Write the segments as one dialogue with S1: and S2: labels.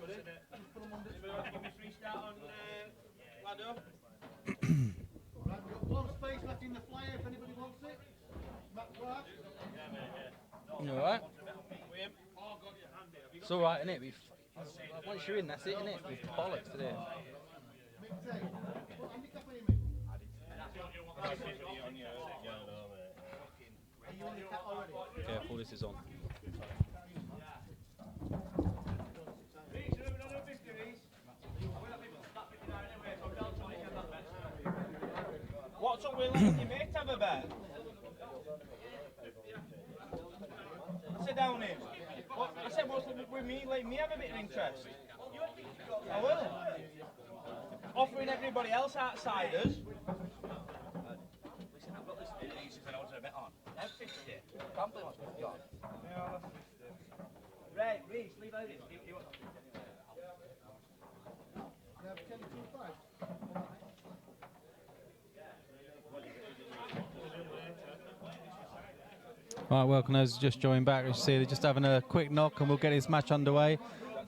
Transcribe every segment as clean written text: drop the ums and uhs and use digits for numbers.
S1: Give me 3 start on ladder.
S2: Right, we've got one space left in the flyer if anybody wants it.
S3: You alright? It's alright, isn't it? Once you're in, that's it, isn't it? We've bollocks to do. Careful, this is on.
S1: What's up with letting your mate have a bet? Sit down in. I said what's up with me, letting me have a bit of interest. I will. Offering everybody else outsiders.
S4: Listen, I've got this easy for a bet on. They're 50. Can't play what's 50 on.
S1: Right, Reece, leave out this.
S3: Right, welcome those who just joined back. As you see, they're just having a quick knock and we'll get this match underway.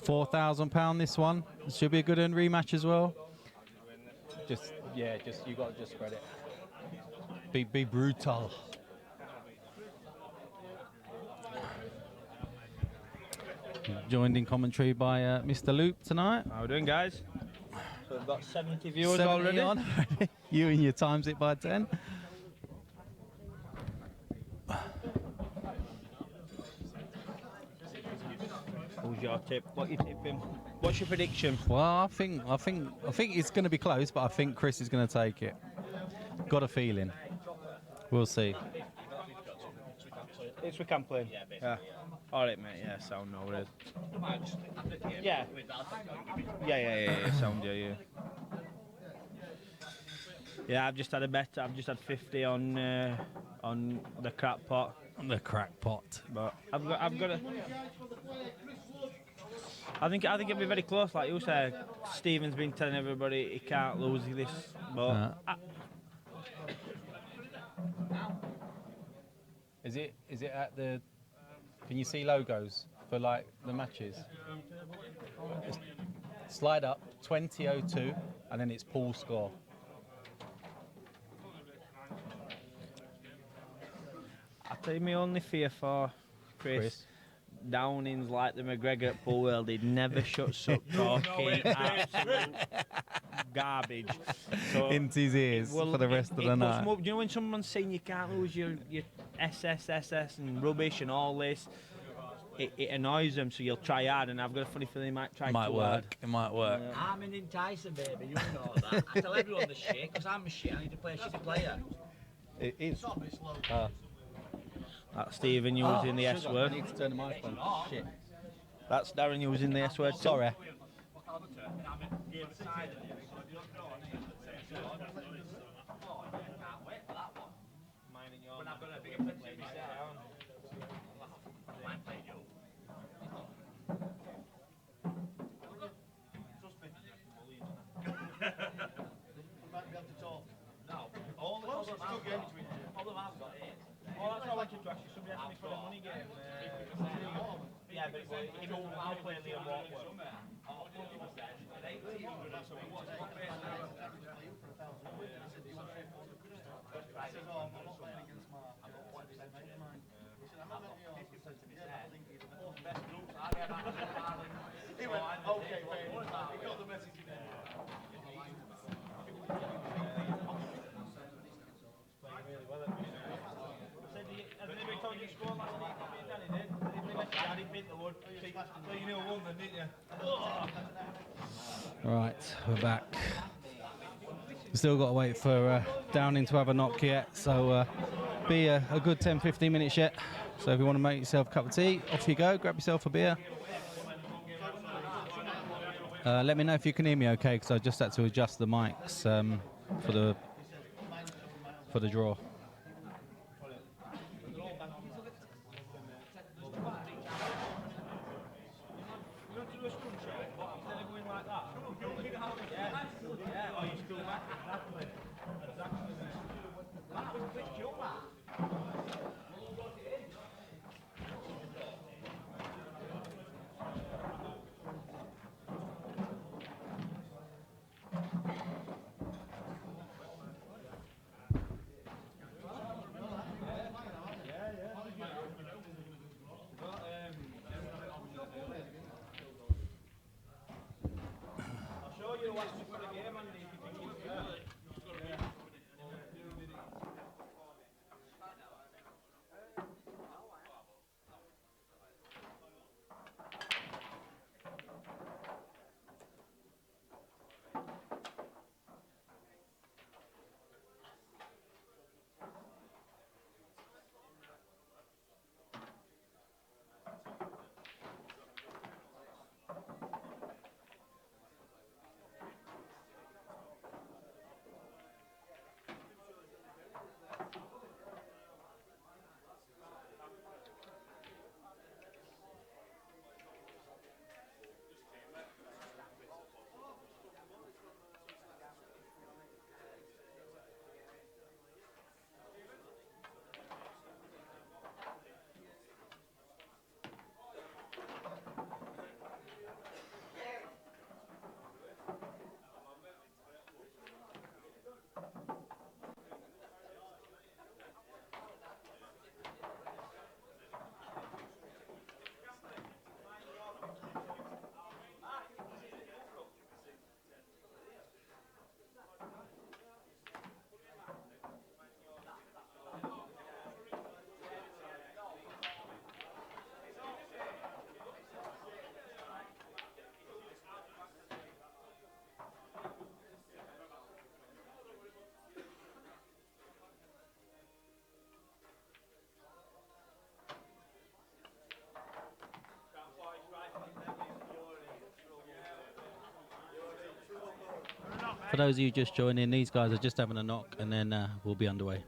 S3: £4,000 this one. It should be a good rematch as well. You got to just spread it. Be brutal. Joined in commentary by Mr. Loop tonight.
S1: How we doing, guys? So we've got 70 viewers
S3: 70
S1: already.
S3: On. You and your times it by 10.
S1: Who's your tip? What you tipping? What's your prediction?
S3: Well, I think it's going to be close, but I think Chris is going to take it. Got a feeling. We'll see.
S1: It's we can play. Yeah. All right, mate. Yeah, sound no worries. Yeah. Yeah. Sound yeah. Yeah, I've just had a bet. I've just had 50 on the crap pot.
S3: The crack pot.
S1: But I've got a. I think it'll be very close. Like you said, Stephen's been telling everybody he can't lose this. But
S3: Is it at the? Can you see logos for like the matches? Slide up 20:02, and then it's pool score.
S1: I tell you, my only fear for Chris. Downing's like the McGregor at Pool World. He'd never shuts up talking absolute garbage. So
S3: into his ears for the rest of the night.
S1: Do you know when someone's saying you can't lose your SSSS and rubbish and all this? It annoys them, so you'll try hard. And I've got a funny feeling he might try too hard.
S3: It might work.
S4: I'm an enticer, baby. You know that. I tell everyone the shit because I'm a shit. I need to play a shitty player.
S3: It is.
S1: That's Stephen using the S word.
S3: I need to turn the microphone. Shit.
S1: That's Darren using the S word.
S3: Sorry.
S1: Oh, that's what I wanted to ask you. Somebody asked me for a money game. Yeah, but I'll play Liam Walkworth. He went, okay, he got the message. Has anybody told you score last night? Danny did. Danny beat the wood. So you knew won then, didn't you?
S3: Right, we're back. We've still got to wait for Downing to have a knock yet, so be a good 10-15 minutes yet. So if you want to make yourself a cup of tea, off you go, grab yourself a beer. Let me know if you can hear me okay, because I just had to adjust the mics for the draw. For those of you just joining, these guys are just having a knock, and then we'll be underway.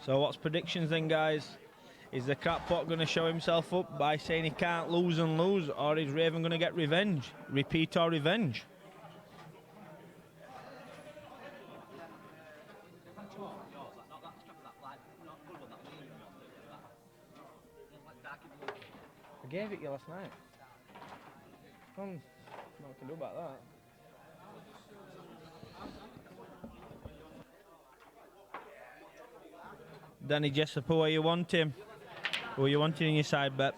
S1: So what's predictions then, guys? Is the crackpot going to show himself up by saying he can't lose and lose, or is Raven going to get revenge? Repeat or revenge? I gave it you last night. What can I do about that? Danny Jessup, who are you wanting? Who are you wanting in your side bet?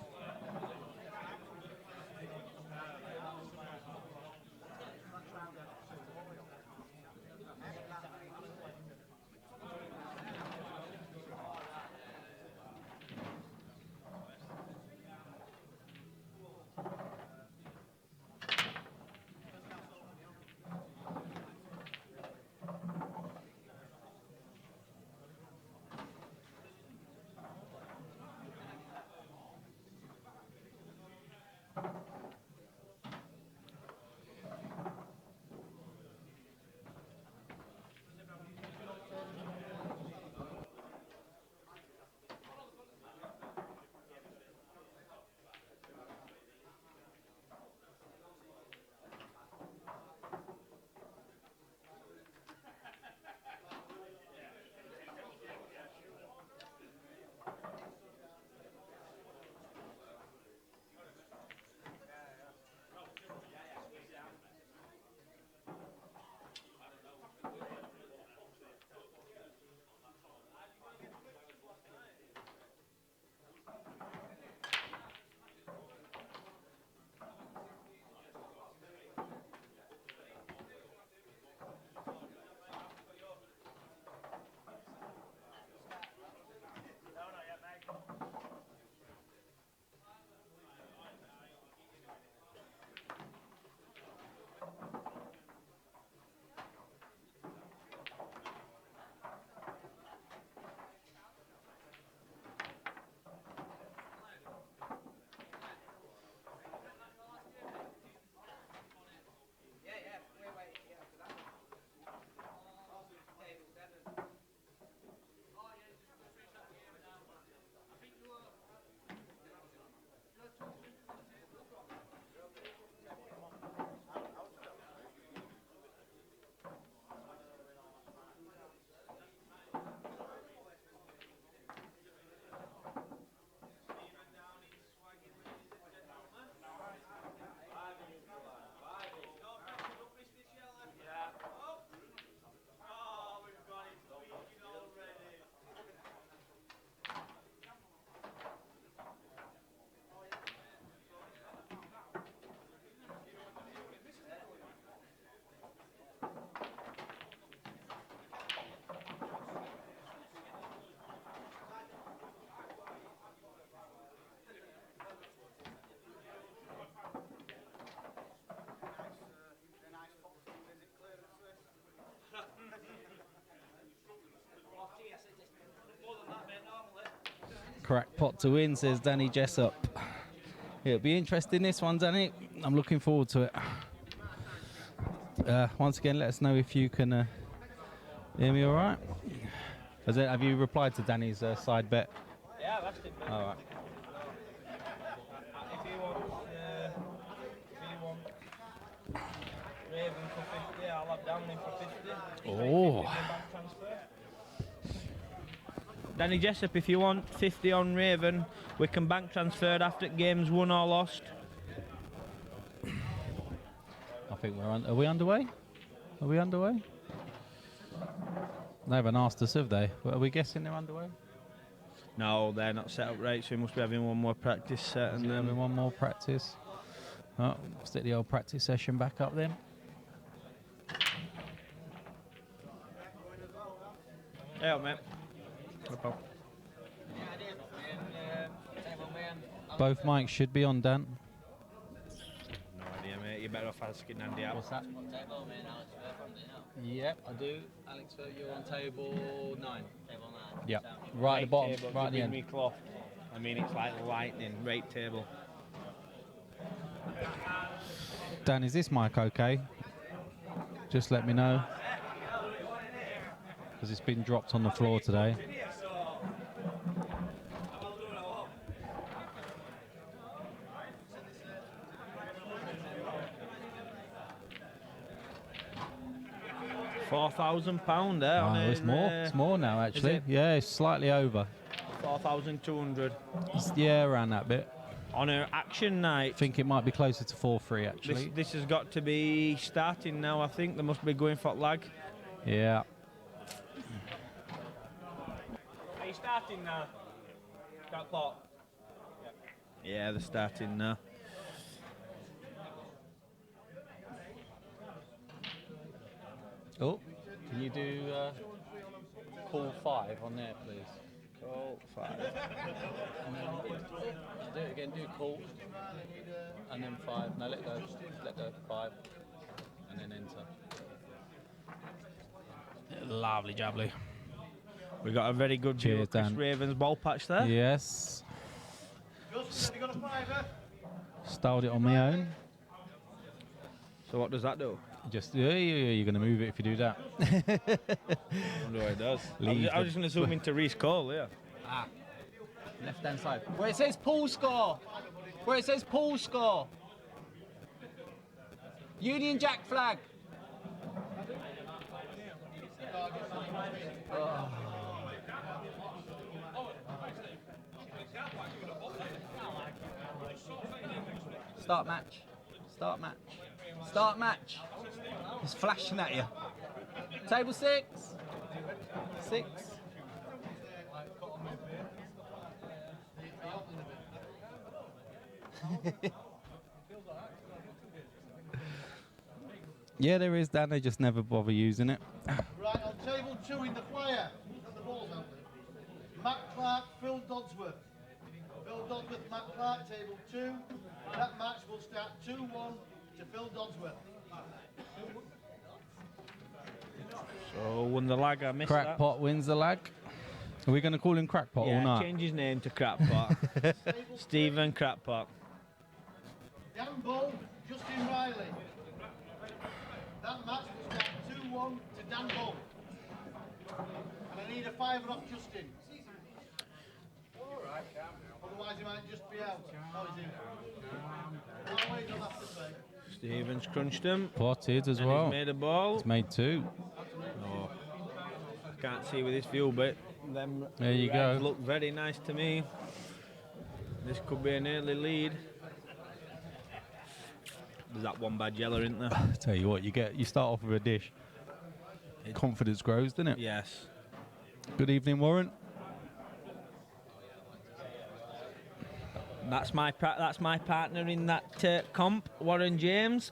S3: Crackpot to win, says Danny Jessup. It'll be interesting, this one, Danny. I'm looking forward to it. Once again, let us know if you can hear me all right. Have you replied to Danny's side bet?
S1: Yeah, I've asked him.
S3: All right.
S1: If you want Raven for 50, I'll have Downing for 50.
S3: Oh.
S1: Bank transfer. Danny Jessup, if you want 50 on Raven, we can bank transfer after games won or lost.
S3: I think are we underway? Are we underway? They haven't asked us, have they? Are we guessing they're underway?
S1: No, they're not set up right, so we must be having one more practice set. And
S3: having one more practice. Oh, stick the old practice session back up then.
S1: Yeah, mate. No problem.
S3: Both mics should be on, Dan.
S1: No idea, mate. You're better off asking Andy out.
S3: What's that? Yep, I do. Alex, you're on table 9.
S4: Table 9.
S3: Yep. Right at the bottom,
S1: Table,
S3: right at the
S1: give
S3: end.
S1: me cloth. I mean, it's like lightning. Rate table.
S3: Dan, is this mic okay? Just let me know. Because it's been dropped on the floor today.
S1: £4,000 there.
S3: Oh,
S1: on
S3: it's more. It's more now, actually.
S1: it?
S3: Yeah, it's slightly over.
S1: 4,200
S3: Yeah, around that bit.
S1: on an action
S3: I
S1: night.
S3: think it might be closer to 4-3, actually.
S1: This has got to be starting now. I think they must be going for lag.
S3: Yeah.
S1: Are you starting now? That clock. Yeah, they're starting now.
S3: Oh, can you do call 5 on there, please?
S1: Call 5.
S3: And then do it again. Do call, and then 5. No, let go. Let go. 5, and then enter. Lovely jubbly.
S1: We got a very good view of
S3: Cheers,
S1: Chris
S3: Dan.
S1: Raven's ball patch there.
S3: Yes.
S2: Justin, have you got a fiver?
S3: Styled it on my own.
S1: So what does that do?
S3: Just you're going to move it if you do that.
S1: I wonder what it does. I was just going to zoom into Reece Cole, yeah.
S3: Left hand side. Where it says pool score. Where it says pool score. Union Jack flag. Oh. Start match. Start match. Start match. It's flashing at you. Table 6. 6. Yeah, there is, Dan. They just never bother using it.
S2: Right, on table 2 in the flyer. The ball's out there. Matt Clark, Phil Dodsworth. Phil Dodsworth, Matt Clark, table 2. That match will start 2-1 to Phil Dodsworth.
S1: So won the lag, I missed that.
S3: Crackpot wins the lag. Are we going to call him Crackpot
S1: Yeah,
S3: or not?
S1: change his name to Crackpot. Stephen Crackpot.
S2: Dan Bull, Justin Riley. That match will start 2-1 to Dan Bull. And I need a fiver off Justin. Otherwise he might just be out. How is he? No way, don't have to say.
S1: Stephen's crunched him.
S3: Potted as
S1: And
S3: well.
S1: he's made a ball.
S3: He's made 2.
S1: Oh, can't see with this view, but them
S3: There you
S1: reds
S3: go.
S1: look very nice to me. This could be an early lead. There's that one bad yellow, isn't there?
S3: Tell you what, you start off with a dish. Confidence grows, doesn't it?
S1: Yes.
S3: Good evening, Warren.
S1: That's my partner in that comp, Warren James.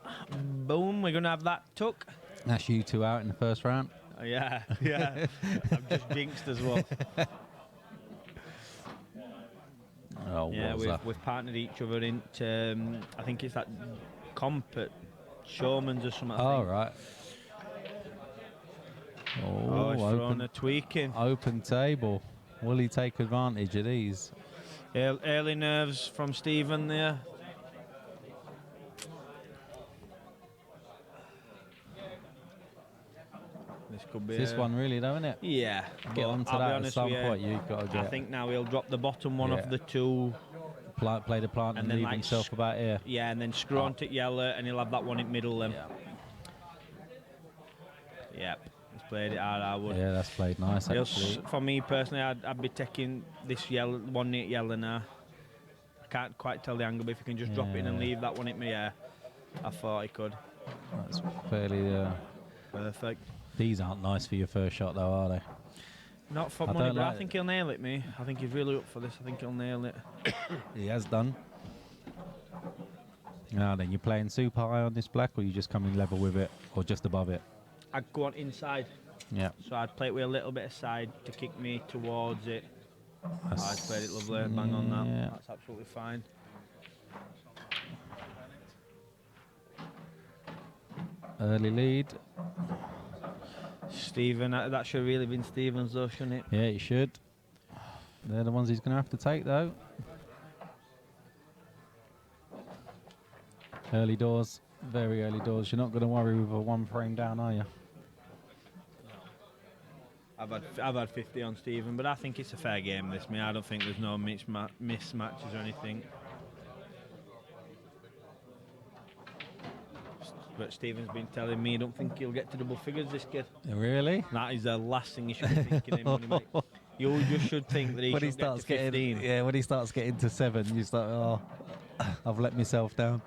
S1: Boom, we're gonna have that tuck.
S3: That's you 2 out in the first round.
S1: Yeah, yeah. I've just jinxed as well.
S3: Oh,
S1: Yeah,
S3: what was that?
S1: we've partnered each other in. I think it's that comp at Showman's or something. I
S3: All
S1: think.
S3: right.
S1: Oh, he's thrown
S3: open,
S1: a tweaking.
S3: open table. Will he take advantage of these?
S1: Early nerves from Stephen there. This could be
S3: This one really, though, isn't it?
S1: Yeah.
S3: Get
S1: but
S3: onto
S1: I'll be
S3: that at
S1: honest
S3: some
S1: with you,
S3: point. You've got to
S1: I
S3: get
S1: think now he'll drop the bottom one
S3: Yeah.
S1: of the 2.
S3: play the plant and
S1: and then
S3: leave
S1: like
S3: himself about here.
S1: Yeah, and then screw onto yellow, and he'll have that one in middle then. Yep. He's played it hard, I would.
S3: Yeah, that's played nice, actually.
S1: For me personally, I'd be taking this yellow, one at yellow now. I can't quite tell the angle, but if you can just drop it in and
S3: Yeah.
S1: leave that one at me, yeah, I thought he could.
S3: That's fairly...
S1: Perfect.
S3: these aren't nice for your first shot, though, are they?
S1: Not for
S3: I
S1: money,
S3: don't
S1: but I
S3: like
S1: think he'll nail it, me. I think he's really up for this. I think he'll nail it.
S3: He has done. Now then, you're playing super high on this black, or you just coming level with it, or just above it?
S1: I'd go on inside.
S3: Yeah.
S1: So I'd play it with a little bit of side to kick me towards it. I played it lovely, bang on that.
S3: Yeah.
S1: That's absolutely fine.
S3: Early lead.
S1: Stephan, that should have really been Stephan's though, shouldn't it?
S3: Yeah, he should. They're the ones he's going to have to take, though. Early doors, very early doors. You're not going to worry with a 1 frame down, are you?
S1: I've had 50 on Stephan, but I think it's a fair game, this, me. I don't think there's no mismatches or anything. But Stephan's been telling me he don't think he'll get to double figures, this kid.
S3: Really?
S1: That is the last thing you should be thinking him when he make. You just should think that he
S3: When he
S1: should get to
S3: starts
S1: 15.
S3: getting, yeah, when he starts getting to 7, you start, oh, I've let myself down.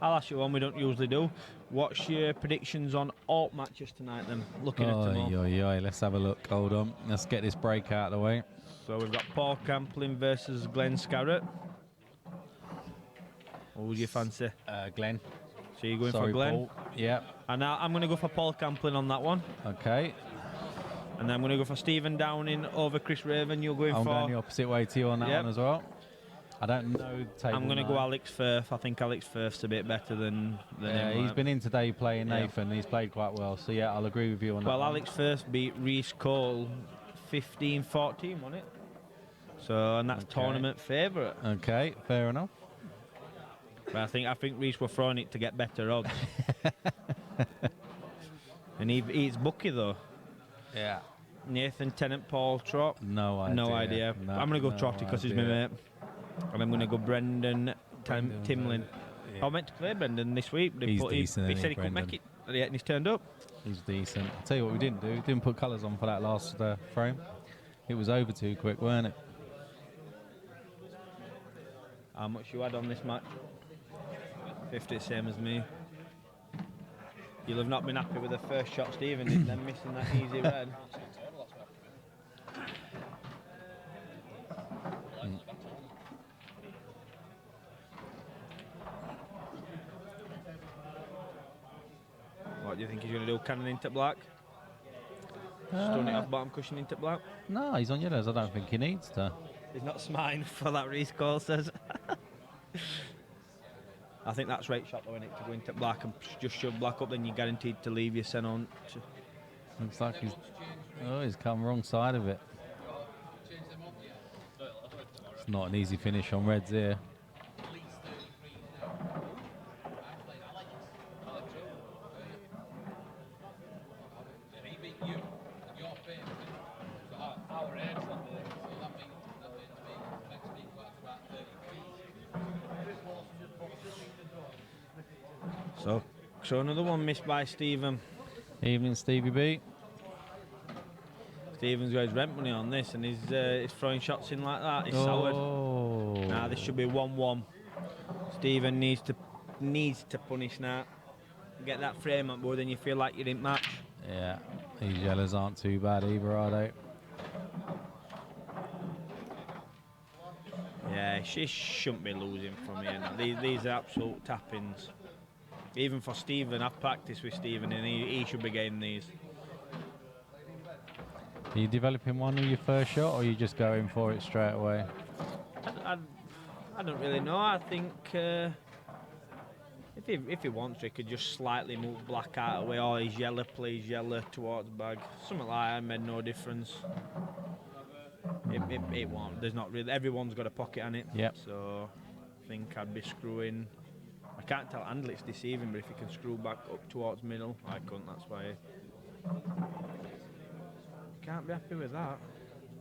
S1: I'll ask you one we don't usually do. What's your predictions on alt matches tonight then? Looking at them all.
S3: Let's have a look. Hold on. Let's get this break out of the way.
S1: So we've got Paul Camplin versus Glenn Scarrett. What would you fancy?
S3: Glenn.
S1: So you're going
S3: Sorry,
S1: for Glenn?
S3: Paul. Yeah.
S1: And now I'm going to go for Paul Camplin on that one.
S3: Okay.
S1: And then I'm going to go for Stephen Downing over Chris Raven. You're going
S3: I'm
S1: for...
S3: going the opposite way to you on that one as well. I don't know the table.
S1: I'm going to go Alex Firth. I think Alex Firth's a bit better than him.
S3: He's been in today playing Nathan. He's played quite well. So, yeah, I'll agree with you on that one.
S1: Well, Alex Firth beat Reece Cole 15-14, wasn't it? So, and that's tournament favourite.
S3: Okay, fair enough.
S1: But I think Reece were throwing it to get better odds. And he's Bucky, though.
S3: Yeah.
S1: Nathan Tennant, Paul Trott.
S3: No idea.
S1: No idea.
S3: No,
S1: I'm going to go Trotty because he's my mate. And I'm going to go Brendan Timlin.
S3: Yeah.
S1: I meant to play Brendan this week, but
S3: He's decent,
S1: he said he couldn't make it, and he's turned up.
S3: He's decent. I'll tell you what we didn't do. We didn't put colours on for that last frame. It was over too quick, weren't it?
S1: How much you had on this match? 50, same as me. You'll have not been happy with the first shot Stephen did, then missing that easy red. What do you think he's going to do? Cannon into black? Stun it off bottom cushion into black?
S3: No, he's on yellows. I don't think he needs to.
S1: He's not smiling for that Reece Cole says. I think that's right shot though, isn't it? To go into black and just shove black up, then you're guaranteed to leave your sen on.
S3: Looks like he's come wrong side of it. It's not an easy finish on reds here.
S1: So another one missed by Stephen.
S3: Evening, Stevie B.
S1: Stephen's got his rent money on this, and he's throwing shots in like that. He's soured. Nah, this should be 1-1. Stephen needs to punish now. Get that frame up more than you feel like you didn't match.
S3: Yeah, these yellows aren't too bad either, are they?
S1: Yeah, she shouldn't be losing from here. These are absolute tappings. Even for Stephen, I've practiced with Stephen, and he should be getting these.
S3: Are you developing one with your first shot, or are you just going for it straight away?
S1: I don't really know. I think if he wants to, he could just slightly move black out of the way, or he's yellow, plays yellow towards bag. Something like that made no difference. It won't. There's not really. Everyone's got a pocket on it.
S3: Yep.
S1: So I think I'd be screwing. I can't tell Andlet's deceiving, but if he can screw back up towards middle, I couldn't. That's why. Can't be happy with that.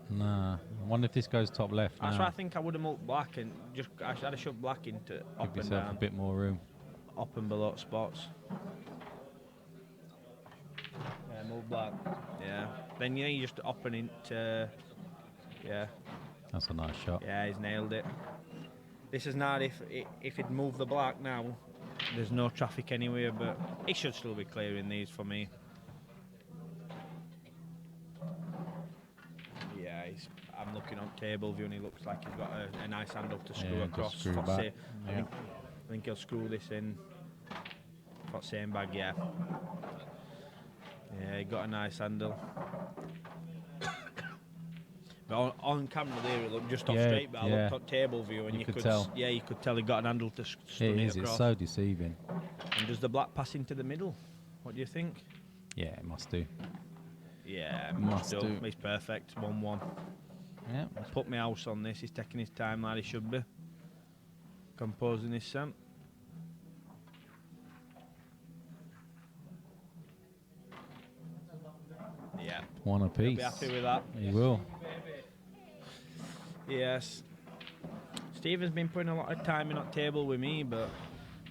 S3: Nah. I wonder if this goes top left now.
S1: That's why I think I would have moved black and just I should have shoved black into up
S3: Give
S1: and
S3: yourself
S1: down,
S3: a bit more room.
S1: up and below spots. Yeah, move black. Yeah. Then you just up and into. Yeah.
S3: That's a nice shot.
S1: Yeah, he's nailed it. This is not if he'd moved the black now. There's no traffic anywhere, but he should still be clearing these for me. Yeah, I'm looking on table view and he looks like he's got a nice handle to screw across.
S3: Screw back.
S1: I think he'll screw this in. Got same bag, yeah. Yeah, he got a nice handle. But on camera there, it looked just off straight, but I looked on table view and you could tell. Yeah, you could tell he got an handle to stun it across.
S3: It's so deceiving.
S1: And does the black pass into the middle? What do you think?
S3: Yeah, it must do.
S1: Yeah, must do. He's perfect. 1-1.
S3: Yeah.
S1: Put my house on this. He's taking his time like he should be. Composing his scent. Yeah.
S3: One apiece.
S1: He'll be happy with that.
S3: He will.
S1: Yes. Stephen's been putting a lot of time in that table with me, but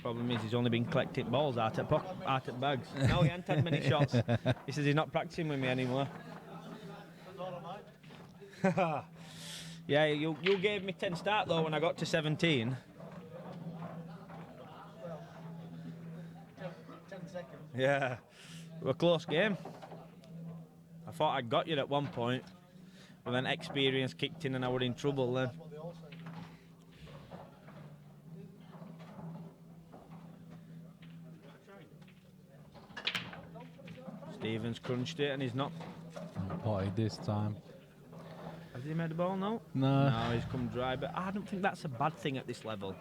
S1: problem is he's only been collecting balls out at bags. No, he hasn't had many shots. He says he's not practicing with me anymore. Yeah, you gave me 10 start though when I got to 17.
S2: 10 seconds.
S1: Yeah, it was a close game. I thought I got you at one point, but then experience kicked in and I was in trouble then. Stephen's crunched it and he's not
S3: Potted this time.
S1: Has he made the ball? No.
S3: No.
S1: No, he's come dry, but I don't think that's a bad thing at this level.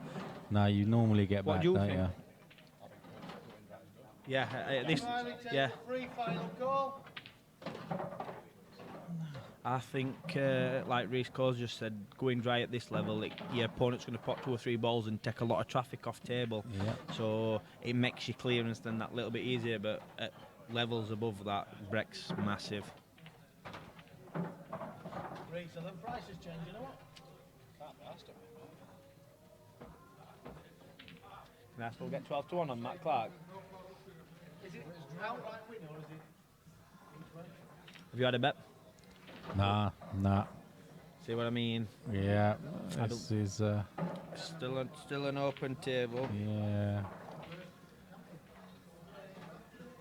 S3: No, you normally get
S1: What
S3: back,
S1: do you
S3: don't
S1: think?
S3: you?
S1: Yeah, this. Yeah.
S2: Free final call.
S1: I think, like Reece Coles just said, going dry at this level, your opponent's going to put 2 or 3 balls and take a lot of traffic off table.
S3: Yeah.
S1: So it makes your clearance then that little bit easier, but at levels above that, break's massive.
S2: Reece, so the price has changed, you know what?
S1: Can I still get 12-1 on Matt Clark?
S2: Is it outright win or is it each way?
S1: Have you had a bet?
S3: Nah.
S1: See what I mean?
S3: Yeah, this is...
S1: Still an open table.
S3: Yeah.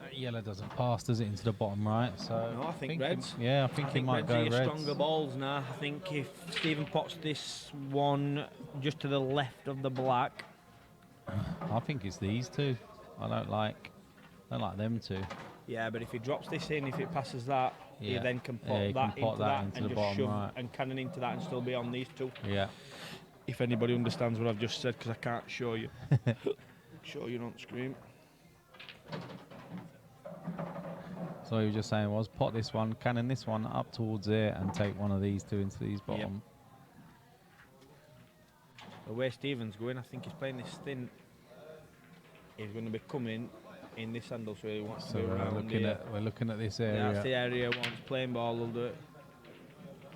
S3: That yellow doesn't pass, does it, into the bottom right? So
S1: No, I think reds.
S3: I think he might
S1: reds
S3: go
S1: are your
S3: reds.
S1: stronger balls now. I think if Stephen pots this one just to the left of the black.
S3: I think it's these two. I don't like them two.
S1: Yeah, but if he drops this in, if it passes that, he
S3: Yeah.
S1: then can
S3: Yeah,
S1: pot
S3: he
S1: that
S3: can pot
S1: into
S3: that
S1: that
S3: into
S1: and
S3: the
S1: just
S3: bottom
S1: shove
S3: right.
S1: and cannon into that and still be on these two.
S3: Yeah.
S1: If anybody understands what I've just said, because I can't show you. Show you on screen.
S3: So he was just saying was pot this one, cannon this one up towards it, and take one of these two into these bottom.
S1: The way Stephen's going, I think he's playing this thin. He's going to be coming in this handle, so he wants
S3: So
S1: to go around here.
S3: we're looking at this
S1: Yeah,
S3: area.
S1: that's the area once playing ball will do it.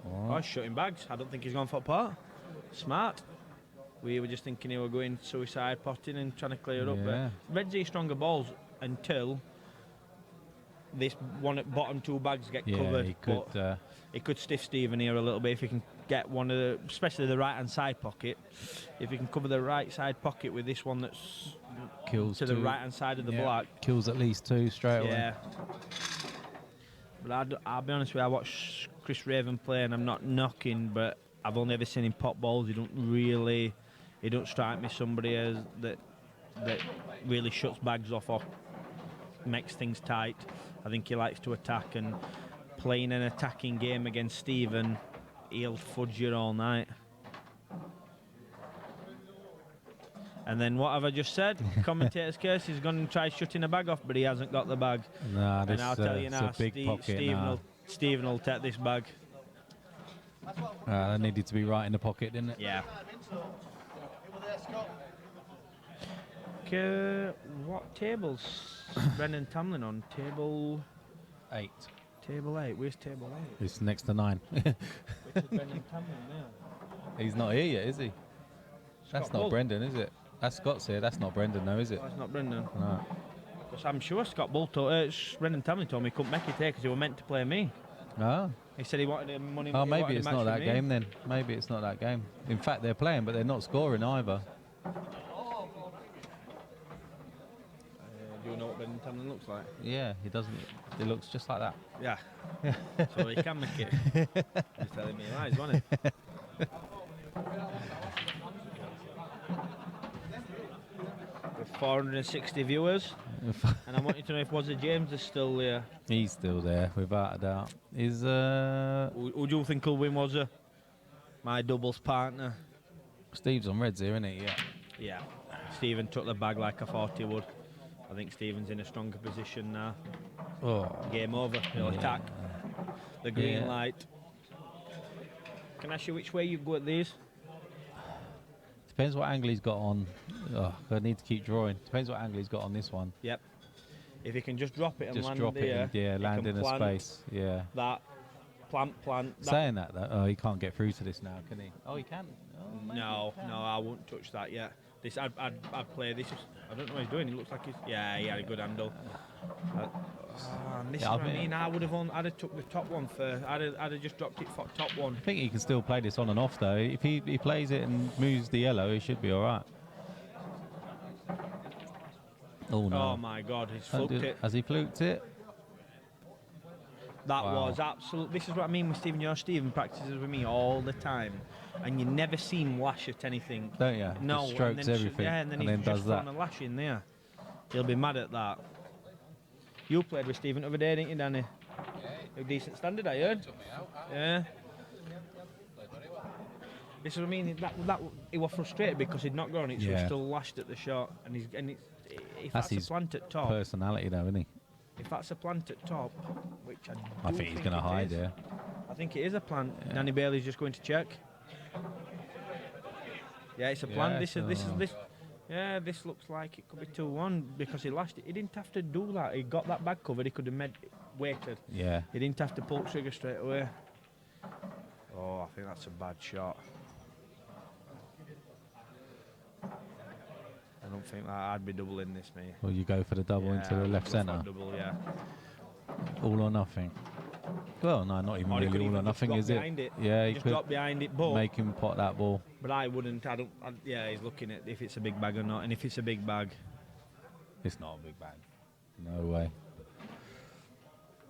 S3: All
S1: Oh,
S3: right.
S1: he's shutting bags. I don't think he's gone for part. Smart. We were just thinking he were going suicide potting and trying to clear it up.
S3: Yeah.
S1: But Reds are stronger balls until this one at bottom 2 bags get
S3: Yeah,
S1: covered.
S3: he could.
S1: But he could stiff Stephen here a little bit if he can get one of the, especially the right hand side pocket. If he can cover the right side pocket with this one that's
S3: Kills
S1: to the
S3: two.
S1: right hand side of the
S3: Yeah.
S1: black.
S3: Kills at least 2 straight away.
S1: Yeah. But I'll be honest with you, I watched Chris Raven play and I'm not knocking, but I've only ever seen him pop balls. He don't strike me somebody as that really shuts bags off or makes things tight. I think he likes to attack, and playing an attacking game against Stephen, he'll fudge you all night. And then what have I just said? Commentator's curse, he's going to try shutting a bag off, but he hasn't got the bag.
S3: Nah,
S1: And
S3: this
S1: I'll tell you
S3: it's
S1: now,
S3: a big pocket now.
S1: Stephen will take this bag.
S3: That needed to be right in the pocket, didn't it?
S1: Yeah.
S2: So, it was there, Scott.
S1: What tables? Brendan Tamlin on table
S3: 8.
S1: Table 8. Where's table 8?
S3: It's next to 9.
S1: Which is Brendan Tamlin now?
S3: He's not here yet, is he? That's
S1: Scott
S3: not
S1: Bull.
S3: Brendan, is it? That's Scott's here. That's not Brendan, though, is it?
S1: Oh, it's not Brendan.
S3: No.
S1: Because I'm sure Scott Bull Brendan Tamlin told me he couldn't make it here because he were meant to play me.
S3: Oh.
S1: He said he wanted the money.
S3: Oh,
S1: he
S3: maybe
S1: wanted a
S3: it's
S1: match
S3: not
S1: with
S3: that
S1: me.
S3: game then. Maybe it's not that game. In fact, they're playing, but they're not scoring either.
S1: Do you know what Brendan Tamlin looks like?
S3: Yeah, he doesn't. It looks just like that.
S1: Yeah. So he can make it. He's telling me lies, wasn't he? With 460 viewers. And I want you to know if Wazza James is still there.
S3: He's still there, without a doubt. Is
S1: Who do you think will win Wazza? My doubles partner.
S3: Steve's on reds here, isn't he? Yeah.
S1: Yeah. Stephen took the bag like I thought he would. I think Stephen's in a stronger position now.
S3: Oh.
S1: Game over. He'll
S3: Yeah.
S1: attack. The green
S3: Yeah.
S1: light. Can I ask you which way you go at these?
S3: Depends what angle he's got on. Oh, I need to keep drawing. Depends what angle he's got on this one.
S1: Yep. If he can just drop it and
S3: Just
S1: land
S3: drop
S1: here,
S3: it, and,
S1: he
S3: land
S1: can
S3: in a
S1: plant
S3: space. Yeah.
S1: That plant. That.
S3: Saying that, though, oh, he can't get through to this now, can he? Oh, he can. Oh, maybe
S1: No,
S3: he can.
S1: I won't touch that yet. This, I'd play this. I don't know what he's doing. He looks like he had a good handle. And this
S3: Yeah,
S1: is what
S3: I
S1: I
S3: think-
S1: mean. I'd have took the top one first. I'd have just dropped it for top one.
S3: I think he can still play this on and off, though. If he plays it and moves the yellow, he should be all right. Oh, no.
S1: Oh my God, he's
S3: Don't
S1: fluked
S3: do-
S1: it.
S3: Has he fluked it?
S1: That
S3: Wow.
S1: was absolute. This is what I mean with Stephen. Stephen practices with me all the time, and you never see him lash at anything.
S3: Don't you?
S1: No,
S3: Just strokes
S1: and then
S3: everything,
S1: Yeah, and then,
S3: and
S1: he's
S3: then
S1: just
S3: does that.
S1: thrown a lash in there. He'll be mad at that. You played with Stephen the other day, didn't you, Danny? A decent standard, I heard. Yeah. This is what I mean. That he was frustrated because he'd not gone it, so he
S3: Yeah.
S1: still lashed at the shot. And it's if
S3: That's
S1: that's a
S3: his
S1: plant at top,
S3: Personality, though, isn't he?
S1: if that's a plant at top, which
S3: I think he's going to hide
S1: there.
S3: there.
S1: I think it is a plant.
S3: Yeah.
S1: Danny Bailey's just going to check. Yeah, it's a plant.
S3: Yeah,
S1: This is
S3: so-
S1: this. Yeah, this looks like it could be 2-1 because he lashed it. He didn't have to do that. He got that bag covered. He could have waited.
S3: Yeah.
S1: He didn't have to pull trigger straight away. Oh, I think that's a bad shot. I don't think that I'd be doubling this, me.
S3: Well, you go for the double into the
S1: I'd
S3: left
S1: go for a
S3: centre.
S1: Double, yeah.
S3: All or nothing. Well, no, not even
S1: Or he could
S3: really all
S1: even
S3: or
S1: just
S3: nothing,
S1: drop
S3: is it?
S1: behind it.
S3: Yeah, he
S1: Just
S3: could
S1: drop behind it, but
S3: make him pot that ball.
S1: But I wouldn't. Yeah, he's looking at if it's a big bag or not, and if it's a big bag,
S3: It's not a big bag. No way.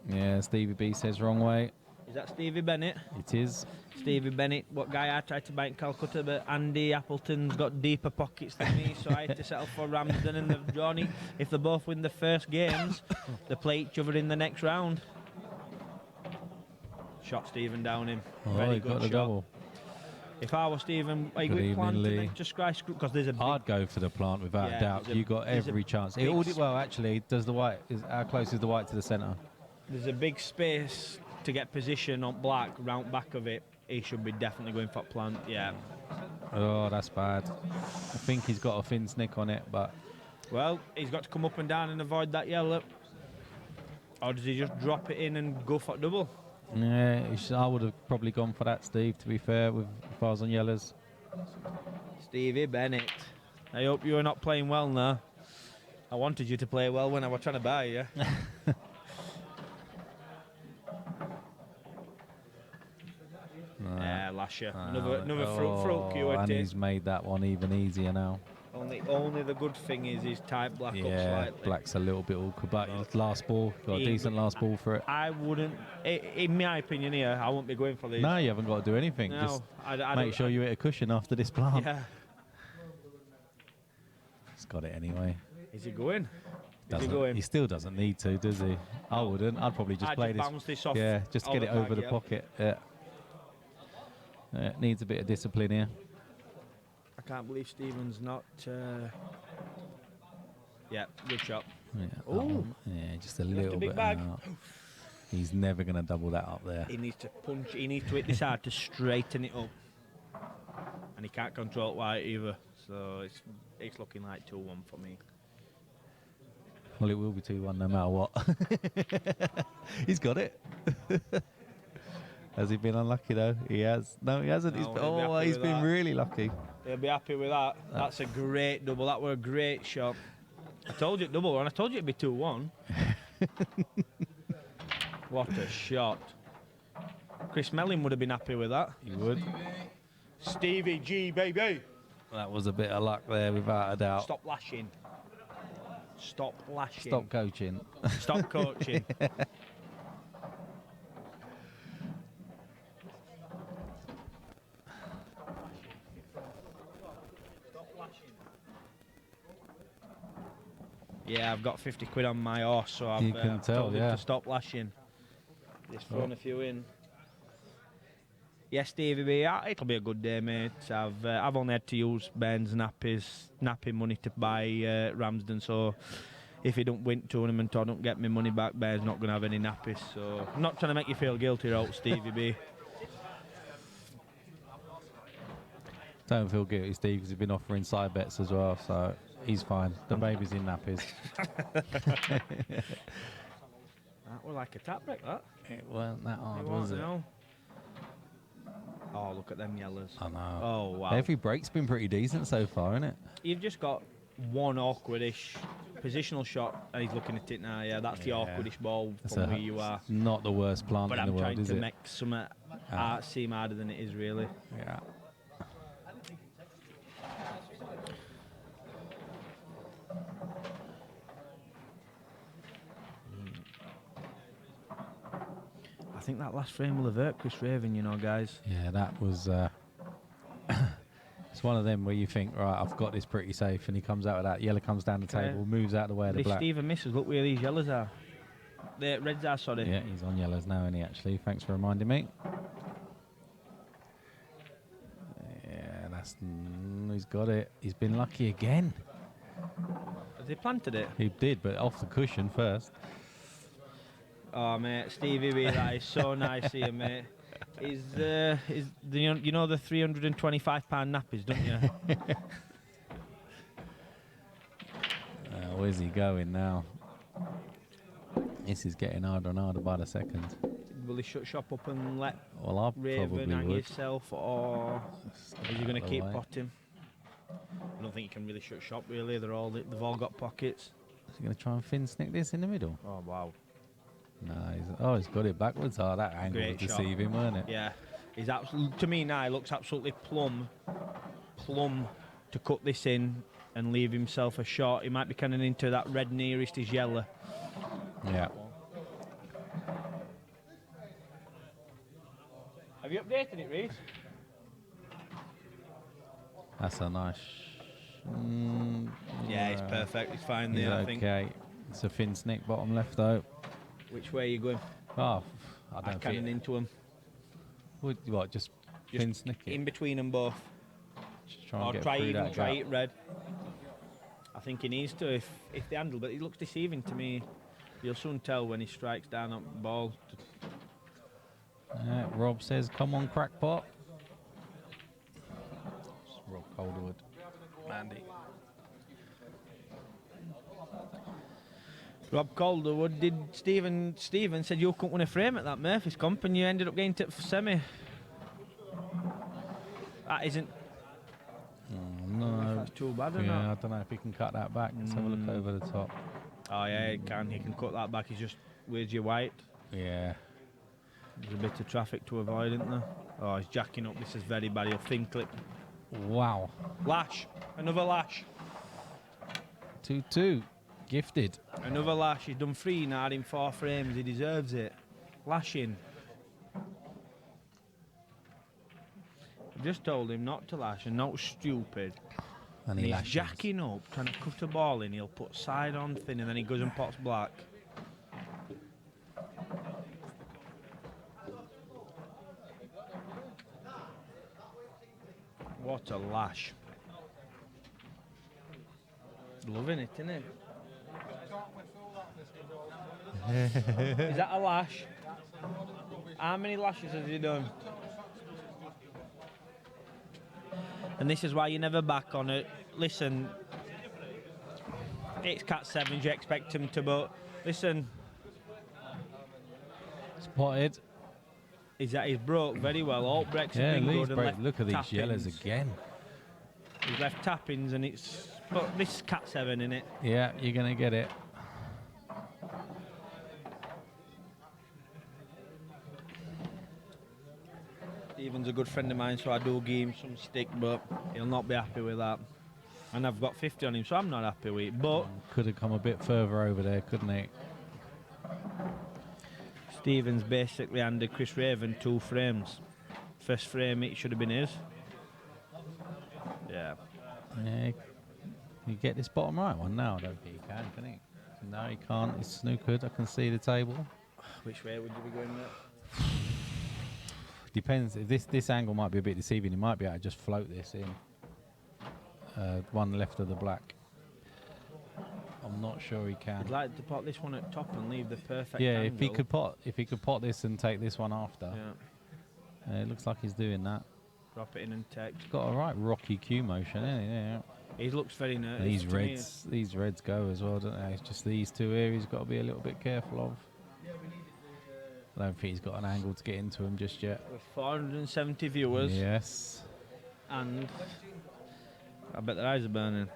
S3: Yeah, Stevie B says wrong way.
S1: is that Stevie Bennett?
S3: It is.
S1: Stevie Bennett, what guy I tried to buy in Calcutta, but Andy Appleton's got deeper pockets than me, so I had to settle for Ramsden and they've drawn it. If they both win the first games, they play each other in the next round. Shot Stephen down him.
S3: Oh,
S1: Very
S3: he
S1: good
S3: got the
S1: shot.
S3: double.
S1: If I was Stephen, are you
S3: Good
S1: going to
S3: evening,
S1: plant and
S3: Lee.
S1: then just scry screw? Because there's a big
S3: I'd go for the plant without
S1: Yeah,
S3: a doubt.
S1: there's a-
S3: You got
S1: there's a
S3: every chance.
S1: big
S3: Well, actually, does the white? How close is the white to the centre?
S1: There's a big space to get position on black round back of it. He should be definitely going for plant. Yeah.
S3: Oh, that's bad. I think he's got a thin snick on it, but
S1: Well, he's got to come up and down and avoid that yellow. Or does he just drop it in and go for double?
S3: yeah, I would have probably gone for that, Steve. To be fair, with if I was on yellows.
S1: Stevie Bennett. I hope you're not playing well now. I wanted you to play well when I was trying to buy you. Yeah, Lasher. Another fruit cue at
S3: and
S1: it.
S3: he's made that one even easier now.
S1: Only the good thing is he's tied black up
S3: Yeah,
S1: slightly.
S3: black's a little bit awkward, but his last ball, got a
S1: He-
S3: decent last ball for it.
S1: I wouldn't, in my opinion here, I wouldn't be going for these.
S3: No, you haven't got to do anything.
S1: No,
S3: Just
S1: I
S3: make
S1: don't-
S3: sure you hit a cushion after this plant.
S1: Yeah.
S3: He's got it anyway.
S1: Is he going? Is he
S3: Doesn't-
S1: going?
S3: He still doesn't need to, does he? I wouldn't. I'd probably just
S1: I'd
S3: play
S1: just bounce this off
S3: Yeah, just
S1: all
S3: get
S1: the
S3: it over
S1: bag,
S3: the
S1: yeah.
S3: pocket. Yeah. Needs a bit of discipline here.
S1: I can't believe Stephen's not. Yeah, good shot.
S3: Yeah,
S1: Ooh.
S3: yeah, just a
S1: Left a
S3: little
S1: big
S3: bit
S1: bag.
S3: out. He's never going to double that up there.
S1: He needs to punch. He needs to hit this hard to straighten it up, and he can't control it white either. So it's looking like 2-1 for me.
S3: Well, it will be 2-1 no matter what. He's got it. Has he been unlucky though? He has. No, he hasn't.
S1: No, he'll be
S3: Oh,
S1: happy
S3: he's
S1: with
S3: been
S1: that.
S3: really lucky.
S1: He'll be happy with that. That's a great double. That were a great shot. I told you it double, and I told you it'd be 2-1. What a shot! Chris Mellin would have been happy with that.
S3: He would.
S1: Stevie G, baby.
S3: That was a bit of luck there, without a doubt.
S1: Stop lashing. Stop lashing.
S3: Stop coaching.
S1: Stop coaching. Yeah, I've got 50 quid on my horse, so I've
S3: You can tell,
S1: told him
S3: yeah.
S1: to stop lashing. Just thrown a few in. Yes, Stevie B, it'll be a good day, mate. I've only had to use Ben's napping money to buy Ramsden, so if he don't win tournament or don't get me money back, Ben's not going to have any nappies. So I'm not trying to make you feel guilty, out Stevie B.
S3: Don't feel guilty, Steve, because he's been offering side bets as well, so he's fine. The baby's in nappies.
S1: That was like a tap break, that.
S3: It wasn't that hard,
S1: It
S3: was
S1: wasn't,
S3: it?
S1: no. Oh, look at them yellows.
S3: I know.
S1: Oh, wow.
S3: Every break's been pretty decent so far, isn't it?
S1: You've just got one awkwardish positional shot, and he's looking at it now. Yeah, that's the awkwardish ball from where you are.
S3: Not the worst plant
S1: But
S3: in
S1: I'm
S3: the world,
S1: trying
S3: is
S1: to
S3: it?
S1: make some seem harder than it is, really.
S3: Yeah.
S1: I think that last frame will have hurt Chris Raven, you know, guys.
S3: Yeah, that was... it's one of them where you think, right, I've got this pretty safe, and he comes out of that. Yellow comes down the table, moves out of the way of the
S1: This
S3: black.
S1: Stephen misses. Look where these yellows are. The reds are, sorry.
S3: Yeah, he's on yellows now, isn't he, actually? Thanks for reminding me. Yeah, that's... he's got it. He's been lucky again.
S1: Have they planted it?
S3: He did, but off the cushion first.
S1: Oh, mate, Stevie B, that is so nice of you, mate. You know the £325 nappies, don't you?
S3: Where's he going now? This is getting harder and harder by the second.
S1: Will he shut shop up and let
S3: Well, I
S1: Raven
S3: probably
S1: hang
S3: would.
S1: himself, or is he going to
S3: Out of the
S1: keep
S3: way.
S1: potting? I don't think you can really shut shop, really. They've all got pockets.
S3: Is he going to try and fin snick this in the middle?
S1: Oh, wow.
S3: No, he's got it backwards. Oh, that angle was
S1: Great shot.
S3: deceiving, weren't it?
S1: Yeah, he's absolutely. To me now, he looks absolutely plumb to cut this in and leave himself a shot. He might be coming into that red nearest his yellow.
S3: Yeah.
S1: Have you updated it, Reese?
S3: That's a nice...
S1: Yeah, it's perfect. It's fine
S3: He's
S1: there, I think.
S3: okay. It's a fin snick bottom left, though.
S1: Which way are you going?
S3: Oh, I
S1: I'm
S3: don't
S1: cannon
S3: think...
S1: into him.
S3: What, just fin snick it?
S1: In between them both.
S3: Just try and
S1: Or
S3: get
S1: try
S3: through
S1: even
S3: that
S1: try
S3: gap.
S1: it red. I think he needs to if they handle, but he looks deceiving to me. You'll soon tell when he strikes down up the ball.
S3: Yeah, Rob says, come on, crackpot. It's Rob Calderwood. Mandy.
S1: Rob Calderwood, did Stephen said you couldn't win a frame at that Murphy's Comp and you ended up getting to the semi. That isn't
S3: No.
S1: that's too bad, or
S3: Yeah,
S1: not?
S3: I don't know if he can cut that back. Let's have a look over the top.
S1: Oh yeah, he can cut that back. He's just, where's your white?
S3: Yeah.
S1: There's a bit of traffic to avoid, isn't there? Oh, he's jacking up. This is very bad. He'll fin clip.
S3: Wow.
S1: Lash. Another lash.
S3: 2-2. Gifted.
S1: Another lash. He's done 3 now in 4 frames. He deserves it. Lashing. I've just told him not to lash and not stupid.
S3: And
S1: And he's
S3: lashes.
S1: jacking up, trying to cut a ball in. He'll put side on thin and then he goes and pots black. What a lash. Loving it, isn't it? Is that a lash? How many lashes has he done? And this is why you never back on it. Listen, it's cat 7s, you expect him to, but listen,
S3: Spotted.
S1: he's broke very well. All breaks have
S3: Yeah,
S1: been
S3: Lee's
S1: good and
S3: break.
S1: left
S3: Look at these
S1: tappings.
S3: yellows again.
S1: He's left tappings and it's, but this is cat 7 in it.
S3: Yeah, you're going to get it.
S1: Stephen's a good friend of mine, so I do give him some stick, but he'll not be happy with that. And I've got 50 on him, so I'm not happy with it. But
S3: Could have come a bit further over there, couldn't he?
S1: Stephen's basically handed Chris Raven 2 frames. First frame, it should have been his. Yeah.
S3: Yeah, You get this bottom right one now. I don't think you can he? No, he can't. It's snookered. I can see the table.
S1: Which way would you be going there?
S3: Depends. This angle might be a bit deceiving. He might be able to just float this in. One left of the black. I'm not sure he can.
S1: I'd like to pot this one at top and leave the perfect
S3: Yeah,
S1: angle.
S3: if he could pot this and take this one after.
S1: Yeah.
S3: It looks like he's doing that.
S1: Drop it in and take.
S3: He's got a right rocky cue motion, isn't he? Yeah.
S1: He looks very nervous.
S3: These reds go as well, don't they? It's just these two here he's got to be a little bit careful of. I don't think he's got an angle to get into him just yet.
S1: With 470 viewers.
S3: Yes.
S1: And I bet their eyes are burning.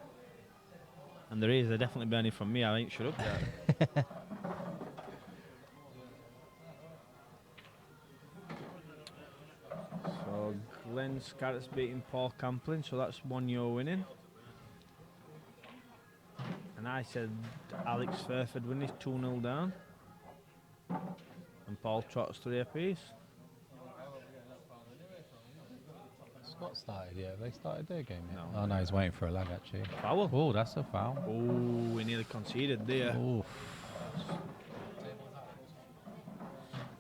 S1: And their ears are definitely burning from me. I ain't shut up yet. So Glenn Scarrett's beating Paul Camplin, so that's 1-0 winning. And I said Alex Furford win, he's 2-0 down. And Paul Trott's 3 apiece.
S3: Scott started, yeah. They started their game yet?
S1: No.
S3: Oh no, he's waiting for a lag actually.
S1: Foul.
S3: Oh, that's a foul.
S1: Oh, we nearly conceded there.
S3: Oof.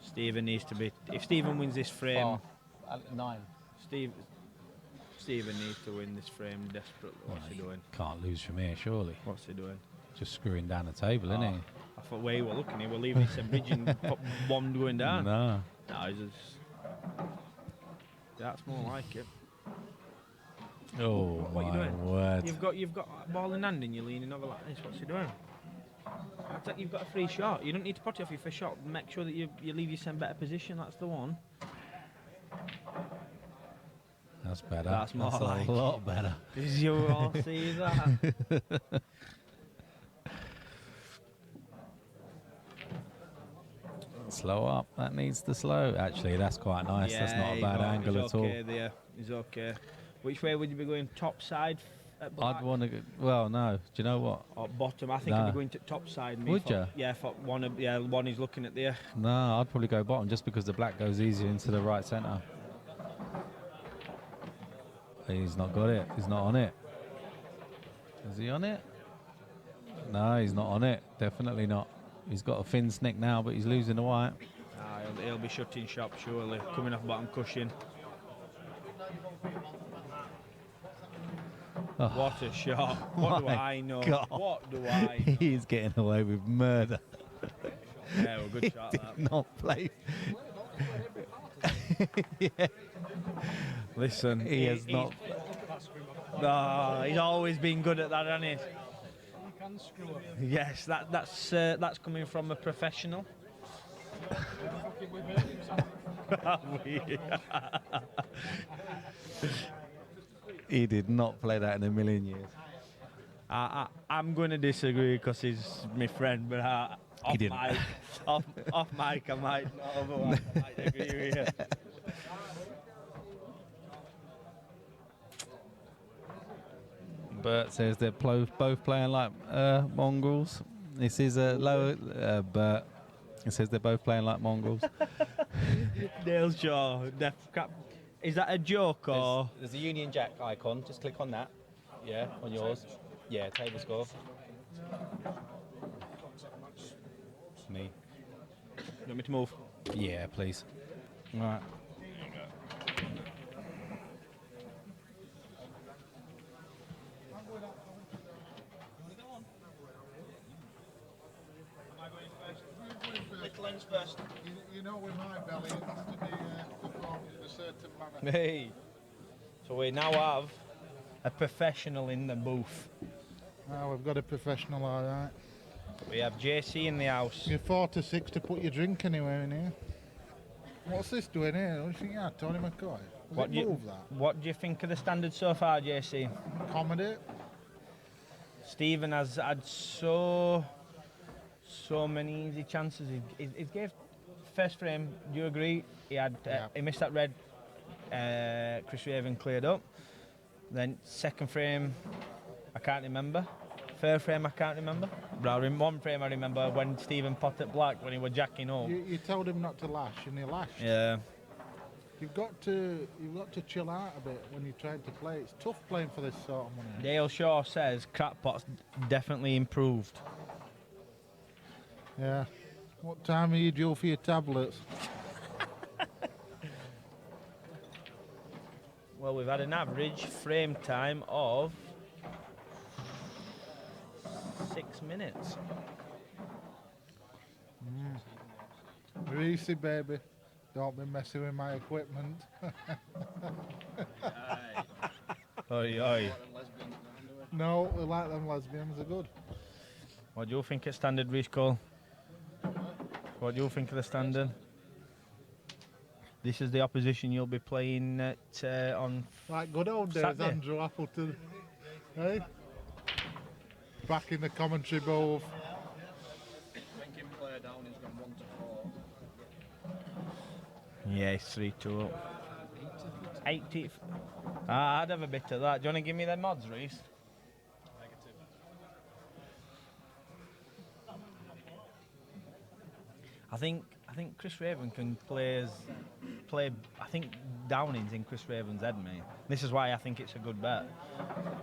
S1: Stephen needs to be. If Stephen wins this frame,
S3: 9.
S1: Stephen needs to win this frame desperately. What's he doing?
S3: Can't lose from here, surely.
S1: What's he doing?
S3: Just screwing down the table, isn't he?
S1: I thought where you were looking, he were leaving this bridge and put one going down.
S3: No.
S1: No, he's just. That's more like it.
S3: Oh
S1: What are you
S3: my
S1: doing?
S3: word.
S1: You've got a ball in hand and you're leaning over like this. What's he doing? It's like you've got a free shot. You don't need to pot it off your first shot. Make sure that you leave yourself in better position. That's the one.
S3: That's better.
S1: That's more like
S3: a lot better.
S1: Did you all see that?
S3: Slow up. That needs to slow. Actually, that's quite nice.
S1: Yeah,
S3: that's not a bad angle
S1: he's
S3: at all.
S1: okay there. He's okay. Which way would you be going? Top side? At black?
S3: I'd want to go. Well, no. Do you know what?
S1: Or bottom? I think
S3: No.
S1: I'd be going to top side.
S3: Would ya?
S1: Yeah, for one is looking at there.
S3: No, I'd probably go bottom just because the black goes easier into the right centre. He's not got it. He's not on it. Is he on it? No, he's not on it. Definitely not. He's got a thin snick now, but he's losing the white.
S1: He'll be shutting shop surely. Coming off bottom cushion.
S3: Oh,
S1: What a shot. What do
S3: my
S1: I know?
S3: God.
S1: What do I know?
S3: He's getting away with murder.
S1: Yeah, well, good shot
S3: He
S1: that.
S3: did not play. Yeah.
S1: Listen,
S3: He has not.
S1: He's always been good at that, hasn't he? Yes, that's coming from a professional.
S3: He did not play that in a million years.
S1: I'm going to disagree because he's my friend, but off
S3: didn't.
S1: mic, off mic, I might not. Otherwise, I might agree with you.
S3: Bert says they're both playing like mongrels. This is a lower Bert. It says they're both playing like mongrels.
S1: Dale Shaw, is that a joke or?
S3: There's a Union Jack icon. Just click on that. Yeah, on yours. Yeah, table score. Me.
S1: You want me to move?
S3: Yeah, please. All right.
S1: Little ends first.
S2: You know, with my belly, it has to be performed in a certain manner.
S1: Hey. So we now have a professional in the booth.
S2: Oh, we've got a professional, all right.
S1: We have JC in the house.
S2: You're 4 to 6 to put your drink anywhere in here. What's this doing here? Don't you think you had Tony McCoy?
S1: What do
S2: Move that?
S1: What do you think of the standard so far, JC?
S2: Comedy?
S1: Stephen has had so many easy chances. He gave first frame. Do you agree? He had
S2: Yeah.
S1: he missed that red. Chris Raven cleared up. Then second frame, I can't remember. Third frame, I can't remember. But one frame I remember when Stephen potted black when he was jacking home.
S2: You told him not to lash and he lashed.
S1: Yeah.
S5: You've got to chill out a bit when you're trying to play. It's tough playing for this sort of money.
S1: Dale Shaw says Crackpot's definitely improved.
S5: Yeah. What time are you due for your tablets?
S1: Well, we've had an average frame time of 6 minutes.
S5: Greasy, baby. Don't be messing with my equipment.
S1: Oi, oi.
S5: No, we like them lesbians. They're good.
S1: What do you think at standard, Reece Cole? What do you think of the standard? This is the opposition you'll be playing at on
S5: Like good old days,
S1: Saturday.
S5: Andrew Appleton. Hey? Back in the commentary booth.
S4: Thinking player down, he's gone 1 to 4.
S1: Yeah, it's 3-2 up. 80. I'd have a bit of that. Do you want to give me them odds, Reece? I think Chris Raven can play. I think Downing's in Chris Raven's head, mate. This is why I think it's a good bet,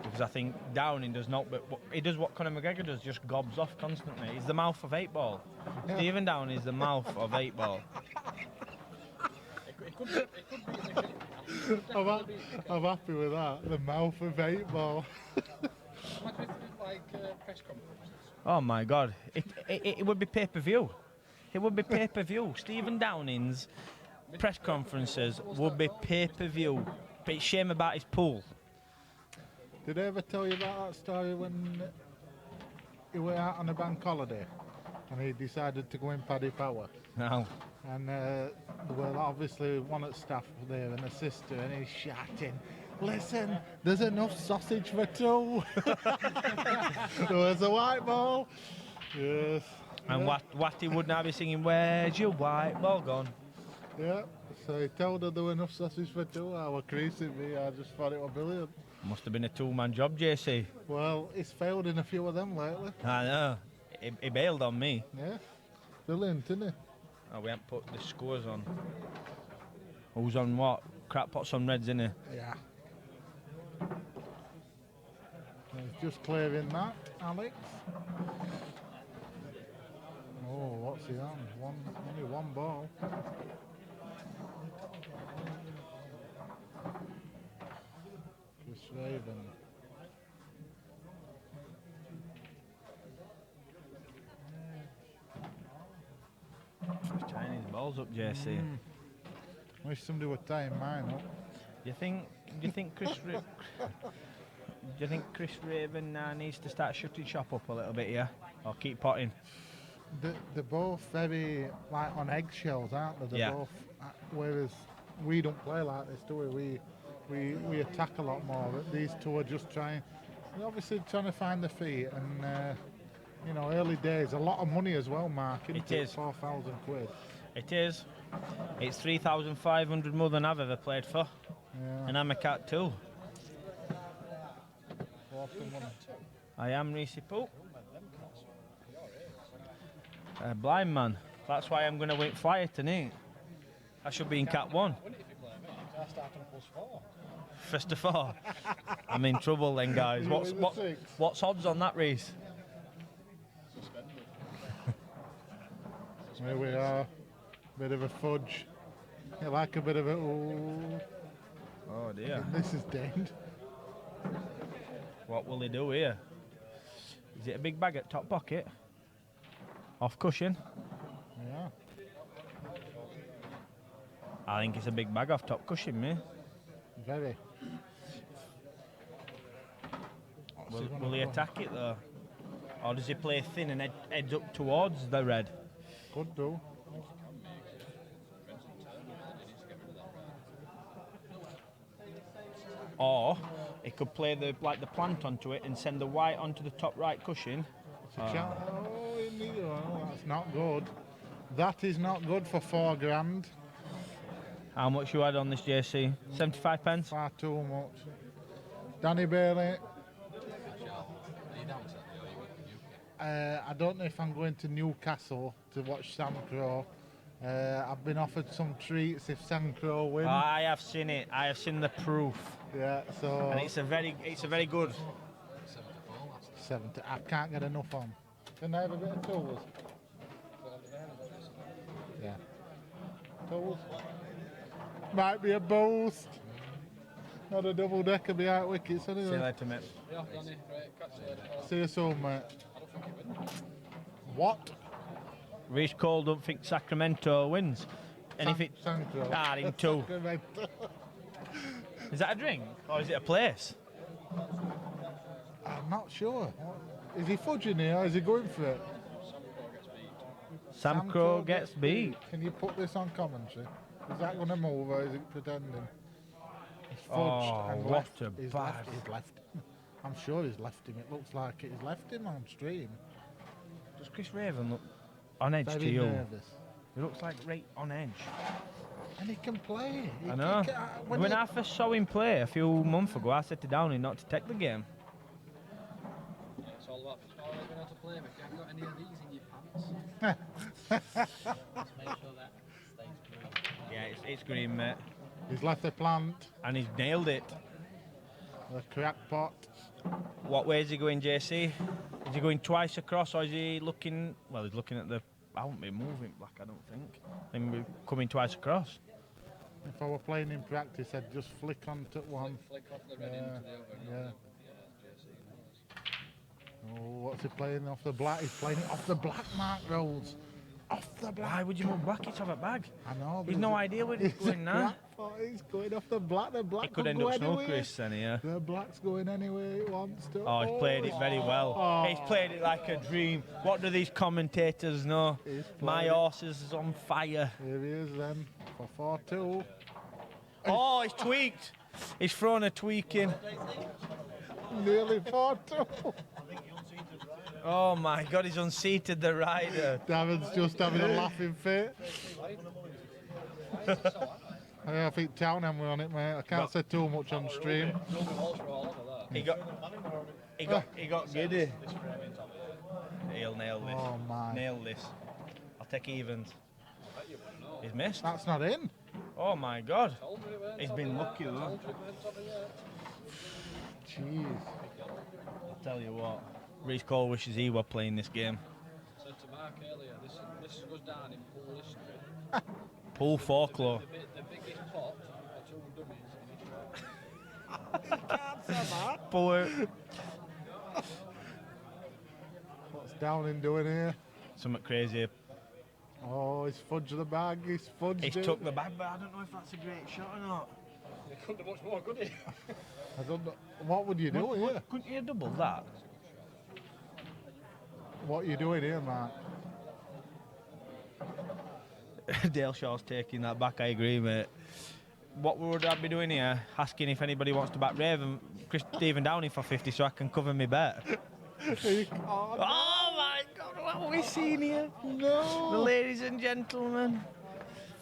S1: because I think Downing does not. But he does what Conor McGregor does, just gobs off constantly. He's the mouth of 8 Ball.
S5: Yeah.
S1: Stephen Downing is the mouth of 8 Ball.
S4: It could be
S5: I'm happy with that. The mouth of 8 Ball.
S4: Imagine if it like press conferences.
S1: Oh my God! It would be pay-per-view. It would be pay-per-view. Stephen Downing's press conferences would be pay-per-view. But it's shame about his pool.
S5: Did I ever tell you about that story when he went out on a bank holiday and he decided to go in Paddy Power?
S1: No.
S5: And there were obviously one at staff there and a sister, and he's shouting, "Listen, there's enough sausage for 2." There was a white ball. Yes.
S1: And
S5: yeah.
S1: Watty would now be singing, "Where's your white ball gone?"
S5: Yeah. So he told her there were enough sausage for 2. I was creasing me. I just thought it was brilliant.
S1: Must have been a 2-man job, JC.
S5: Well, he's failed in a few of them lately.
S1: I know. He bailed on me.
S5: Yeah. Brilliant, isn't he?
S1: Oh, we haven't put the scores on. Who's on what? Crackpot's on Reds, innit?
S5: Yeah. He's just clearing that, Alex. Oh, what's he on? Only one ball. Chris Raven.
S1: Tying his balls up, JC.
S5: Wish somebody would tying mine up.
S1: Do you think Chris Raven needs to start shutting shop up a little bit here, or keep potting?
S5: They're both very like on eggshells, aren't they? They're
S1: Yeah.
S5: both. Whereas we don't play like this, do we? We attack a lot more. But these two are just they're obviously trying to find their feet, and early days, a lot of money as well, Mark.
S1: It is.
S5: 4,000 quid.
S1: It is. It's 3,500 more than I've ever played for,
S5: Yeah.
S1: and I'm a cat too.
S5: Lots of money.
S1: I am Reece Poop. Blind man. That's why I'm going to win flyer tonight. I should be in Cat 1.
S4: I start on +4.
S1: First of all, I'm in trouble then, guys.
S5: You win the 6.
S1: What's odds on that, Reece?
S5: Here we are. Bit of a fudge. You like a bit of a. Ooh.
S1: Oh dear.
S5: This is dinged.
S1: What will he do here? Is it a big bag at top pocket? Off cushion?
S5: Yeah.
S1: I think it's a big bag off top cushion, me.
S5: Very.
S1: Will he attack it though? Or does he play thin and heads up towards the red?
S5: Could do.
S1: Or he could play the plant onto it and send the white onto the top right cushion.
S5: That's not good. That is not good for 4 grand.
S1: How much you had on this, JC? 75 pence?
S5: Far too much. Danny Bailey. I don't know if I'm going to Newcastle to watch Sam Crow, I've been offered some treats if Sancro wins.
S1: I have seen it. I have seen the proof,
S5: Yeah, so
S1: and it's a very good.
S5: 70. I can't get enough on. Can I have a bit of tools? Yeah. Tools. Might be a boost. Not a double decker behind wickets
S1: See you
S5: anyway.
S1: later, mate.
S5: See you soon, mate. What?
S1: Reece Cole don't think Sacramento wins. And if it
S5: Sancro.
S1: in two,
S5: Sacramento.
S1: is that a drink or is it a place?
S5: I'm not sure. Is he fudging here or is he going for it?
S1: Sam Crow gets beat.
S5: Can you put this on commentary? Is that going to move or is it pretending? He's fudged
S1: Oh,
S5: and
S1: what
S5: left.
S1: a
S5: He's
S1: bad.
S5: left him. I'm sure he's left him. It looks like he's left him on stream.
S1: Does Chris Raven look on edge to
S5: Very
S1: you?
S5: nervous.
S1: He looks like right on edge.
S5: And he can play.
S1: I know.
S5: When
S1: When I first saw him play a few months ago, I said to Downey not to take the game.
S6: It's all about knowing how to play, but if you haven't got any of these in your pants, just make sure that stays green.
S1: Yeah, it's green, mate.
S5: he's left the plant,
S1: And he's nailed it.
S5: the crackpot.
S1: What way is he going, JC? Is he going twice across or is he looking... Well, he's looking at the... I won't be moving black, I don't think. I think we're coming twice across.
S5: If I were playing in practice, I'd just flick onto one.
S6: Flick off the red into the other.
S5: Yeah. Oh, what's he playing off the black? He's playing it off the black, Mark Rolls. Off the black.
S1: Why would you move black? It's off a bag.
S5: I know.
S1: He's no idea where he's going now.
S5: He's going off the black. The black
S1: It could
S5: can
S1: end
S5: go
S1: up snow,
S5: anywhere.
S1: Chris, then, here.
S5: The black's going anywhere it wants to.
S1: Oh, he's played it very well.
S5: Oh.
S1: He's played it like a dream. What do these commentators know?
S5: He's
S1: My
S5: played it.
S1: horse is on fire.
S5: Here he is then for 4-2.
S1: Oh, he's tweaked. He's thrown a tweak in.
S5: Nearly 4-2.
S1: Oh my God, he's unseated the rider.
S5: Davin's just having a laughing fit. Yeah, I think Townham were on it, mate. I can't say too much on stream.
S1: He got giddy. He'll nail this.
S5: Oh my.
S1: Nail this. I'll take evens. He's missed.
S5: That's not in.
S1: Oh my God. He's been lucky though.
S5: Jeez.
S1: I'll tell you what. Reece Cole wishes he were playing this game.
S6: Said to Mark earlier, this goes down in pool history.
S1: Pool folklore.
S6: The biggest pot are 2 dummies.
S1: Poor.
S5: What's Downing doing here?
S1: Something crazy.
S5: Oh, he's fudged the bag. He's fudged
S1: He's
S5: it.
S1: took the bag, but I don't know if that's a great shot or not.
S6: He couldn't have much more, could he?
S5: I don't know. What would you do here?
S1: Couldn't you double that?
S5: What are you doing here, Mark?
S1: Dale Shaw's taking that back, I agree, mate. What would I be doing here? Asking if anybody wants to back Raven, Stephen Downey for 50 so I can cover me bet. Oh my God, what are we seeing here?
S5: No.
S1: The ladies and gentlemen.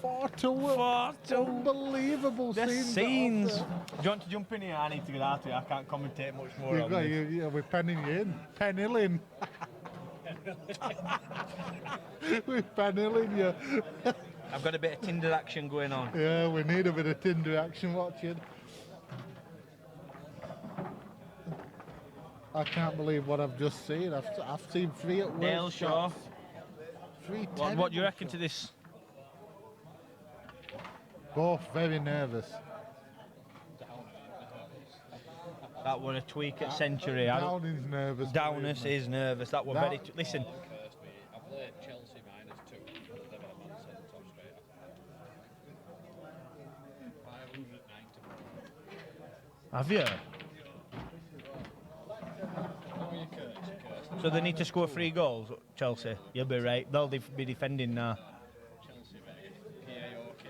S5: 4-2.
S1: 4-2.
S5: Unbelievable
S1: The
S5: scenes.
S1: scenes. Do you want to jump in here? I need to get out of here. I can't commentate much more on this.
S5: We're penning you in. Penning. We're penning you.
S1: I've got a bit of Tinder action going on.
S5: Yeah, we need a bit of Tinder action watching. I can't believe what I've just seen. I've seen 3 at
S1: Dale
S5: worst
S1: Shaw.
S5: shots. 3
S1: What do you
S5: terrible
S1: reckon to
S5: shots.
S1: this?
S5: Both very nervous.
S1: That were a tweak at Century.
S5: Downing's nervous.
S1: Downers is nervous. That were
S5: That-
S1: very... Listen,
S6: I played Chelsea -2 for the Devon man set top straight. 590.
S1: have you? So they need to score 3 goals, Chelsea. You'll be right. They'll be defending now.
S6: Chelsea, mate. PAOK.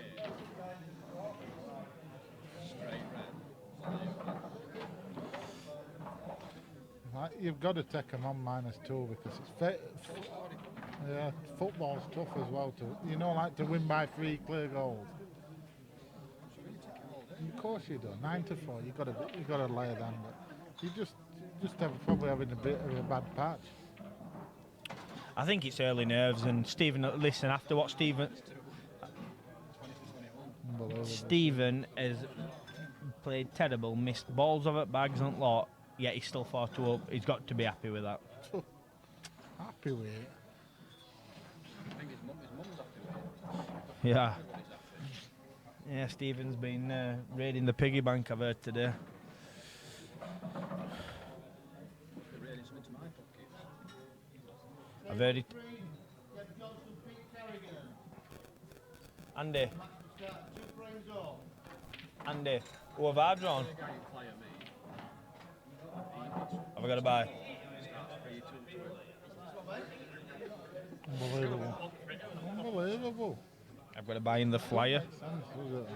S6: Straight red.
S5: Right, you've got to take them on -2 because it's yeah, football's tough as well like to win by 3 clear goals. Of course you do. 9-4. You got to lay down. But you just probably having a bit of a bad patch.
S1: I think it's early nerves. And Stephen, listen, after what Stephan has played terrible, missed balls over at bags and lot, yet he's still 4-2 up. He's got to be happy with that.
S5: Happy with it.
S6: I think his mum's happy with it.
S1: Yeah. Yeah, Stephen's been raiding the piggy bank, I've heard today.
S6: They're raiding something to my pockets.
S1: I've heard it. Andy,
S2: Start 2 frames all.
S1: Andy, who have I drawn?
S6: The guy who play at me,
S1: Have I got to buy?
S5: Unbelievable. Unbelievable.
S1: I've got to buy in the flyer.
S5: Sense, was it?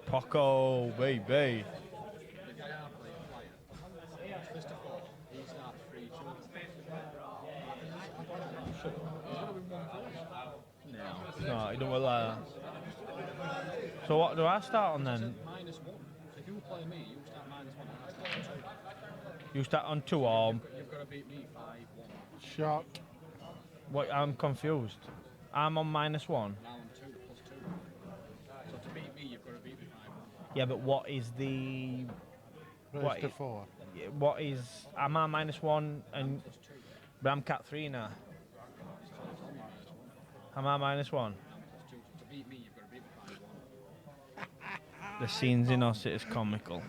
S1: Poco, baby.
S6: the guy I play player, first of all, he starts 3-2. He's going to win 1-4.
S1: No, he don't look like that. So what do I start on then?
S6: -1. So if you play me, you start -1 and I start 2.
S1: You start on 2 or
S6: You've got to beat me 5-1.
S5: Shot.
S1: what? I'm confused. I'm on -1.
S6: Now I'm 2, +2. So to beat me, you've got to beat me 5-1.
S1: Yeah, but what is the?
S5: Raised
S1: What
S5: to
S1: is-
S5: 4.
S1: What is? I'm on -1 and but I'm cat 3 now. I'm on -1.
S6: +2. To beat me, you've got to beat me 5-1.
S1: The scenes in us is comical.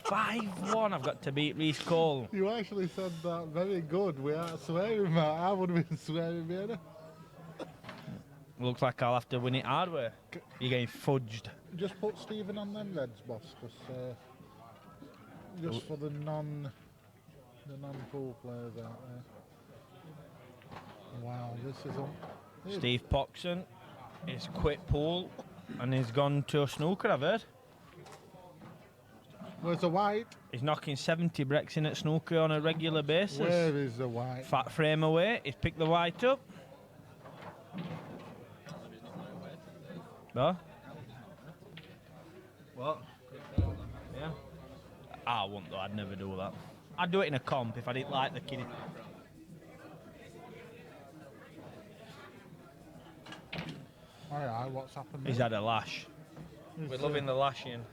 S1: 5-1. I've got to beat Reece Cole.
S5: You actually said that very good. We aren't swearing, Matt. I would have been swearing better.
S1: Looks like I'll have to win it hard way. You're getting fudged.
S5: Just put Stephen on them reds, boss, because just for the non-pool players out there. Wow, this is
S1: Steve Poxon is quit pool and he's gone to a snooker, I've heard.
S5: Where's the white?
S1: He's knocking 70 brecks in at snooker on a regular basis.
S5: Where is the white?
S1: Fat frame away, he's picked the white up. No? What? Yeah. I wouldn't though, I'd never do that. I'd do it in a comp if I didn't like the kid.
S5: Alright, what's happened?
S1: He's had a lash. We're loving the lashing.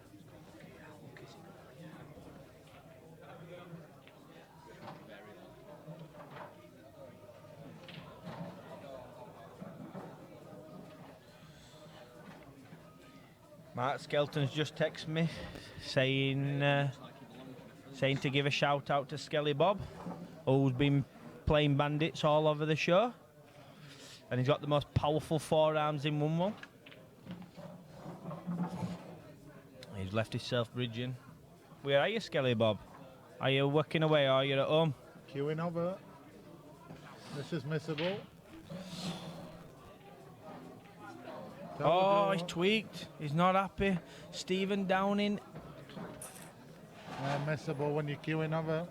S1: Mark Skelton's just texted me saying to give a shout out to Skelly Bob, who's been playing bandits all over the show. And he's got the most powerful forearms in Wunwell. He's left himself bridging. Where are you, Skelly Bob? Are you working away or are you at home?
S5: Queuing over. This is missable.
S1: Oh, he's tweaked. He's not happy. Stephen Downing.
S5: Missable when you're queuing over.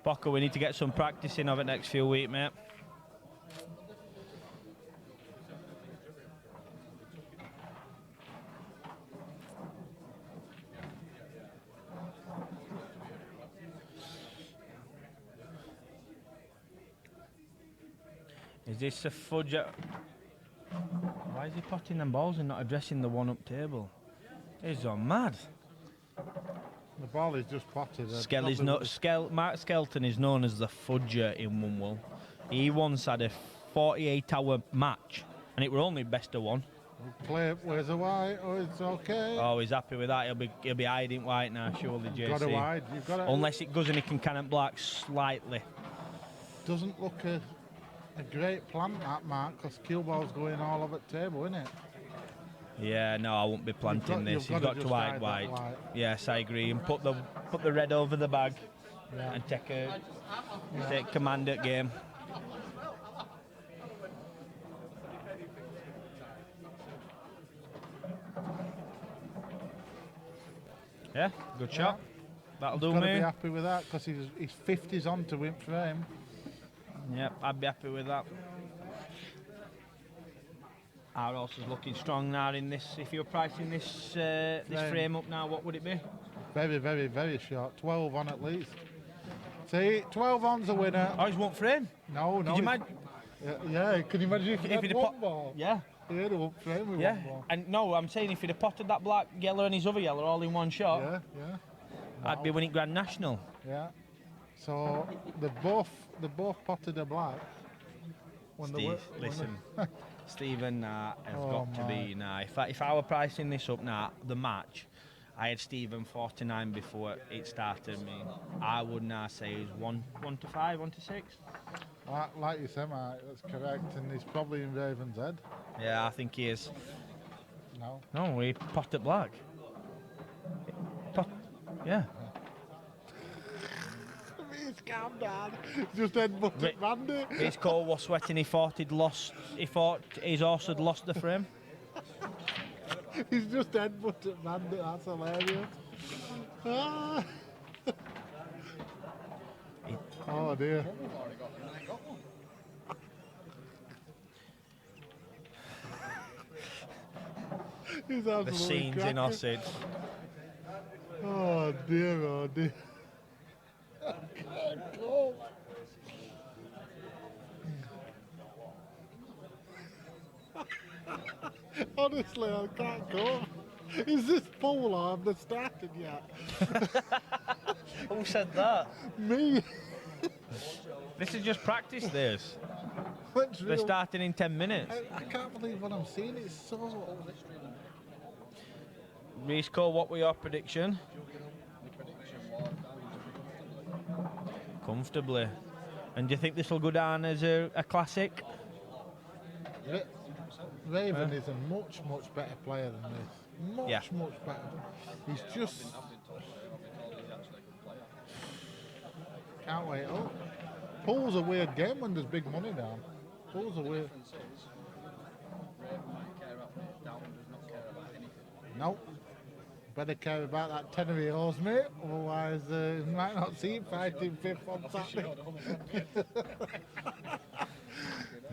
S1: Bocco, we need to get some practice in over the next few weeks, mate. Is this a fudge? Why is he potting them balls and not addressing the one up table? He's gone mad.
S5: The ball is just potted.
S1: Skelly's not. Mark Skelton is known as the fudger in Wunwell. He once had a 48-hour match, and it were only best of one.
S5: Play. Where's the white? Oh, it's okay.
S1: Oh, he's happy with that. He'll be hiding white now, surely, JC.
S5: Got a wide. You've got to.
S1: Unless it goes and he can cannon black slightly.
S5: Doesn't look a great plant that, Mark, because cue ball's going all over the table, isn't it?
S1: Yeah, no, I won't be planting this.
S5: you've
S1: He's
S5: got
S1: got
S5: to
S1: to hide
S5: just
S1: white.
S5: hide that white.
S1: Yes, I agree. And put the red over the bag
S5: Yeah.
S1: and take command at game. Yeah, good shot. That'll do
S5: Got to be
S1: me.
S5: happy with that because he's 50s on to win frame.
S1: Yep, I'd be happy with that. Our horse is looking strong now in this. If you're pricing this this frame up now, what would it be?
S5: Very, very, very short. 12 on at least. See, 12 on's a winner.
S1: Oh, he's one for him.
S5: No, no.
S1: Could you imagine?
S5: Yeah, can you imagine if he had
S1: he'd
S5: one ball?
S1: Yeah.
S5: Yeah, they won't frame with
S1: Yeah.
S5: one ball.
S1: And no, I'm saying if he'd have potted that black, yellow, and his other yellow all in one shot,
S5: Yeah, yeah,
S1: I'd be winning Grand National.
S5: yeah. So they both potted a black. When they were,
S1: Listen, Stephan has
S5: Oh
S1: got to be now. If I were pricing this up now, the match, I had Stephan 49 before it started. I would now say he's 1 to 5, 1 to 6.
S5: like you said, Mike, that's correct, and he's probably in Raven's head.
S1: Yeah, I think he is.
S5: No.
S1: No, he potted black. Yeah.
S5: He's calm down. Just headbutted Randy.
S1: His call was sweating. He thought his horse had lost the frame.
S5: He's just headbutted Randy. That's hilarious. Ah. Oh dear. He's
S1: The
S5: absolutely
S1: scenes
S5: cracking.
S1: in Ossid.
S5: Oh dear, oh dear. Honestly, I can't go. Is this pool arm that started yet?
S1: Who said that?
S5: Me.
S1: This is just practice. This.
S5: That's
S1: They're
S5: real.
S1: starting in 10 minutes.
S5: I can't believe what I'm seeing. It's so.
S1: Reese Cole, what were your prediction? Comfortably. And do you think this will go down as a classic?
S5: Raven is a much better player than this. Much better. He's just. Can't wait. Oh, pool's a weird game when there's big money down. Pool's a weird. Nope. Better care about that tenner of yours, mate. Otherwise, you might not see him fighting fifth on Saturday.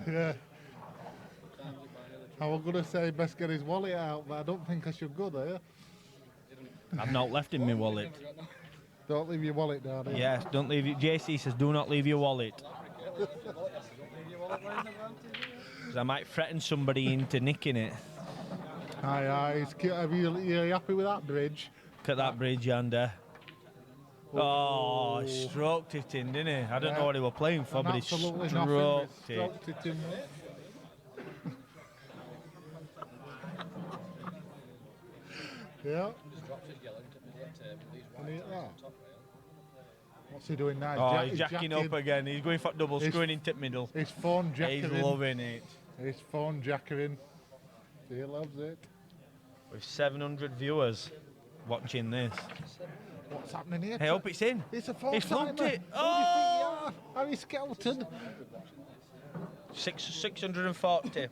S5: Yeah. I was going to say best get his wallet out, but I don't think I should go there.
S1: I've not left in my wallet.
S5: Don't leave your wallet down here.
S1: Yes, don't leave it. JC says do not leave your wallet. 'Cause I might threaten somebody into nicking it.
S5: Aye. Are you happy with that bridge?
S1: Look at that bridge yonder. Oh, stroked it in, didn't he? I don't know what he were playing for, but he
S5: Absolutely
S1: stroked
S5: nothing.
S1: it.
S5: Stroked it in. Yeah. Can you hit that? What's he doing now?
S1: Oh, he's jacking up again. He's going for double, screwing into the middle.
S5: His phone jackering.
S1: He's loving it.
S5: His phone jackering. He loves it.
S1: With 700 viewers watching this.
S5: What's happening here?
S1: Hey, hope it's in.
S5: It's a four
S1: He flunked it.
S5: Who do you think you are? Harry Skelton.
S1: 640.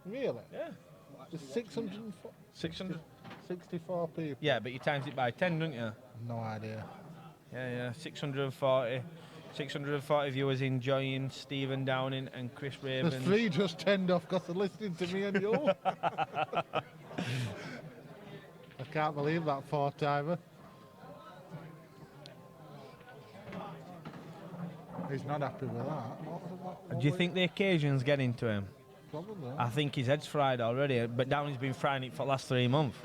S5: Really?
S1: Yeah.
S5: There's 604.
S1: 600.
S5: 64 people.
S1: Yeah, but you times it by 10, don't you?
S5: No idea.
S1: Yeah. 640. 640 viewers enjoying Stephan Downing and Chris Ravens.
S5: There's 3 just turned off because they're listening to me and you. I can't believe that 4-timer. He's not happy with that. What
S1: Do you think the occasion's getting to him?
S5: Probably.
S1: I think his head's fried already, but Downey's been frying it for the last 3 months.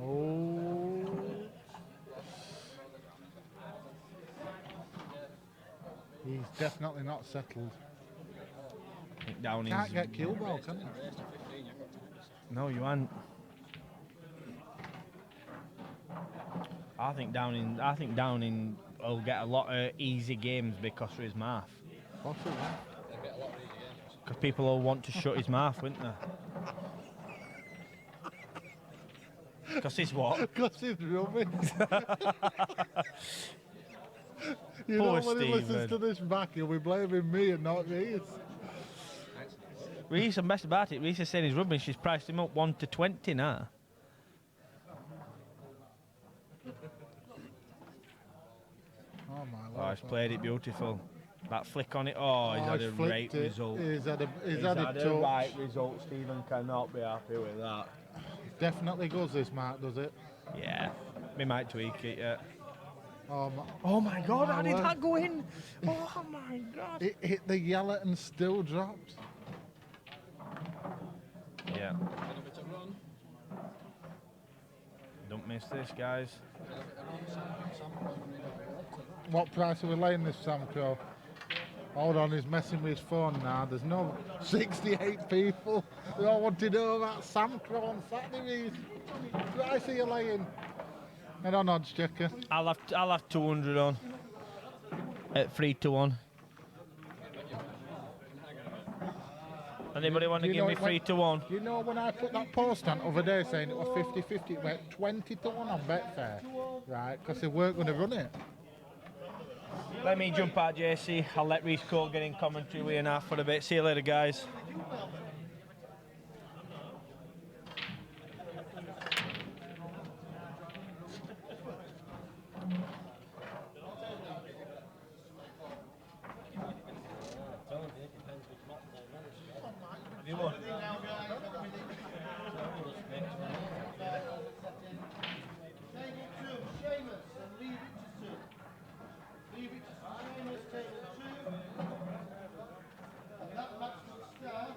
S5: Oh. He's definitely not settled.
S1: I think Downey's...
S5: Can't get kill ball, can he?
S1: No, you aren't. I think Downing will get a lot of easy games because of his mouth.
S5: Possibly.
S1: Because people will want to shut his mouth, won't they? Because he's what?
S5: Because he's rubbish. You
S1: Poor
S5: know when he listens
S1: Stephan.
S5: to this back, he'll be blaming me and not Reese.
S1: Reese, and best about it, Reese is saying he's rubbish. She's priced him up 1 to 20 now.
S5: Oh my
S1: Oh,
S5: lord.
S1: he's played it beautiful. That flick on it, oh, he's had a
S5: flicked
S1: great
S5: it.
S1: result.
S5: He's had a
S1: He's
S5: touch.
S1: a right result. Stephan cannot be happy with that.
S5: Definitely goes this mark, does it?
S1: Yeah, we might tweak it, yeah.
S5: Oh my God,
S1: How did
S5: word.
S1: that go in? Oh my God.
S5: It hit the yellow and still dropped.
S1: Yeah,
S6: A little bit of run.
S1: don't miss this, guys.
S6: A little bit of run. Sam Crow coming in.
S5: What price are we laying this Sam Crow? Hold on, he's messing with his phone now. There's no 68 people. They all want to know about Sam Crow on Saturdays. What price are you laying? I don't know, odds checker.
S1: I'll have 200 on. At 3 to 1. Anybody want to
S5: Do you
S1: give
S5: know
S1: me
S5: it
S1: 3 to 1?
S5: You know when I put that post on other day saying it was 50-50, it went 20 to 1 on Betfair, right? Because they weren't going to run it.
S1: Let me jump out, JC. I'll let Reece Cole get in commentary with you now for a bit. See you later, guys. Have you won?
S2: Table 2, Seamus, and leave it to 2. Leave it to Seamus, table 2. And that match will start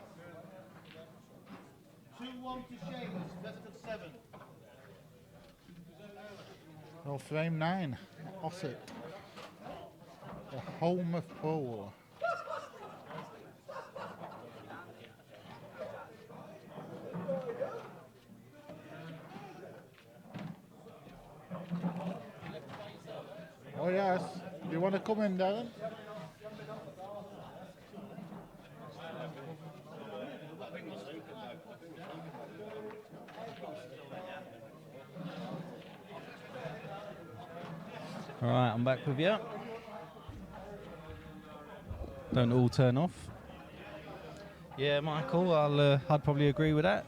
S2: 2-1 to Seamus, best of 7.
S5: Well, frame 9, Ossett. The home of pole. Oh yes, do you want to come in, Darren?
S3: All right, I'm back with you. Don't all turn off. Yeah, Michael, I'd probably agree with that.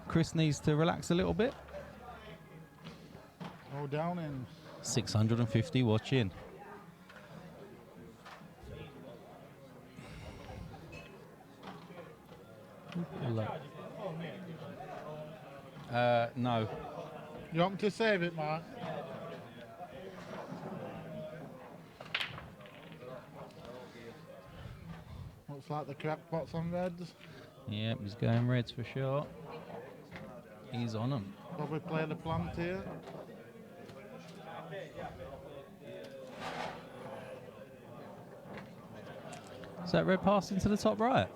S3: Chris needs to relax a little bit.
S5: Oh, down in.
S3: 650 watching. No.
S5: You want me to save it, Mark? Looks like the crackpot's on reds.
S3: Yep, he's going reds for sure. He's on them.
S5: Probably play the plant here.
S3: Is that red pass into the top right?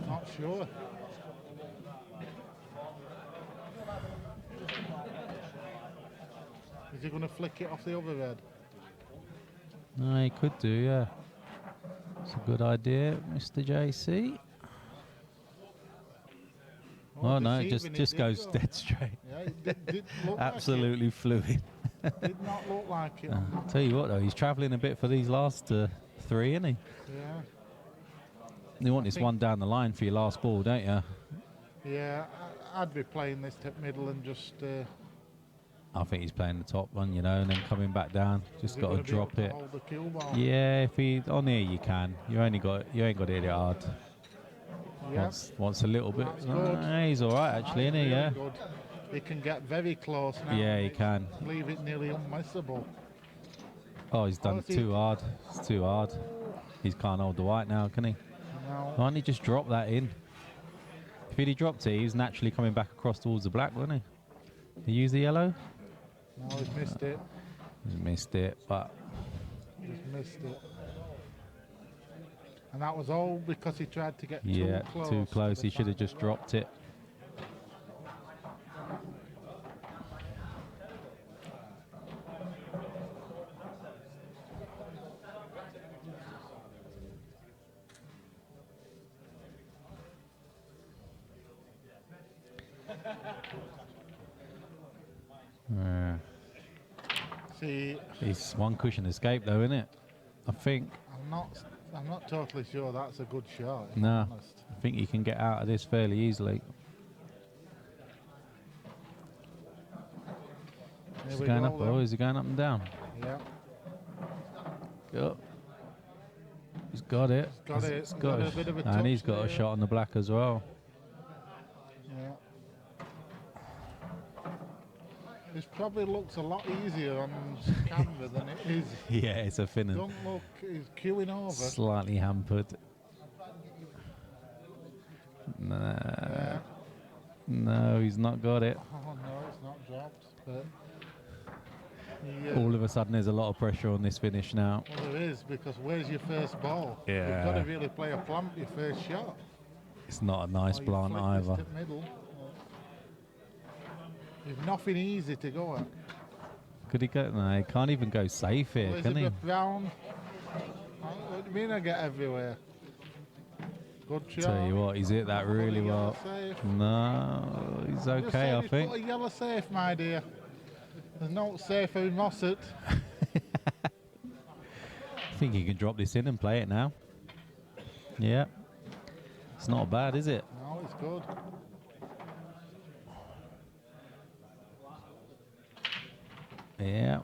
S5: Not sure. Is he going to flick it off the other red?
S3: No, he could do, yeah. It's a good idea, Mr. JC. Oh no, it
S5: deceiving,
S3: just
S5: did
S3: goes
S5: go.
S3: dead straight.
S5: Yeah, it did look
S3: Absolutely fluid.
S5: like it. Did not look like it.
S3: I'll tell you what though, he's travelling a bit for these last 3, isn't he?
S5: Yeah.
S3: You want this one down the line for your last ball, don't you?
S5: Yeah, I'd be playing this to middle and just.
S3: I think he's playing the top one, you know, and then coming back down. Just got to drop it.
S5: Hold the cue ball.
S3: Yeah, if he on here you can. You ain't got to hit it hard.
S5: Yeah.
S3: Wants a little bit.
S5: That's good.
S3: He's all right actually, isn't he?
S5: Really
S3: Yeah.
S5: good. He can get very close now.
S3: Yeah, he can.
S5: Leave it nearly unmissable.
S3: Oh, he's done
S5: Honestly-
S3: too hard. It's too hard. He can't hold the white now, can he?
S5: No.
S3: Why don't he just drop that in? If he'd dropped it, he's naturally coming back across towards the black, wouldn't he? He use the yellow?
S5: No, he's missed it.
S3: He's missed it, but
S5: He's missed it. And that was all because he tried to get
S3: yeah,
S5: too close.
S3: too close.
S5: to
S3: He
S5: the
S3: should have
S5: final
S3: just dropped it. Yeah.
S5: See,
S3: It's one cushion escape though, isn't it? I think.
S5: I'm not totally sure that's a good shot. if
S3: No,
S5: I'm honest.
S3: I think you can get out of this fairly easily.
S5: Here
S3: Is
S5: we
S3: he going
S5: go
S3: up
S5: then.
S3: or is he going up and down?
S5: Yeah,
S3: Yep. He's got it.
S5: got it.
S3: He's
S5: Got
S3: got
S5: a bit of a
S3: and he's
S5: touch
S3: got a
S5: there.
S3: shot on the black as well.
S5: yeah. probably looks a lot easier on camera than it is.
S3: Yeah, it's a thin and
S5: Don't look, he's queuing over.
S3: slightly hampered. Nah.
S5: Yeah.
S3: No, he's not got it.
S5: Oh no, it's not dropped. But
S3: All of a sudden, there's a lot of pressure on this finish now.
S5: well, there is, because where's your first ball?
S3: Yeah.
S5: You've got to really play a plant your first shot.
S3: It's not a nice
S5: Or you
S3: plant
S5: flick this
S3: either.
S5: to middle. There's nothing easy to go at.
S3: Could he go? No, he can't even go safe here, can he?
S5: Elizabeth Brown. What do you mean I get everywhere? Good shot.
S3: Tell you what, he's hit that really
S5: Put a yellow
S3: well.
S5: safe.
S3: No, he's
S5: Just
S3: okay,
S5: said
S3: I
S5: he's
S3: think.
S5: Put a yellow safe, my dear. There's no safer in Mossad.
S3: I think he can drop this in and play it now. Yeah. It's not bad, is it?
S5: No, it's good.
S3: Yeah.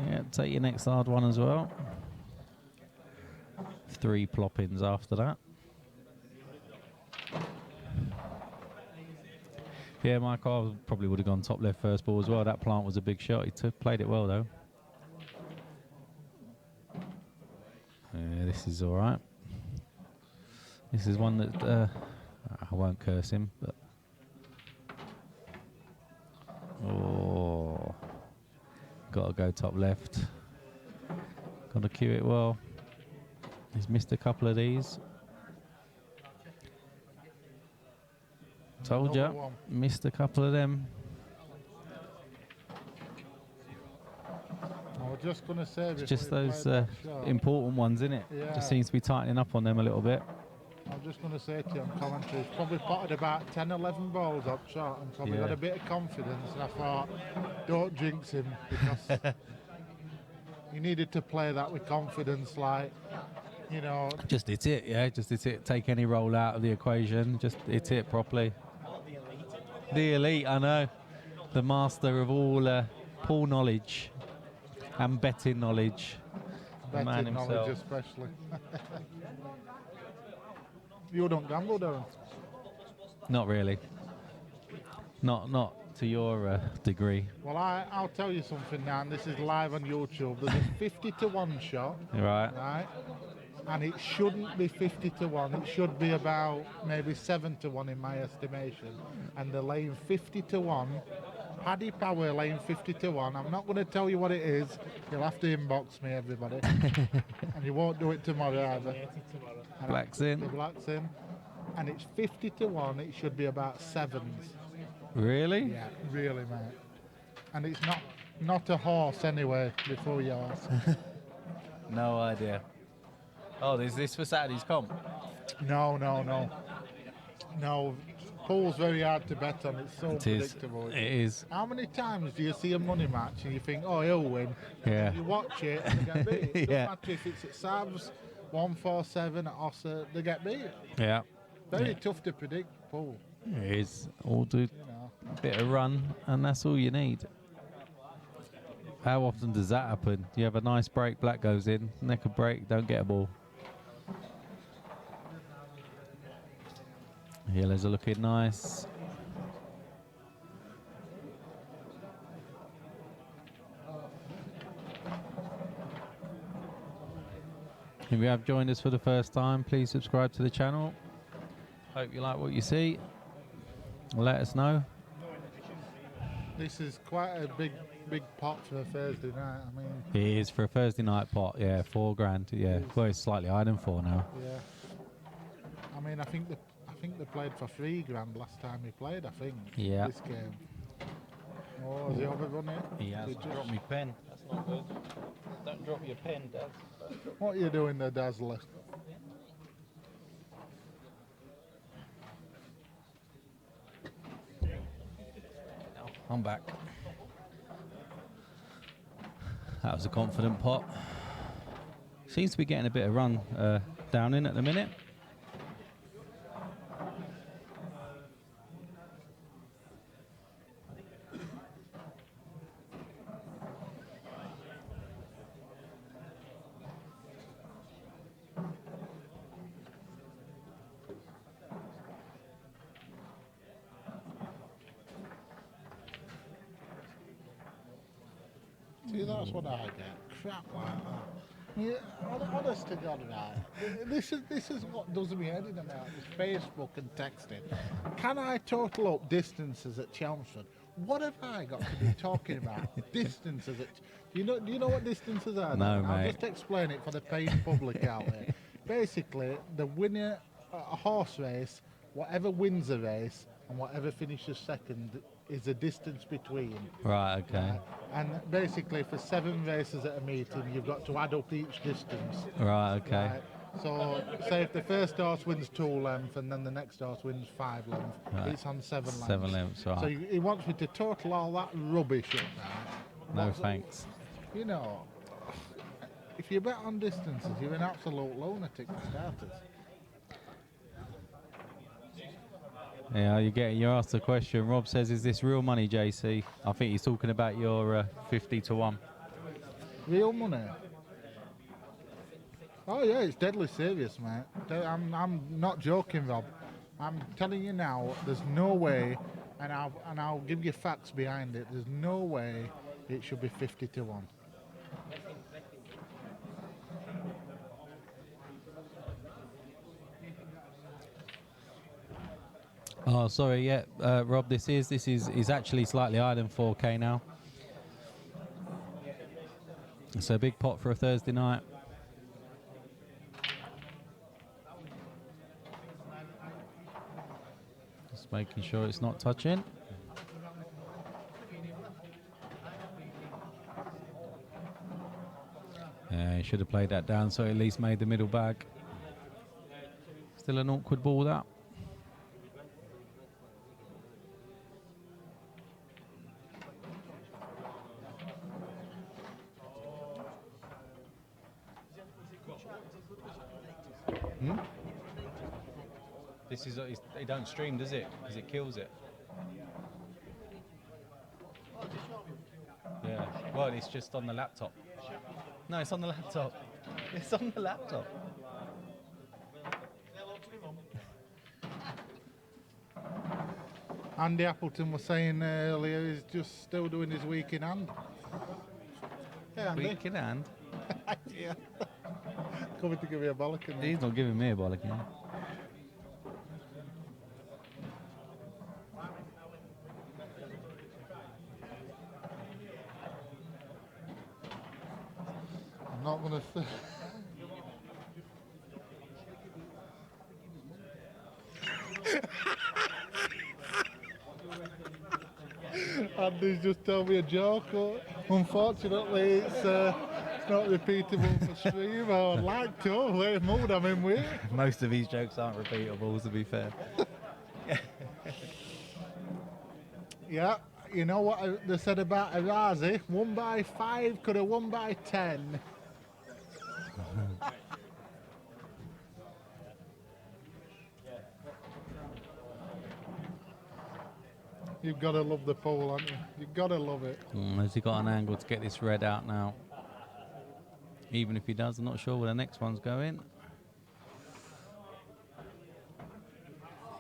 S3: Yeah, take your next hard one as well. 3 plop-ins after that. Yeah, Michael probably would have gone top left first ball as well. That plant was a big shot. He played it well, though. Yeah, this is all right. This is one that I won't curse him, but oh, got to go top left. Got to cue it well. He's missed a couple of these. Told
S5: Another
S3: ya,
S5: one.
S3: missed a couple of them.
S5: I was just going to say
S3: It's
S5: before
S3: just
S5: you
S3: those
S5: played that shot,
S3: important ones, isn't it?
S5: Yeah.
S3: Just seems to be tightening up on them a little bit.
S5: I was just going to say to you on commentary, he's probably potted about 10, 11 balls up shot and probably
S3: Yeah.
S5: got a bit of confidence, and I thought, don't jinx him, because he needed to play that with confidence, like, you know.
S3: Just hit it, yeah. Just hit it. Take any roll out of the equation. Just hit it properly. The elite, I know. The master of all pool knowledge and betting knowledge. The man
S5: Betting knowledge
S3: himself.
S5: especially. You don't gamble, Darren?
S3: Not really. Not to your degree.
S5: Well, I'll tell you something now, and this is live on YouTube. There's a 50 to 1 shot,
S3: Right.
S5: right? And it shouldn't be 50 to 1. It should be about maybe 7 to 1 in my estimation. And they're laying 50 to 1. Paddy Power laying 50 to 1. I'm not going to tell you what it is. You'll have to inbox me, everybody. And you won't do it tomorrow either. And
S3: Black's in.
S5: The black's in. And it's 50 to 1. It should be about 7s.
S3: Really?
S5: Yeah, really, mate. And it's not a horse anyway, before you ask.
S3: No idea. Oh, is this for Saturday's comp?
S5: No. Pool's very hard to bet on. It's so
S3: It is.
S5: predictable.
S3: It is.
S5: How many times do you see a money match and you think, oh, he'll win?
S3: Yeah.
S5: And you watch it and they get beat. It
S3: Yeah.
S5: doesn't matter if it's at Savs, 147 at Ossa, they get beat.
S3: Yeah.
S5: Very tough to predict, Pool.
S3: It is. All do
S5: You know.
S3: a bit of run, and that's all you need. How often does that happen? You have a nice break, black goes in, neck a break, don't get a ball. Yellows are looking nice. If you have joined us for the first time, please subscribe to the channel. Hope you like what you see. Let us know.
S5: This is quite a big pot for a Thursday night. I mean,
S3: It is for a Thursday night pot, yeah, $4,000, yeah. Well, it's slightly higher than 4 now.
S5: yeah. I mean, I think they played for $3,000 last time he played. I think.
S3: Yeah.
S5: This game. Oh, has he overrun it?
S3: He has.
S5: He just-
S3: Drop me pen. That's not good. Don't drop your pen, Dad.
S5: What are you doing there, Dazzler?
S3: I'm back. That was a confident pot. Seems to be getting a bit of run down in at the minute.
S5: See, that's what I get. Crap like that. Yeah, honest to God, right? This is what does me head in about this Facebook and texting. Can I total up distances at Chelmsford? What have I got to be talking about? Distances at... Do you know what distances are?
S3: No,
S5: I'll
S3: mate.
S5: just explain it for the paying public out there. Basically, the winner at a horse race, whatever wins a race and whatever finishes second is the distance between.
S3: Right, okay.
S5: And basically, for 7 races at a meeting, you've got to add up each distance.
S3: Right, okay.
S5: Right? So, say if the first horse wins 2 lengths and then the next horse wins 5 lengths,
S3: Right.
S5: it's on 7 lengths.
S3: 7 lengths, right.
S5: So he wants me to total all that rubbish up there.
S3: No
S5: What's-
S3: thanks.
S5: You know, if you bet on distances, you're an absolute lunatic for starters.
S3: Yeah, you're asked the question. Rob says, "Is this real money, JC?" I think he's talking about your 50 to 1.
S5: Real money. Oh yeah, it's deadly serious, mate. I'm not joking, Rob. I'm telling you now, there's no way, and I'll give you facts behind it. There's no way it should be 50 to 1.
S3: Oh, sorry. Yeah, Rob. This is actually slightly higher than 4K now. It's a big pot for a Thursday night. Just making sure it's not touching. Yeah, he should have played that down so he at least made the middle bag. Still an awkward ball, that. This is it don't stream, does it? Because it kills it. Yeah. Well, it's just on the laptop. No, it's on the laptop. It's on the laptop.
S5: Andy Appleton was saying earlier he's just still doing his week in hand. Yeah, Andy.
S3: Weak in hand.
S5: Yeah. Coming to give me a bollocking.
S3: He's not giving me a bollocking.
S5: I'm not going to say. Andy's just told me a joke. Unfortunately, it's not repeatable for stream. I would like to. What mood I'm in with.
S3: Most of these jokes aren't repeatable, to be fair.
S5: Yeah, you know what they said about Arazi? 1 by 5 could have 1 by 10. You've got to love the pole, haven't you? You've got to love it.
S3: Has he got an angle to get this red out now? Even if he does, I'm not sure where the next one's going.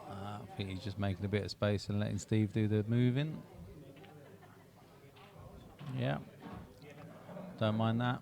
S3: I think he's just making a bit of space and letting Steve do the moving. Yeah. Don't mind that.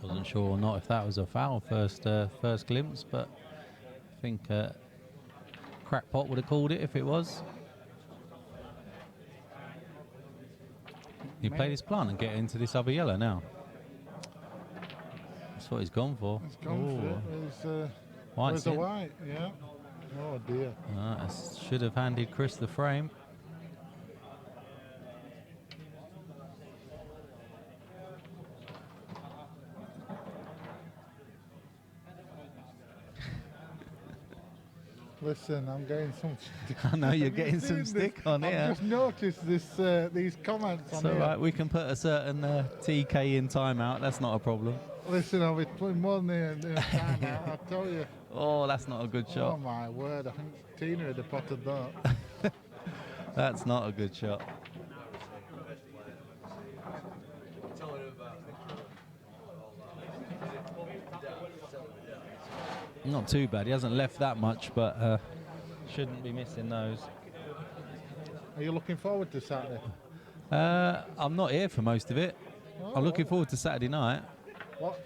S3: Wasn't sure or not if that was a foul first glimpse, but I think Crackpot would have called it if it was. You play this plant and get into this other yellow now. That's what he's gone for.
S5: He's gone for it.
S3: White's
S5: There's a
S3: in.
S5: white, yeah. Oh dear.
S3: Should have handed Chris the frame.
S5: Listen, I'm getting some.
S3: I know you're
S5: Have you
S3: getting some
S5: seen
S3: stick
S5: this?
S3: on
S5: I've
S3: here.
S5: just noticed these comments
S3: It's
S5: on
S3: all
S5: here.
S3: right. We can put a certain TK in timeout. That's not a problem.
S5: Listen, I'll be putting more than the time out, I tell you.
S3: Oh, that's not a good
S5: Oh
S3: shot.
S5: my word, I think Tina would have potted that.
S3: That's not a good shot. Not too bad. He hasn't left that much, but shouldn't be missing those.
S5: Are you looking forward to Saturday?
S3: I'm not here for most of it. I'm looking forward to Saturday night.
S5: What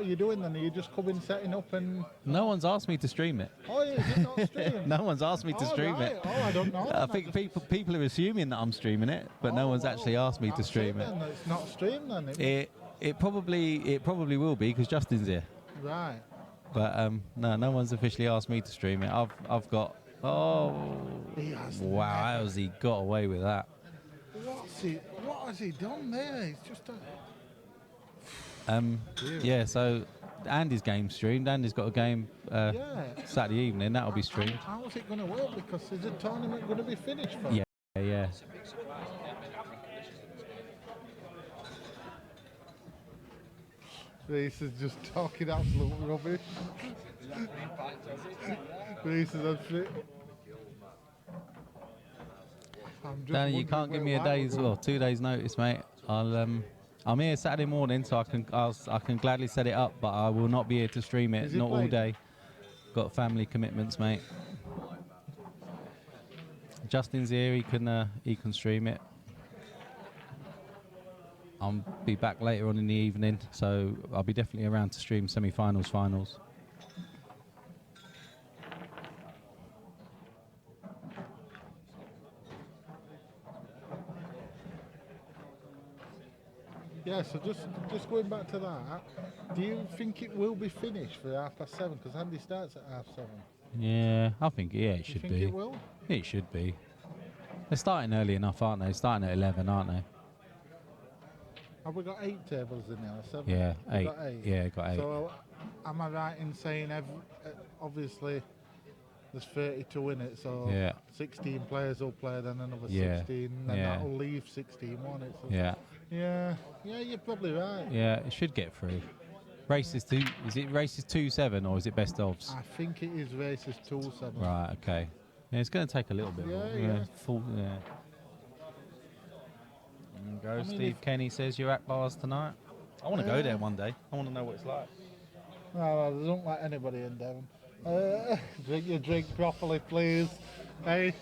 S5: are you doing then? Are you just coming, setting up and...
S3: No one's asked me to stream it.
S5: Oh, is it not streamed?
S3: No one's asked me to
S5: Oh,
S3: stream
S5: right.
S3: it.
S5: Oh, I don't know.
S3: I think people are assuming that I'm streaming it, but no one's actually asked me to
S5: That's
S3: stream it.
S5: Then. It's not streamed then.
S3: It probably will be because Justin's here.
S5: Right.
S3: But no one's officially asked me to stream it. I've got. Oh,
S5: He has
S3: wow! How has he got away with that?
S5: What has he done there? He's just
S3: Yeah. So Andy's game streamed. Andy's got a game Saturday evening. That'll be streamed.
S5: How's it going to work? Because is the tournament going to be finished for?
S3: Yeah.
S5: Reese is just talking absolute rubbish. Reese is absolute.
S3: Danny, you can't give me a day's or 2 days notice, mate. I'm here Saturday morning, so I can gladly set it up, but I will not be here to stream it. Not all day. Got family commitments, mate. Justin's here. He can stream it. I'll be back later on in the evening, so I'll be definitely around to stream semi-finals, finals.
S5: Yeah, so just going back to that, do you think it will be finished for 7:30? Because Andy starts at 7:30.
S3: Yeah, I think it should
S5: think
S3: be.
S5: it will?
S3: It should be. They're starting early enough, aren't they? Starting at 11, aren't they?
S5: Have we got 8 tables in there? 7?
S3: Yeah,
S5: We've
S3: 8.
S5: got 8.
S3: Yeah, got 8.
S5: So am I right in saying obviously there's 32 in it, so
S3: Yeah.
S5: 16 players will play, then another
S3: Yeah.
S5: 16, and
S3: Yeah.
S5: that'll leave 16, won't it? So
S3: Yeah.
S5: Yeah, you're probably right.
S3: Yeah, it should get through. Races 2, is it races 2-7 or is it best ofs?
S5: I think it is races 2-7.
S3: Right, okay. Yeah, it's going to take a little bit more.
S5: Yeah.
S3: Yeah. Go,
S5: I mean,
S3: Steve Kenny says you're at bars tonight. I want to go there one day. I want to know what it's like.
S5: No, they don't let anybody in, Devon. Drink your drink properly, please. Hey,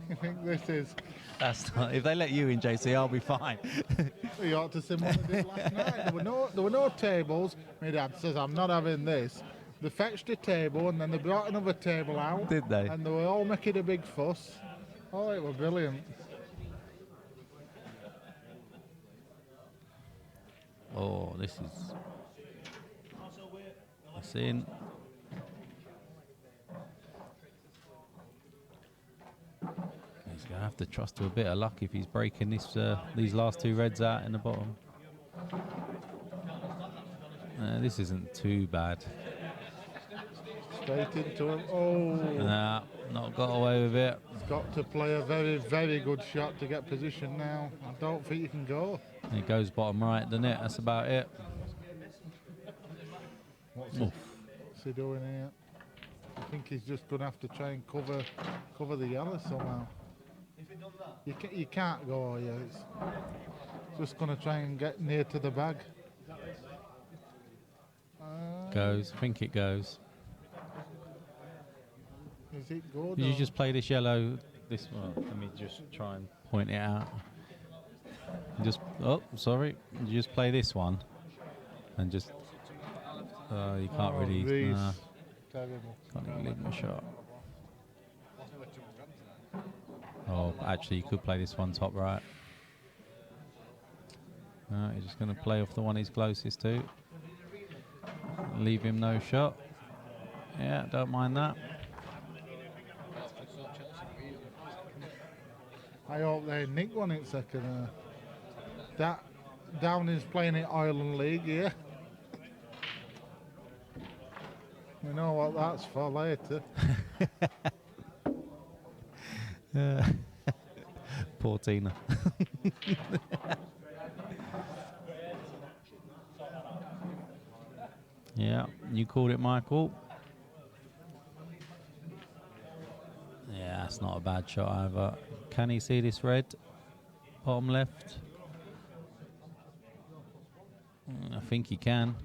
S5: you think this is...
S3: That's not, if they let you in, JC, I'll be fine.
S5: You ought to see what they did last night. There were no tables. My dad says, I'm not having this. They fetched a table and then they brought another table out.
S3: Did they?
S5: And they were all making a big fuss. Oh, it was brilliant.
S3: Oh, this is... That's in. He's going to have to trust to a bit of luck if he's breaking these last 2 reds out in the bottom. This isn't too bad.
S5: Straight into him. Oh.
S3: Nah, not got away with it.
S5: He's got to play a very, very good shot to get position now. I don't think he can go.
S3: It goes bottom right, doesn't it? That's about it.
S5: What's he doing here? I think he's just going to have to try and cover the yellow somehow. You can't go, yeah. It's just going to try and get near to the bag.
S3: Goes. I think it goes.
S5: Is it good?
S3: Did you just play this yellow? This one. Let me just try and point it out. Oh, sorry. You just play this one, and just. You can't really. Nah,
S5: Terrible.
S3: can't even leave him a shot. Oh, actually, you could play this one top right. No, you're just going to play off the one he's closest to. Leave him no shot. Yeah, don't mind that.
S5: I hope they nick one in second. That Downey's playing in Ireland League, yeah. We know what that's for later.
S3: Poor Tina. Yeah, you called it, Michael. Yeah, that's not a bad shot either. Can he see this red? Bottom left. I think he can.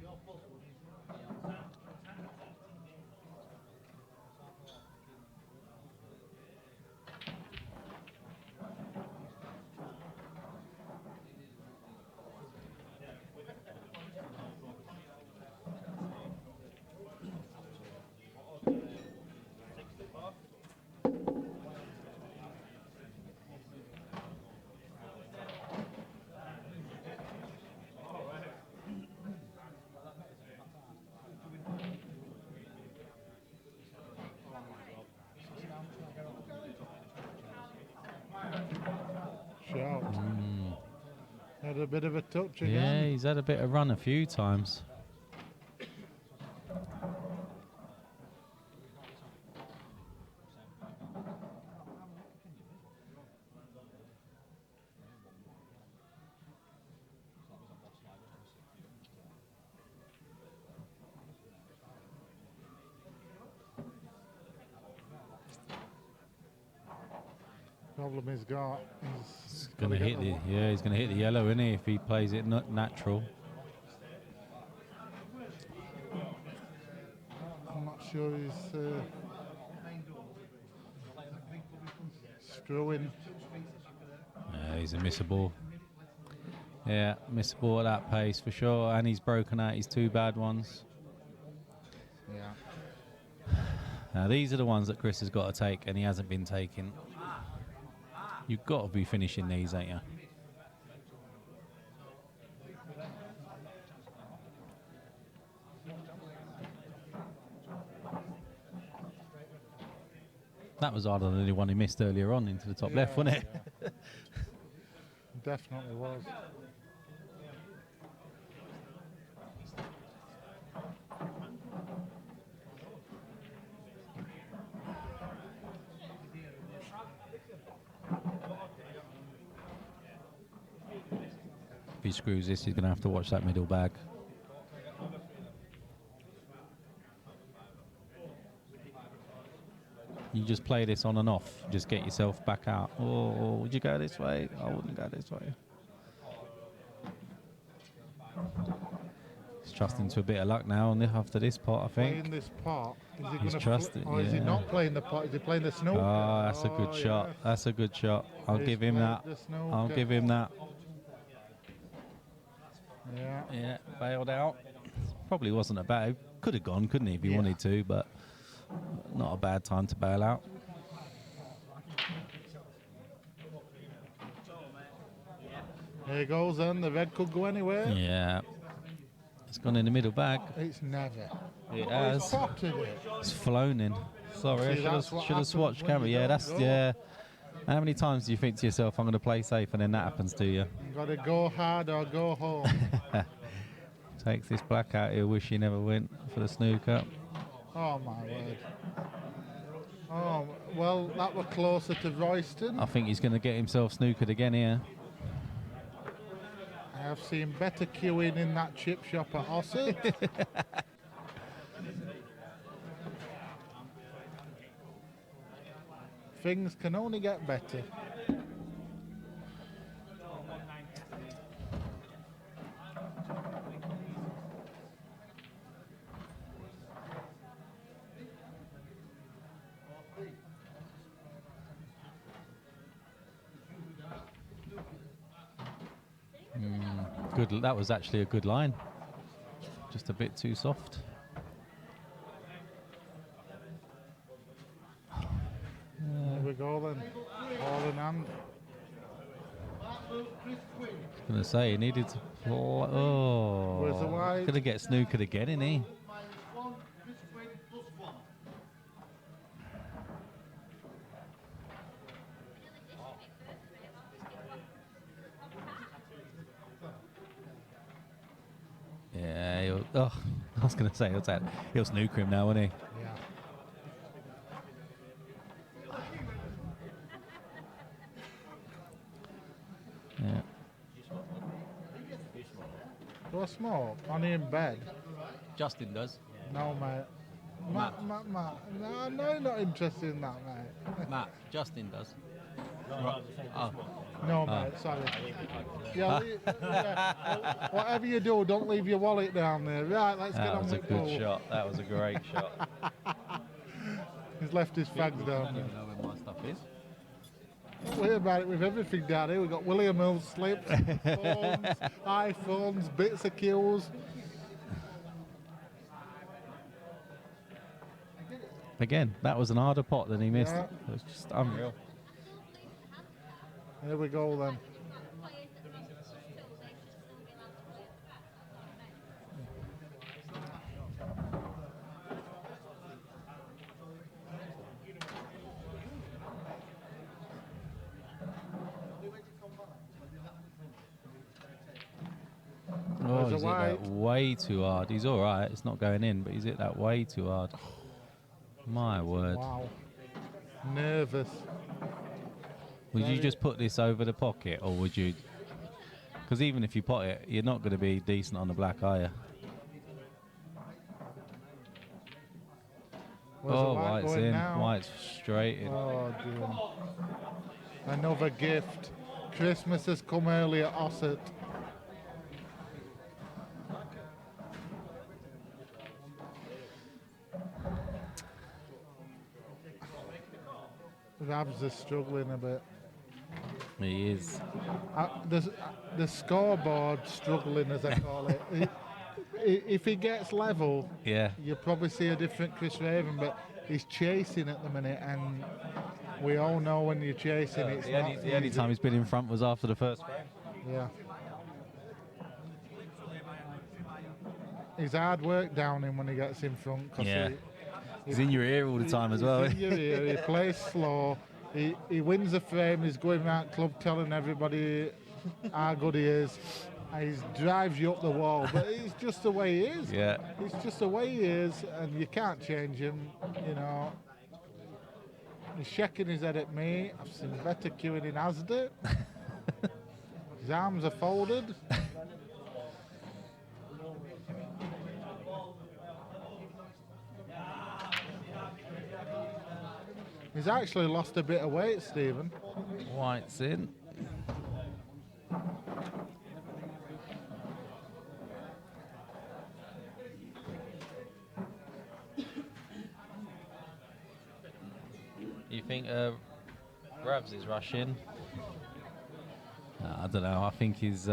S5: Shot. Had a bit of a touch
S3: Yeah,
S5: again.
S3: he's had a bit of run a few times.
S5: Problem he's got
S3: He's gonna hit the he's gonna hit the yellow, isn't he? If he plays it not natural.
S5: I'm not sure he's screwing.
S3: Yeah, he's a missable. Yeah, missable at that pace for sure. And he's broken out his 2 bad ones.
S5: Yeah.
S3: Now these are the ones that Chris has got to take, and he hasn't been taking. You've got to be finishing these, ain't you? That was harder than the one he missed earlier on into the top left, wasn't it?
S5: Definitely was.
S3: If he screws this, he's going to have to watch that middle bag. You just play this on and off. Just get yourself back out. Oh, would you go this way? I wouldn't go this way. He's trusting to a bit of luck now after this pot, I think.
S5: Playing this pot. Is he
S3: He's
S5: going
S3: trusting,
S5: or is he
S3: yeah.
S5: not playing the pot? Is he playing the snooker?
S3: Oh, that's a good shot.
S5: yes.
S3: That's a good shot. I'll
S5: He's
S3: give him
S5: played
S3: that.
S5: the snooker.
S3: I'll give him that.
S5: Yeah.
S3: Yeah, bailed out. Probably wasn't a bad. Could have gone, couldn't he, if he wanted to, but not a bad time to bail out.
S5: There he goes then. The red could go anywhere.
S3: Yeah. It's gone in the middle bag.
S5: It's never.
S3: It
S5: He's
S3: has.
S5: spotted it.
S3: It's flown in. Sorry,
S5: See,
S3: I
S5: that's what
S3: should have
S5: happens
S3: swatched
S5: when
S3: camera.
S5: you
S3: Yeah,
S5: don't
S3: that's
S5: go.
S3: yeah. How many times do you think to yourself, I'm going to play safe, and then that happens to you?
S5: You've got to go hard or go home.
S3: Takes this black out. He'll wish he never went for the snooker.
S5: Oh my word. Oh, well, that were closer to Royston.
S3: I think he's going to get himself snookered again here.
S5: I have seen better queuing in that chip shop at Ossett. Things can only get better.
S3: Good. That was actually a good line. Just a bit too soft.
S5: There we go then. All in hand.
S3: I was going to say, he needed to...
S5: Where's the
S3: Oh,
S5: white?
S3: going to get snookered again, isn't he?
S2: -1, Chris Quinn +1.
S3: Yeah, Oh, I was going to say, he'll snooker him now, won't he?
S5: Yeah.
S3: Yeah.
S5: Do I smoke? Only in bed?
S3: Justin does.
S5: No, mate. Matt. No, you're not interested in that, mate.
S3: Matt, Justin does. Oh.
S5: No, mate, sorry. Yeah, whatever you do, don't leave your wallet down there. Right, let's get
S3: That
S5: on
S3: was a
S5: with
S3: good
S5: pool.
S3: shot. That was a great shot.
S5: He's left his fags
S3: I
S5: down
S3: don't
S5: there.
S3: even know where my stuff is.
S5: Don't worry about it with everything down here. We've got William Hill slips, phones, iPhones, bits of cues.
S3: Again, that was an harder pot than he missed.
S5: Yeah.
S3: It was just unreal.
S5: Here we go then.
S3: Oh,
S5: There's a
S3: he's hit that
S5: white.
S3: way too hard. He's all right. It's not going in, but he's hit that way too hard. My word.
S5: Wow. Nervous.
S3: Would you just put this over the pocket, or would you? Because even if you pot it, you're not going to be decent on the black, are you?
S5: Where's the
S3: Oh,
S5: white
S3: white's
S5: going
S3: in.
S5: now?
S3: White's straight in.
S5: Oh, dear. Another gift. Christmas has come early at Ossett. Rabs is struggling a bit.
S3: He is.
S5: The scoreboard struggling, as I call it. If he gets level,
S3: Yeah.
S5: you'll probably see a different Chris Raven, but he's chasing at the minute, and we all know when you're chasing, it's
S3: The
S5: not
S3: only
S5: easy.
S3: time he's been in front was after the first frame.
S5: Yeah. He's hard work down him when he gets in front. 'Cause
S3: Yeah. He's in your ear all the time as well.
S5: He's in your ear, he plays slow. He wins the frame. He's going around club telling everybody how good he is. And he drives you up the wall, but it's just the way he is.
S3: Yeah.
S5: It's just the way he is, and you can't change him, you know. He's shaking his head at me. I've seen better queuing in Asda. His arms are folded. He's actually lost a bit of weight, Stephen.
S3: White's in. You think Ravs is rushing? I don't know. I think he's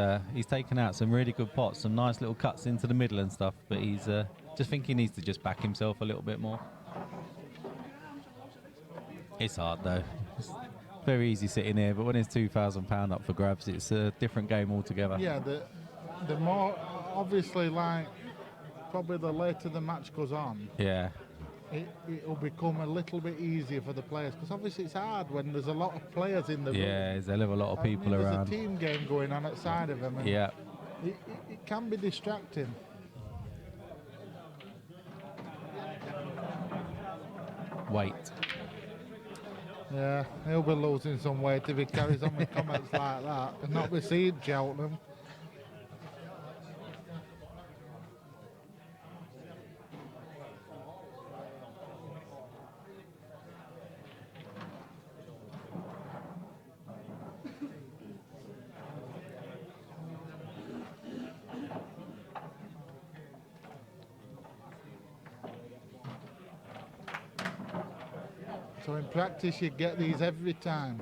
S3: taken out some really good pots, some nice little cuts into the middle and stuff. But he's just think he needs to just back himself a little bit more. It's hard though. It's very easy sitting here, but when it's £2,000 up for grabs, it's a different game altogether.
S5: Yeah, the more obviously, like probably the later the match goes on,
S3: Yeah.
S5: it'll become a little bit easier for the players, because obviously it's hard when there's a lot of players in the room.
S3: Yeah, there's a lot of people
S5: There's
S3: around.
S5: a team game going on outside of them. And
S3: Yeah.
S5: it can be distracting.
S3: Wait.
S5: Yeah, he'll be losing some weight if he carries on with comments like that and not be seen Cheltenham. So in practice you get these every time.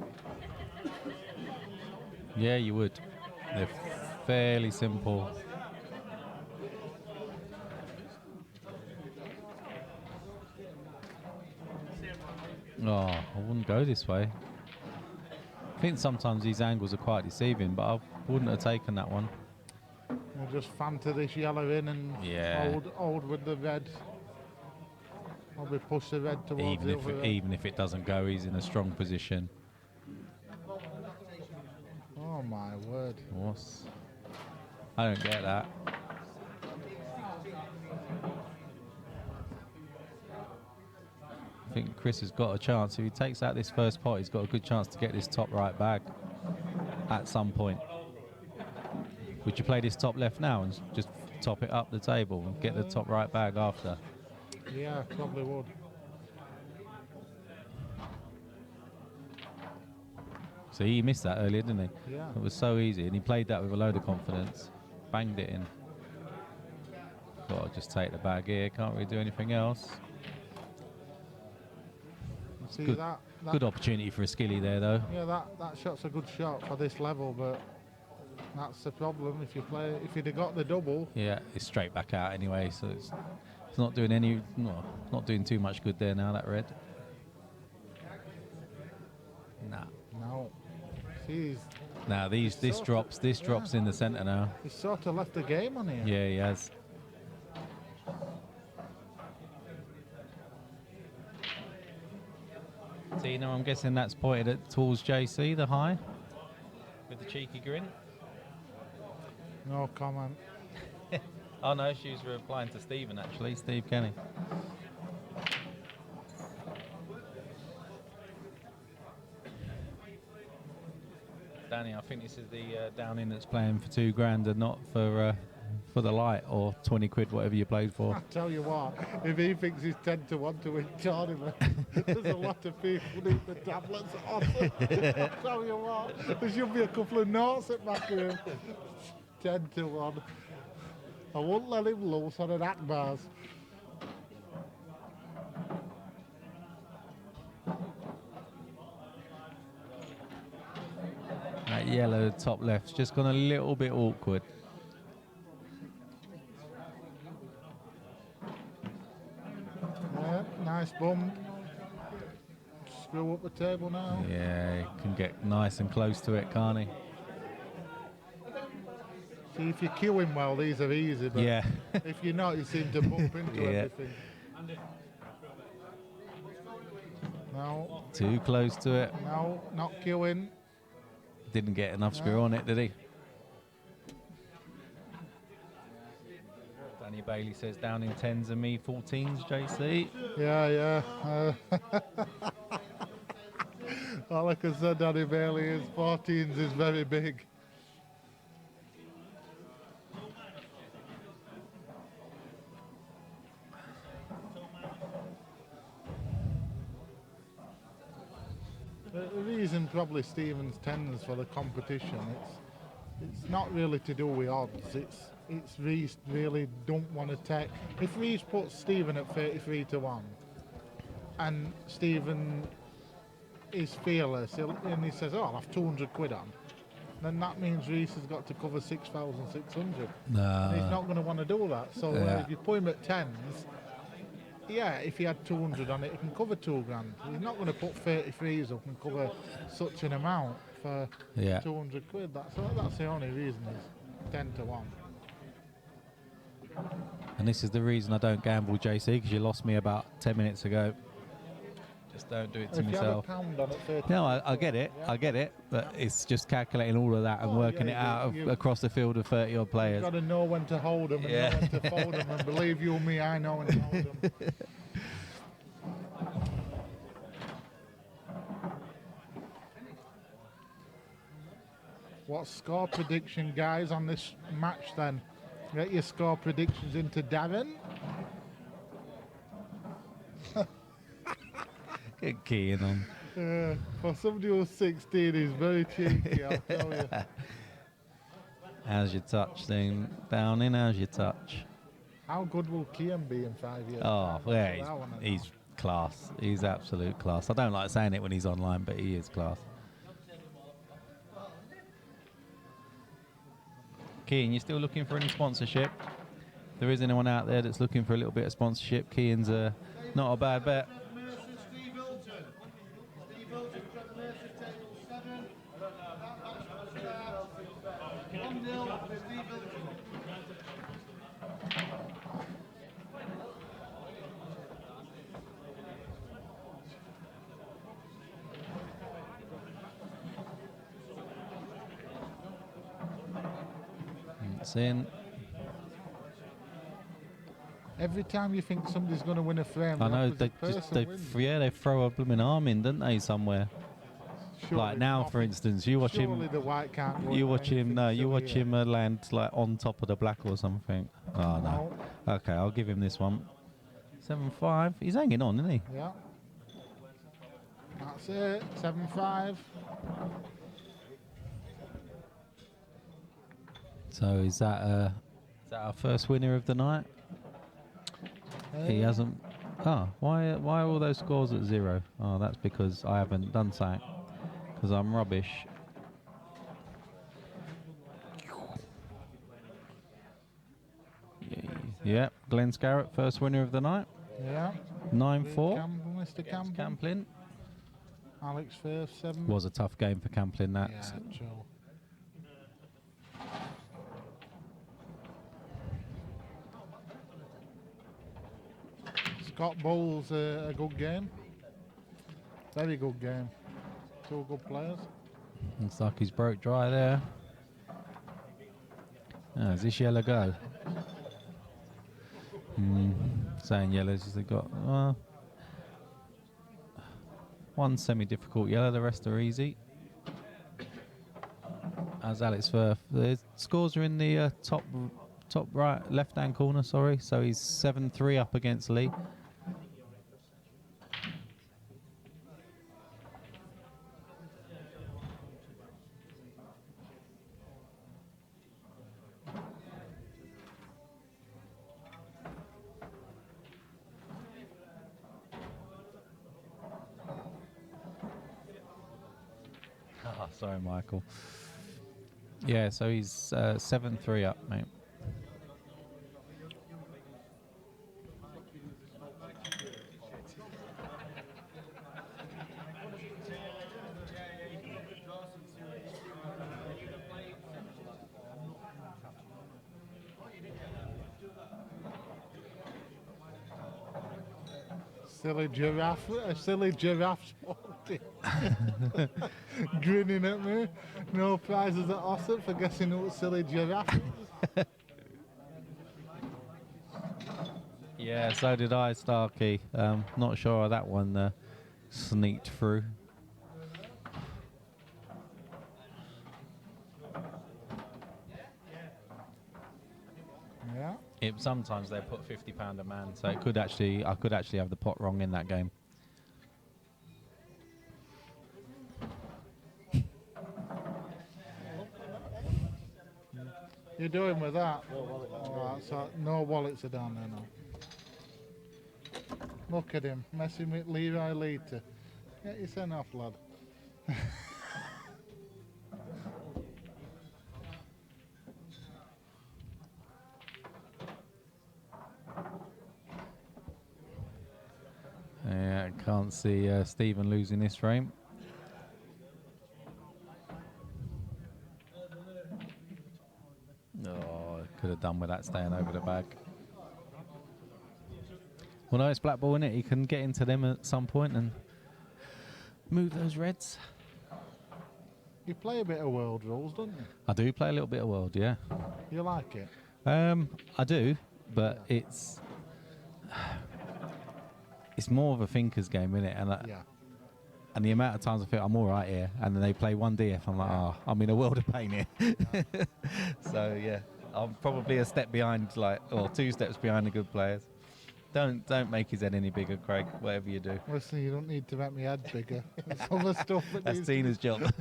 S3: Yeah, you would. They're fairly simple. Oh, I wouldn't go this way. I think sometimes these angles are quite deceiving, but I wouldn't have taken that one.
S5: We'll just fanter this yellow in and
S3: Yeah.
S5: hold with the red. Probably push the red towards
S3: Even
S5: the
S3: if
S5: other red.
S3: even if it doesn't go, he's in a strong position.
S5: Oh my word.
S3: What's? I don't get that. think Chris has got a chance. If he takes out this first pot, he's got a good chance to get this top right bag at some point. Would you play this top left now and just top it up the table and get the top right bag after?
S5: Yeah, probably would.
S3: So he missed that earlier, didn't he?
S5: Yeah.
S3: It was so easy, and he played that with a load of confidence. Banged it in. Got to just take the bag here. Can't really do anything else.
S5: See
S3: Good,
S5: that
S3: good opportunity for a skilly there, though.
S5: Yeah, that shot's a good shot for this level, but that's the problem. If you'd have got the double.
S3: Yeah, it's straight back out anyway, so it's not doing any, not doing too much good there now. That red. Nah.
S5: No. See,
S3: Now this drops in the centre now.
S5: he's sort of left the game on here.
S3: Yeah, he has. Tina, I'm guessing that's pointed towards JC, the high, with the cheeky grin.
S5: No comment.
S3: Oh no, she was replying to Stephen actually, Steve Kenny. Danny, I think this is the down in that's playing for £2 and not for the light or 20 quid, whatever you played for.
S5: I tell you what, if he thinks he's 10 to 1 to win tournament, there's a lot of people who need the tablets on. I tell you what, there should be a couple of notes at back of him. 10 to 1. I won't let him loose on an Akbar's.
S3: That yellow top left's just gone a little bit awkward.
S5: Yeah, nice bump. Screw up the table now.
S3: Yeah, he can get nice and close to it, can't he?
S5: See, if you're queuing well, these are easy, but
S3: Yeah.
S5: if you're not, you seem to bump into
S3: Yeah.
S5: everything. No,
S3: Too close to it.
S5: no, not queuing.
S3: Didn't get enough screw on it, did he? Danny Bailey says down in 10s and me 14s, JC.
S5: Yeah, yeah. All I can say, Danny Bailey, is 14s is very big. The reason probably Stephen's 10s for the competition, it's not really to do with odds. It's Reece really don't want to take. If Reece puts Stephen at 33 to 1, and Stephen is fearless, and he says, "Oh, I'll have 200 quid on," then that means Reece has got to cover 6,600. And he's not going to want to do that. So
S3: Yeah.
S5: if you put him at 10s, yeah, if he had 200 on it, he can cover £2,000. He's not going to put 33s up and cover such an amount for
S3: Yeah.
S5: 200 quid. That's the only reason is 10 to 1.
S3: And this is the reason I don't gamble, JC, because you lost me about 10 minutes ago. Just don't do it to
S5: If you had a
S3: myself.
S5: pound on it, 30.
S3: No, I get it.
S5: Yeah.
S3: I get it. But it's just calculating all of that and
S5: Oh,
S3: working
S5: yeah,
S3: it out
S5: you-
S3: across the field of 30 odd
S5: You've
S3: players.
S5: got to know when to hold them and
S3: Yeah.
S5: know when to fold them. And believe you me, I know when to hold them. What score prediction, guys, on this match then? Get your score predictions into Darren.
S3: Get keying on.
S5: For somebody who's 16, he's very cheeky, I'll tell you.
S3: How's your touch then? Down in, how's your touch?
S5: How good will Kian be in 5 years?
S3: Oh,
S5: time?
S3: yeah,
S5: That's what I wanna know.
S3: he's class. He's absolute class. I don't like saying it when he's online, but he is class. Kean, you still looking for any sponsorship? If there is anyone out there that's looking for a little bit of sponsorship, Kean's not a bad bet.
S2: Mercer, Steve Hilton. Steve Hilton from Mercer, table 7. That match will start 1-0 for Steve Hilton.
S3: It's in.
S5: Every time you think somebody's going to win a frame,
S3: I
S5: the
S3: know
S5: opposite person wins.
S3: they throw a blooming arm in, don't they, somewhere?
S5: Surely
S3: Like now, for instance, you watch him.
S5: Surely the white can't go
S3: You
S5: into
S3: watch him.
S5: anything
S3: No, you
S5: silly
S3: watch
S5: here.
S3: him land like on top of the black or something. Oh no. Okay, I'll give him this one. 7-5. He's hanging on, isn't he?
S5: Yeah. That's it. 7-5.
S3: So is that our first winner of the night? He hasn't. Oh, why are all those scores at 0? Oh, that's because I haven't done something. Because I'm rubbish. Yeah, Glenn Scarrett, first winner of the night.
S5: Yeah.
S3: 9-4.
S5: Mr. Campbell.
S3: Camplin.
S5: Alex first, 7.
S3: Was a tough game for Camplin, that.
S5: Yeah, true. Scott Bowles, a good game. Very good game. 2 good players.
S3: Looks like he's broke dry there. Oh, is this yellow go? Saying yellows, they got one semi-difficult yellow, the rest are easy. As Alex Firth, the scores are in the top right, left-hand corner. Sorry, so he's 7-3 up against Lee. Sorry, Michael. Yeah, so he's 7-3 up, mate.
S5: Silly giraffe spotted. Grinning at me. No prizes at Ossett for guessing who silly giraffe is.
S3: Yeah, so did I, Starkey. Not sure how that one sneaked through.
S5: Yeah.
S3: Sometimes they put £50 a man, so it could actually I could actually have the pot wrong in that game.
S5: You're doing with that? Alright, so no wallets are down there now. Look at him, messing with Leroy Leiter. Get your sent off, lad.
S3: Yeah, can't see Stephan losing this frame. Oh, could have done with that staying over the bag. Well, no, it's Blackball, innit? He can get into them at some point and move those reds.
S5: You play a bit of World Rules, don't you?
S3: I do play a little bit of World, yeah.
S5: You like it?
S3: I do, but it's more of a thinker's game, isn't it? And
S5: Yeah.
S3: and the amount of times I think I'm all right here, and then they play one DF, I'm like, oh, I'm in a world of pain here. So yeah, I'm probably a step behind, or 2 steps behind the good players. Don't make his head any bigger, Craig. Whatever you do.
S5: Listen, you don't need to make my head bigger. There's other stuff that
S3: That's
S5: needs
S3: Tina's job.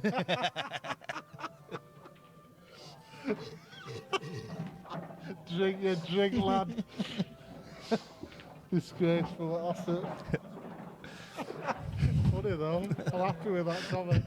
S5: Drink your drink, lad. Disgraceful asset. Funny though. I'm happy with that comment.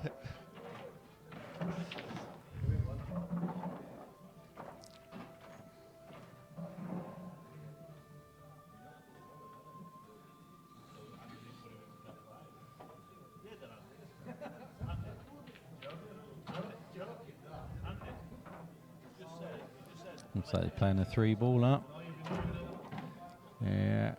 S3: Looks like he's playing a 3-ball up. Yeah.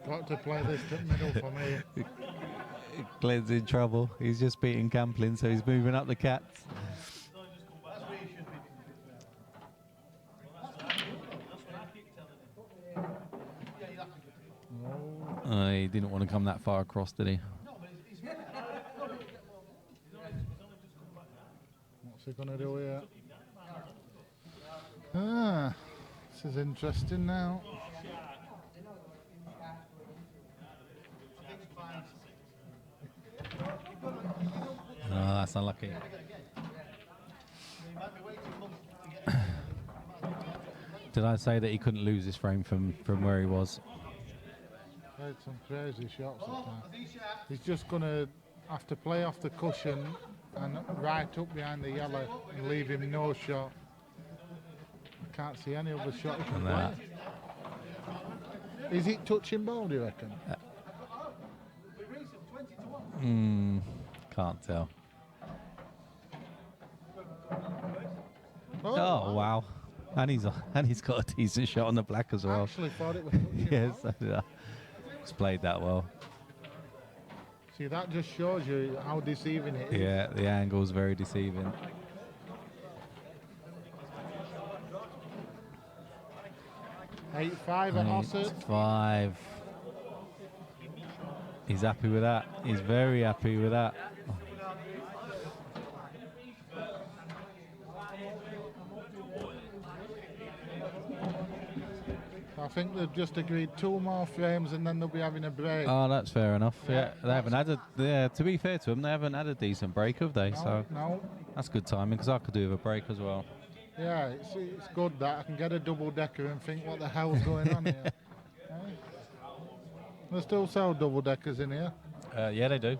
S5: Go got to play this to middle for me.
S3: Glenn's in trouble. He's just beating Camplin, so he's moving up the cats. He didn't want to come that far across, did he?
S5: What's he going to do here? Ah, this is interesting now.
S3: Oh, that's unlucky. Did I say that he couldn't lose his frame from where he was?
S5: Played some crazy shots at time. He's just going to have to play off the cushion and right up behind the yellow and leave him no shot. I can't see any other shot he can play. Is it touching ball, do you reckon?
S3: Can't tell.
S5: Oh,
S3: wow. And he's got a decent shot on the black as
S5: I
S3: well.
S5: actually thought it was touching
S3: Yes,
S5: ball.
S3: he's played that well.
S5: See, that just shows you how deceiving it is.
S3: Yeah, the angle's very deceiving.
S5: Eight five at Ossett.
S3: 8-5. He's happy with that. He's very happy with that.
S5: I think they've just agreed 2 more frames and then they'll be having a break.
S3: Oh, that's fair enough. Yeah, they haven't had a. Yeah, to be fair to them, they haven't had a decent break, have they? So
S5: No.
S3: that's good timing because I could do with a break as well.
S5: Yeah, it's good that I can get a double decker and think what the hell's going on here. They still sell double deckers in here.
S3: Yeah, they do.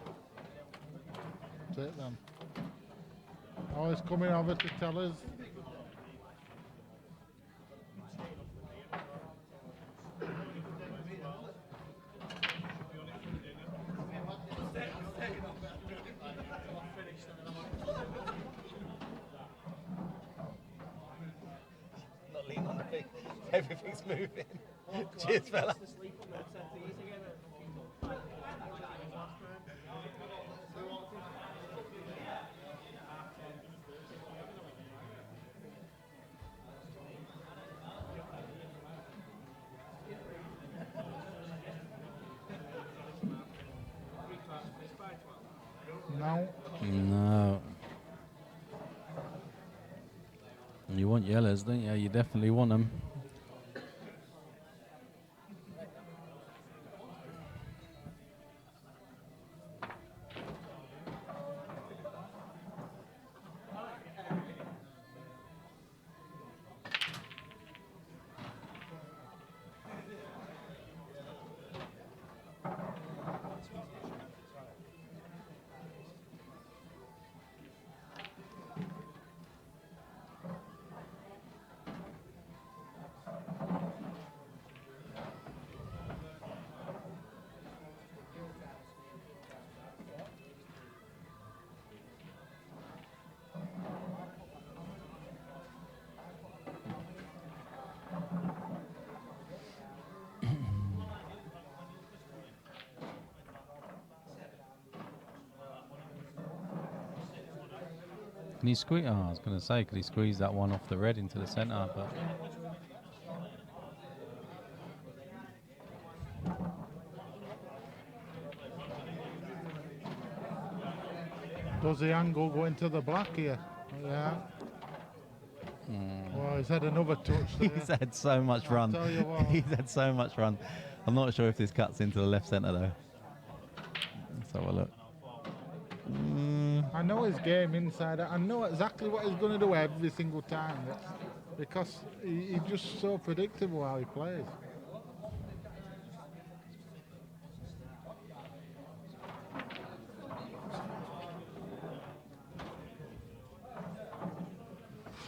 S5: That's it then. Oh, he's coming over to tell us.
S3: Not lean on the thing. Everything's moving. Cheers, fella.
S5: No.
S3: No. You want yellows, don't you? You definitely want them. Can he squeeze? Oh, I was going to say, could he squeeze that one off the red into the centre? But
S5: Does the angle go into the black here? Yeah. Well, he's had another touch there.
S3: he's had so much run.
S5: tell you what.
S3: He's had so much run. I'm not sure if this cuts into the left centre though. Let's have a look.
S5: I know his game inside. I know exactly what he's going to do every single time because he's just so predictable how he plays.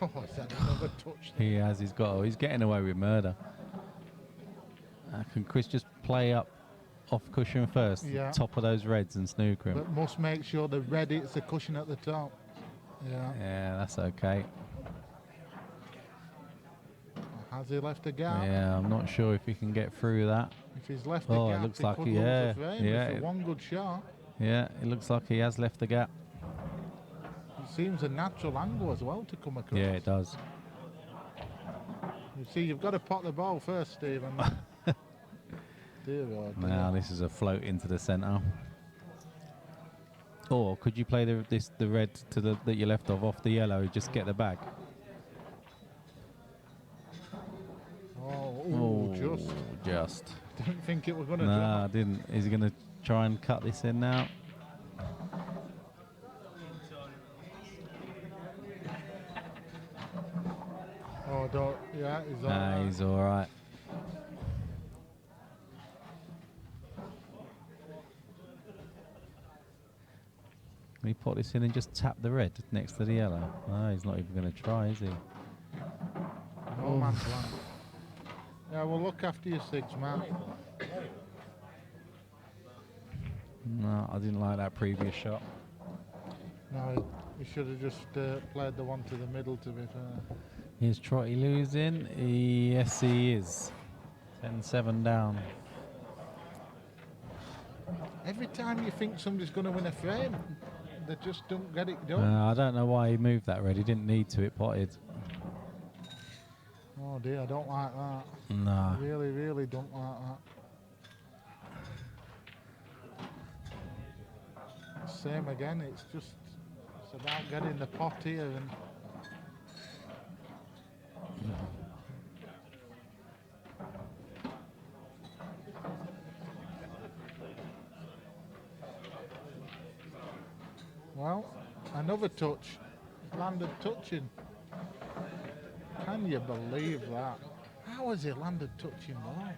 S5: Oh, he's had another touch there.
S3: He has. He's got. He's getting away with murder. Can Chris just play up off cushion first?
S5: Yeah.
S3: Top of those reds and snooker him.
S5: But must make sure the red hits the cushion at the top. Yeah.
S3: Yeah, that's okay.
S5: Has he left a gap?
S3: Yeah, I'm not sure if he can get through that.
S5: If he's left
S3: Oh,
S5: the
S3: it
S5: gap,
S3: looks
S5: he
S3: like
S5: could
S3: he-
S5: lose
S3: yeah,
S5: the frame
S3: yeah,
S5: for one good shot.
S3: Yeah, it looks like he has left the gap.
S5: It seems a natural angle as well to come across.
S3: Yeah, it does.
S5: You see, you've got to pot the ball first, Stephen. Dear God.
S3: Now this is a float into the centre. Or could you play the red to the that you left off the yellow? Just get the bag.
S5: Oh,
S3: Just.
S5: Didn't think it was going to
S3: No,
S5: drop.
S3: I didn't. Is he going to try and cut this in now?
S5: Oh, don't. Yeah, he's all
S3: Nah,
S5: right.
S3: he's all right. Can he put this in and just tap the red next to the yellow? No, he's not even going to try, is he?
S5: No man's land. Yeah, well, look after your six, man.
S3: No, I didn't like that previous shot.
S5: No, he should have just played the one to the middle, to be fair.
S3: Is Trotty losing? Yes, he is. 10-7 down.
S5: Every time you think somebody's going to win a frame, they just don't get it done.
S3: I don't know why he moved that red. He didn't need to. It potted.
S5: Oh dear, I don't like that.
S3: No.
S5: I really, really don't like that. Same again, it's about getting the pot here and well, another touch. Landed touching. Can you believe that? How has he landed touching ball?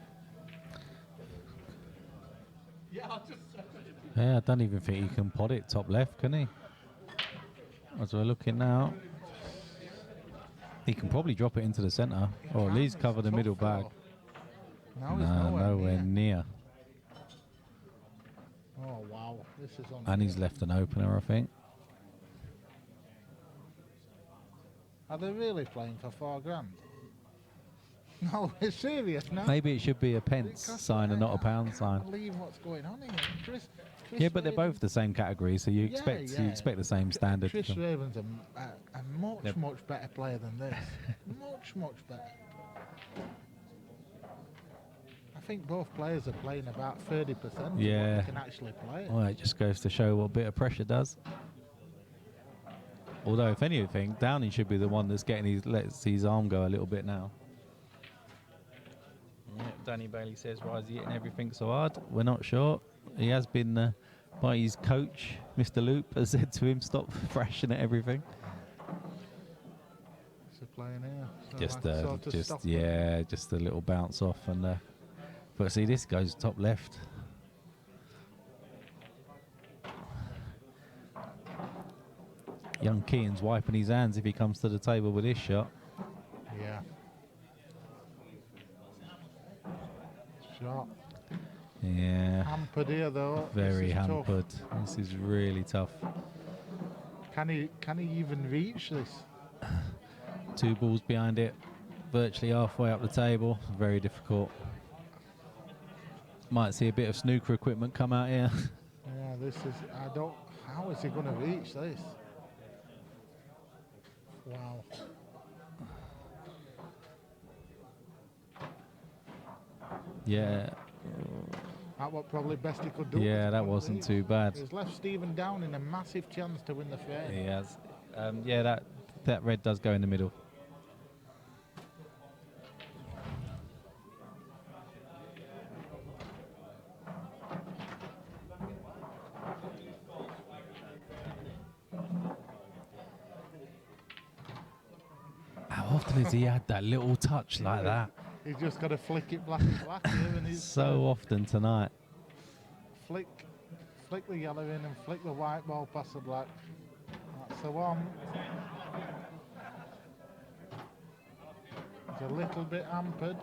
S3: Yeah, I don't even think he can pot it top left, can he? As we're looking now. He can probably drop it into the centre, or at least cover the middle bag.
S5: Now he's
S3: No, nowhere near.
S5: Oh wow, this is on.
S3: And he's left an opener, I think.
S5: Are they really playing for £4 grand? No, it's serious now.
S3: Maybe it should be a pence sign and not a pound sign.
S5: I can't believe what's going on here. Chris
S3: Yeah, but they're
S5: Raven-
S3: both the same category, so you expect
S5: yeah.
S3: the same standard.
S5: Chris Raven's a much,
S3: Yep.
S5: much better player than this. much better. I think both players are playing about 30% of what
S3: Yeah.
S5: they can actually play.
S3: Well, it just goes to show what a bit of pressure does. Although, if anything, Downey should be the one that's lets his arm go a little bit now. Yep, Danny Bailey says, why is he hitting everything so hard? We're not sure. He has been, by his coach, Mr. Loop, has said to him, stop thrashing at everything.
S5: So playing here. So
S3: Just,
S5: I sort of
S3: just
S5: stop
S3: yeah, just a little bounce off. And but see, this goes top left. Young Keane's wiping his hands if he comes to the table with this shot.
S5: Yeah. Shot.
S3: Yeah.
S5: Hampered here though.
S3: Very
S5: This is tough.
S3: hampered. This is really tough.
S5: Can he even reach this?
S3: 2 balls behind it, virtually halfway up the table. Very difficult. Might see a bit of snooker equipment come out here.
S5: Yeah, this is. How is he going to reach this? Wow.
S3: Yeah.
S5: That was probably best he could do.
S3: Yeah, that wasn't too bad.
S5: He's left Stephen down in a massive chance to win the frame.
S3: He has. Yeah, that red does go in the middle. How often has he had that little touch like that?
S5: He's just got to flick it black and black here, and he's
S3: So often tonight.
S5: flick the yellow in and flick the white ball past the black. That's the one. It's a little bit hampered.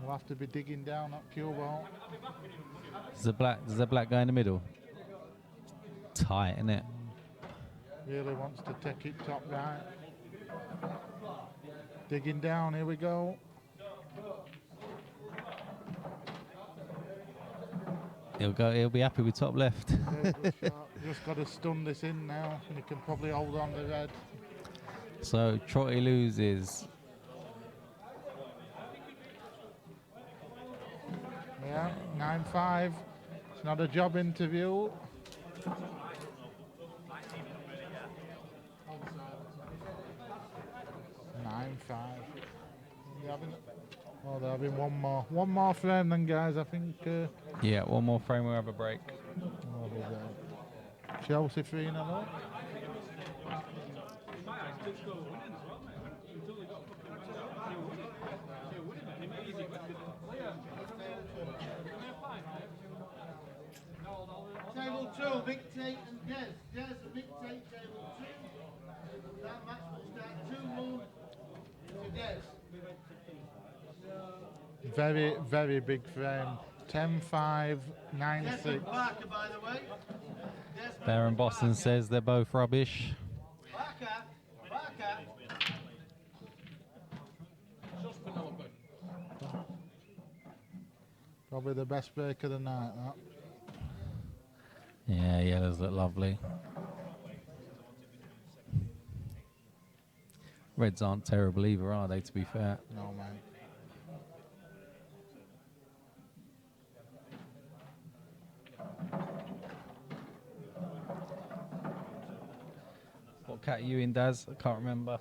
S5: We'll have to be digging down that cue ball.
S3: Does the black go in the middle? Tight, isn't it?
S5: Really wants to take it top right. Digging down, here we go.
S3: He'll be happy with top left.
S5: Yeah, good shot. Just got to stun this in now, and you can probably hold on the red.
S3: So Trotty loses.
S5: Yeah, 9-5. It's not a job interview. 9-5. Oh, there'll be one more frame then, guys. I think.
S3: Yeah, one more frame, we'll have a break.
S5: What is that? Chelsea 3-0 up.
S2: Table 2, Vic Tate and Des. Des and Vic Tate, table 2. That match will start 2-1 to Des.
S5: Very, very big frame. 10-5,
S2: Des
S5: 9-6.
S2: and Barker, by the way. Des
S3: Baron Boston
S2: Barker.
S3: says they're both rubbish.
S2: Barker.
S6: Just Penelope.
S5: Probably the best break of the night, that.
S3: Yeah, yellows look lovely. Reds aren't terrible either, are they, to be fair?
S5: No, man.
S3: What cat are you in, Daz? I can't remember.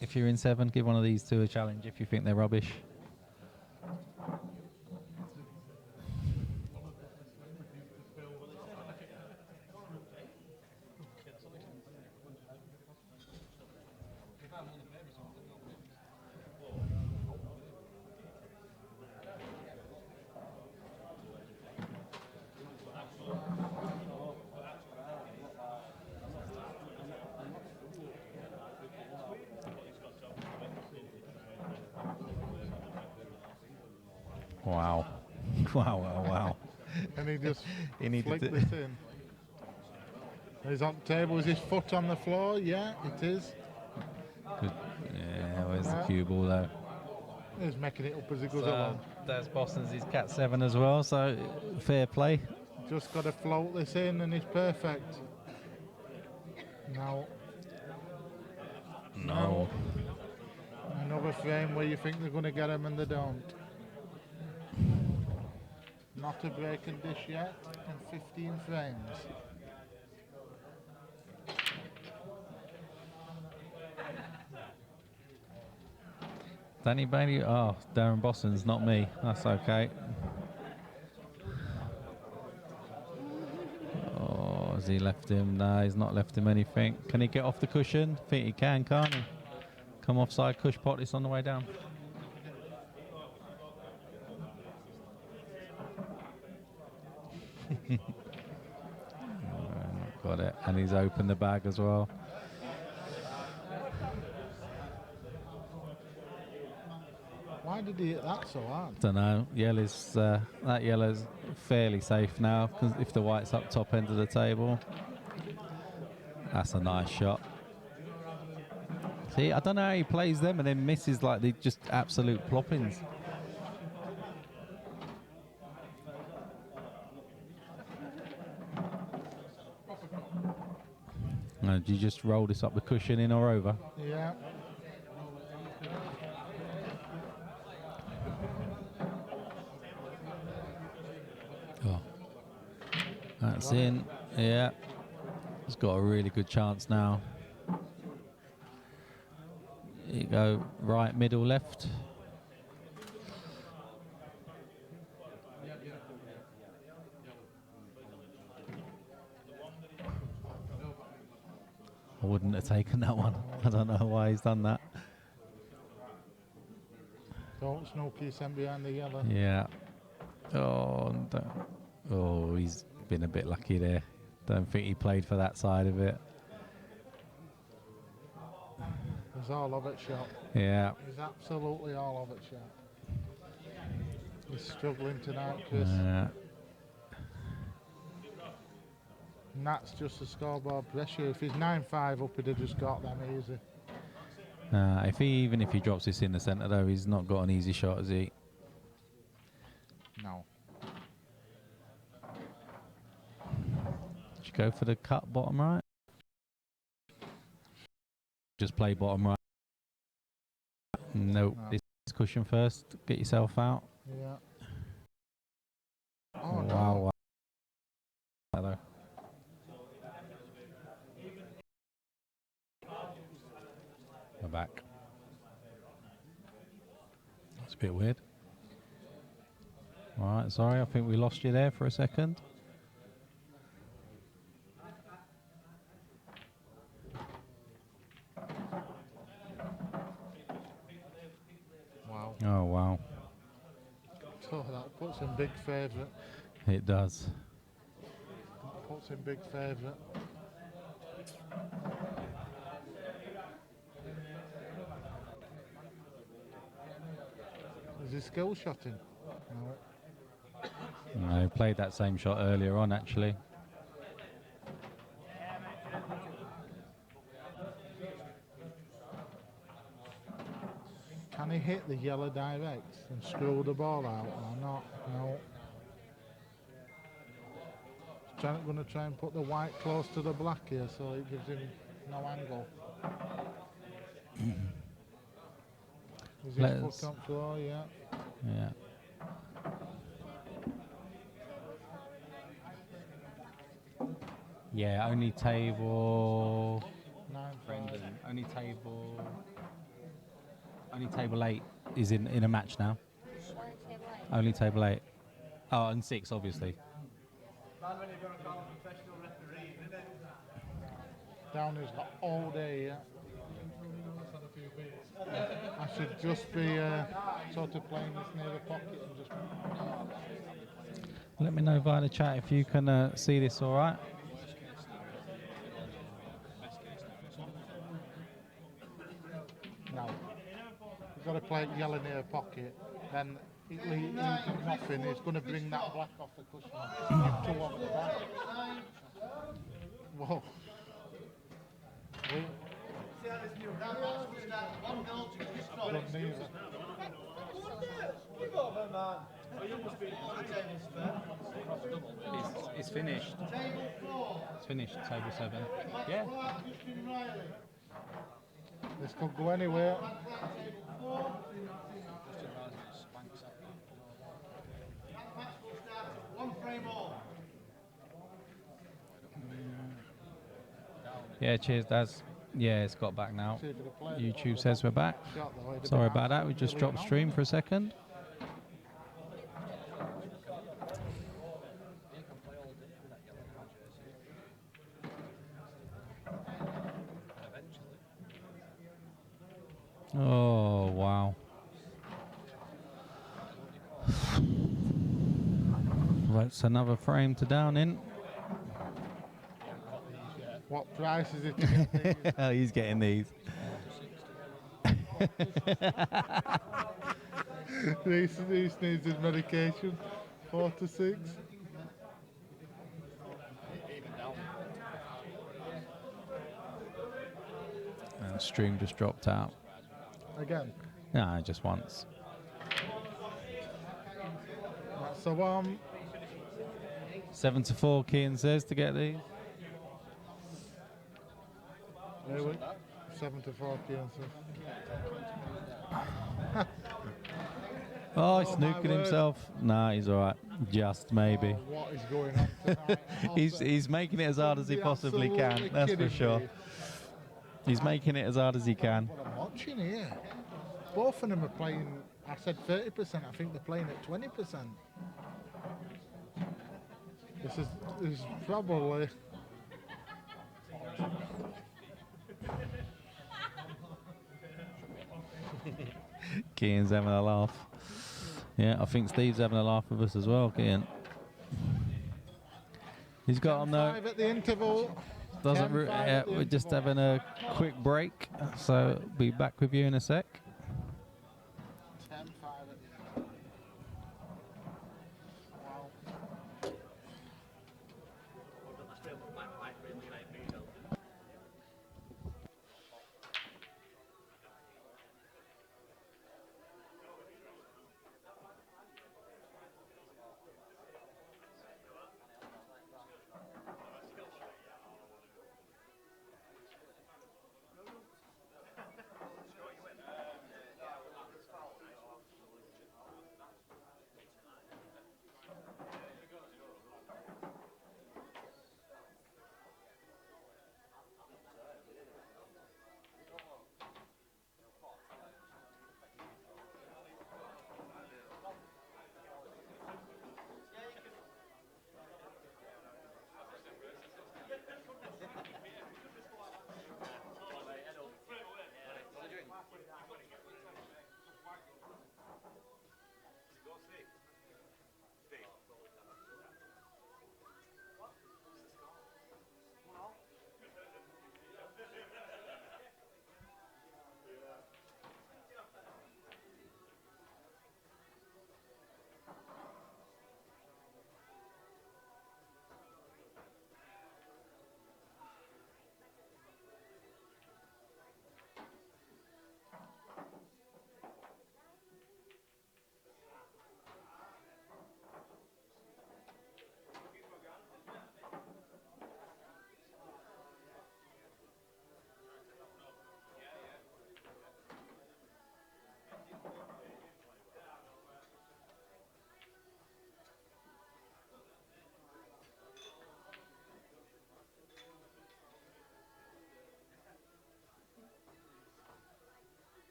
S3: If you're in 7, give one of these two a challenge if you think they're rubbish. Wow. Wow.
S5: And he just
S3: He needed
S5: flicked
S3: to-
S5: this in. He's on the table. Is his foot on the floor? Yeah, it is.
S3: Good. Yeah, where's the
S5: Yeah.
S3: cue ball though?
S5: He's making it up as he goes
S3: So,
S5: along.
S3: Daz Boston's his cat 7 as well, so fair play.
S5: Just got to float this in and he's perfect. Now,
S3: No.
S5: another frame where you think they're going to get him and they don't. Not a break and dish yet, and 15 frames.
S3: Danny Bailey. Oh, Darren Boston's not me. That's okay. Oh, has he left him? No, he's not left him anything. Can he get off the cushion? I think he can, can't he? Come offside, cush pot this on the way down. Got it. And he's opened the bag as well.
S5: Why did he hit that so hard?
S3: Don't know. Yellow's that yellow's fairly safe now because if the white's up top end of the table, that's a nice shot. See, I don't know how he plays them and then misses like they just absolute ploppings. Did you just roll this up the cushion in or over?
S5: Yeah.
S3: Oh. That's in. Yeah. He's got a really good chance now. Here you go. Right, middle, left. I wouldn't have taken that one. I don't know why he's done that.
S5: Don't Snooky send behind the yellow.
S3: Yeah. Oh, oh, he's been a bit lucky there. Don't think he played for that side of it.
S5: He's all of it shot.
S3: Yeah.
S5: He's absolutely all of it shot. He's struggling tonight, Chris. And that's just a scoreboard pressure. If he's 9-5 up, he'd have just got them easy.
S3: Even if he drops this in the centre though, he's not got an easy shot, has he?
S5: No.
S3: Should you go for the cut bottom right? Just play bottom right. Nope.
S5: No.
S3: This cushion first. Get yourself out.
S5: Yeah. Oh,
S3: wow. Hello. We're back. That's a bit weird. All right, sorry, I think we lost you there for a second.
S5: Wow.
S3: Oh, wow.
S5: So that puts him big favourite.
S3: It does.
S5: Puts him big favourite. Is he skill shotting? No.
S3: No, he played that same shot earlier on, actually.
S5: Can he hit the yellow direct and screw the ball out or not? No. Going to try and put the white close to the black here so it gives him no angle. Is his foot on floor? Yeah.
S3: Yeah. Yeah, only table.
S5: Brendan,
S3: only table 8 is in a match now. Only table 8. Oh, and 6 obviously.
S5: Downey's got all day, yeah. I should just be sort of playing this near the pocket and just...
S3: Let me know via the chat if you can see this all right.
S5: No. You've got to play yellow near the pocket, then it leaves nothing. It's going to bring that black off the cushion. To one at the back. Whoa. Don't need it.
S3: It's finished. It's finished, table 7. Yeah.
S5: This could go anywhere.
S3: Yeah, cheers, Daz. Yeah, it's got back now. YouTube says we're back. Sorry about that, we just dropped stream for a second. Oh, wow. That's another frame to down in.
S5: What price is it to get these?
S3: He's getting these.
S5: This needs his medication. 4 to 6.
S3: And stream just dropped out.
S5: Again.
S3: No, just once.
S5: So
S3: 7 to 4, Kean says to get these.
S5: 7 to 4 cancer.
S3: Oh, he's snooking himself. Nah, he's all right. Just maybe.
S5: Oh, what is going on tonight?
S3: he's making it as hard as he possibly can. That's for sure.
S5: Me.
S3: He's making it as hard as he can.
S5: What I'm watching here. Both of them are playing. I said 30%. I think they're playing at 20%. This is probably.
S3: Kean's having a laugh. Yeah, I think Steve's having a laugh with us as well, Kean. He's got on though.
S5: 5 at the interval.
S3: We're just having a quick break, so be back with you in a sec.
S5: 10-5 at the end. Wow.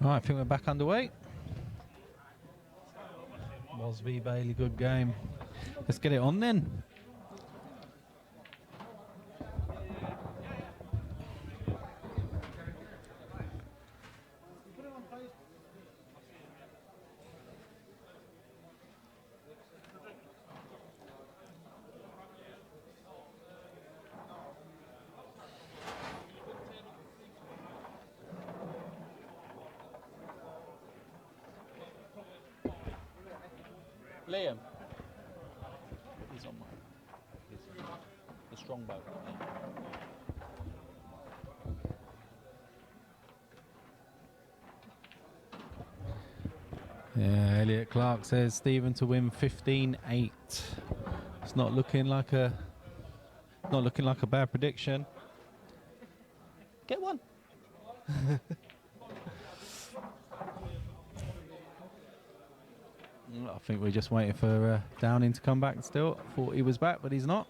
S3: Right, I think we're back underway. Was v Bailey, good game. Let's get it on then. Liam. He's on mine. He's the strongbow. Yeah, Elliot Clark says Stephen to win 15-8. It's not looking like a bad prediction. Get one. I think we're just waiting for Downing to come back still. I thought he was back, but he's not.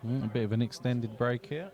S3: A bit of an extended break here.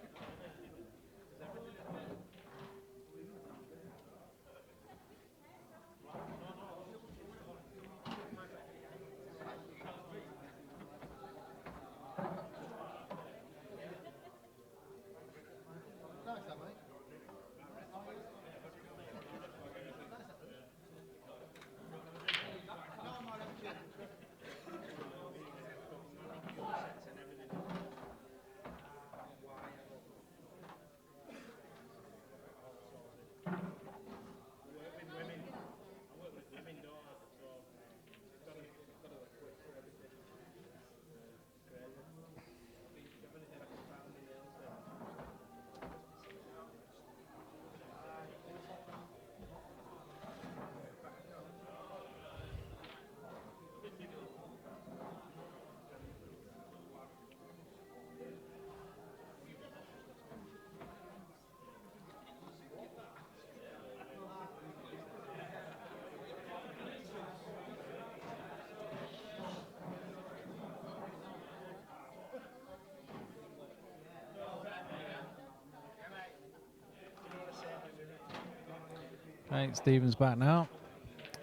S3: Okay, Stephen's back now.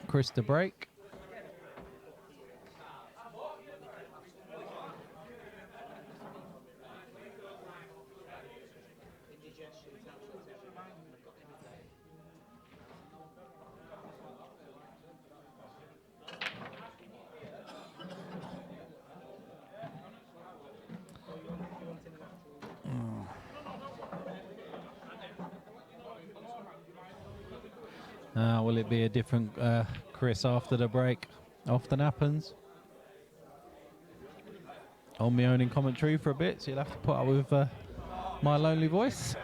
S3: Chris to break. Will it be a different Chris after the break? Often happens. On my own in commentary for a bit, so you'll have to put up with my lonely voice.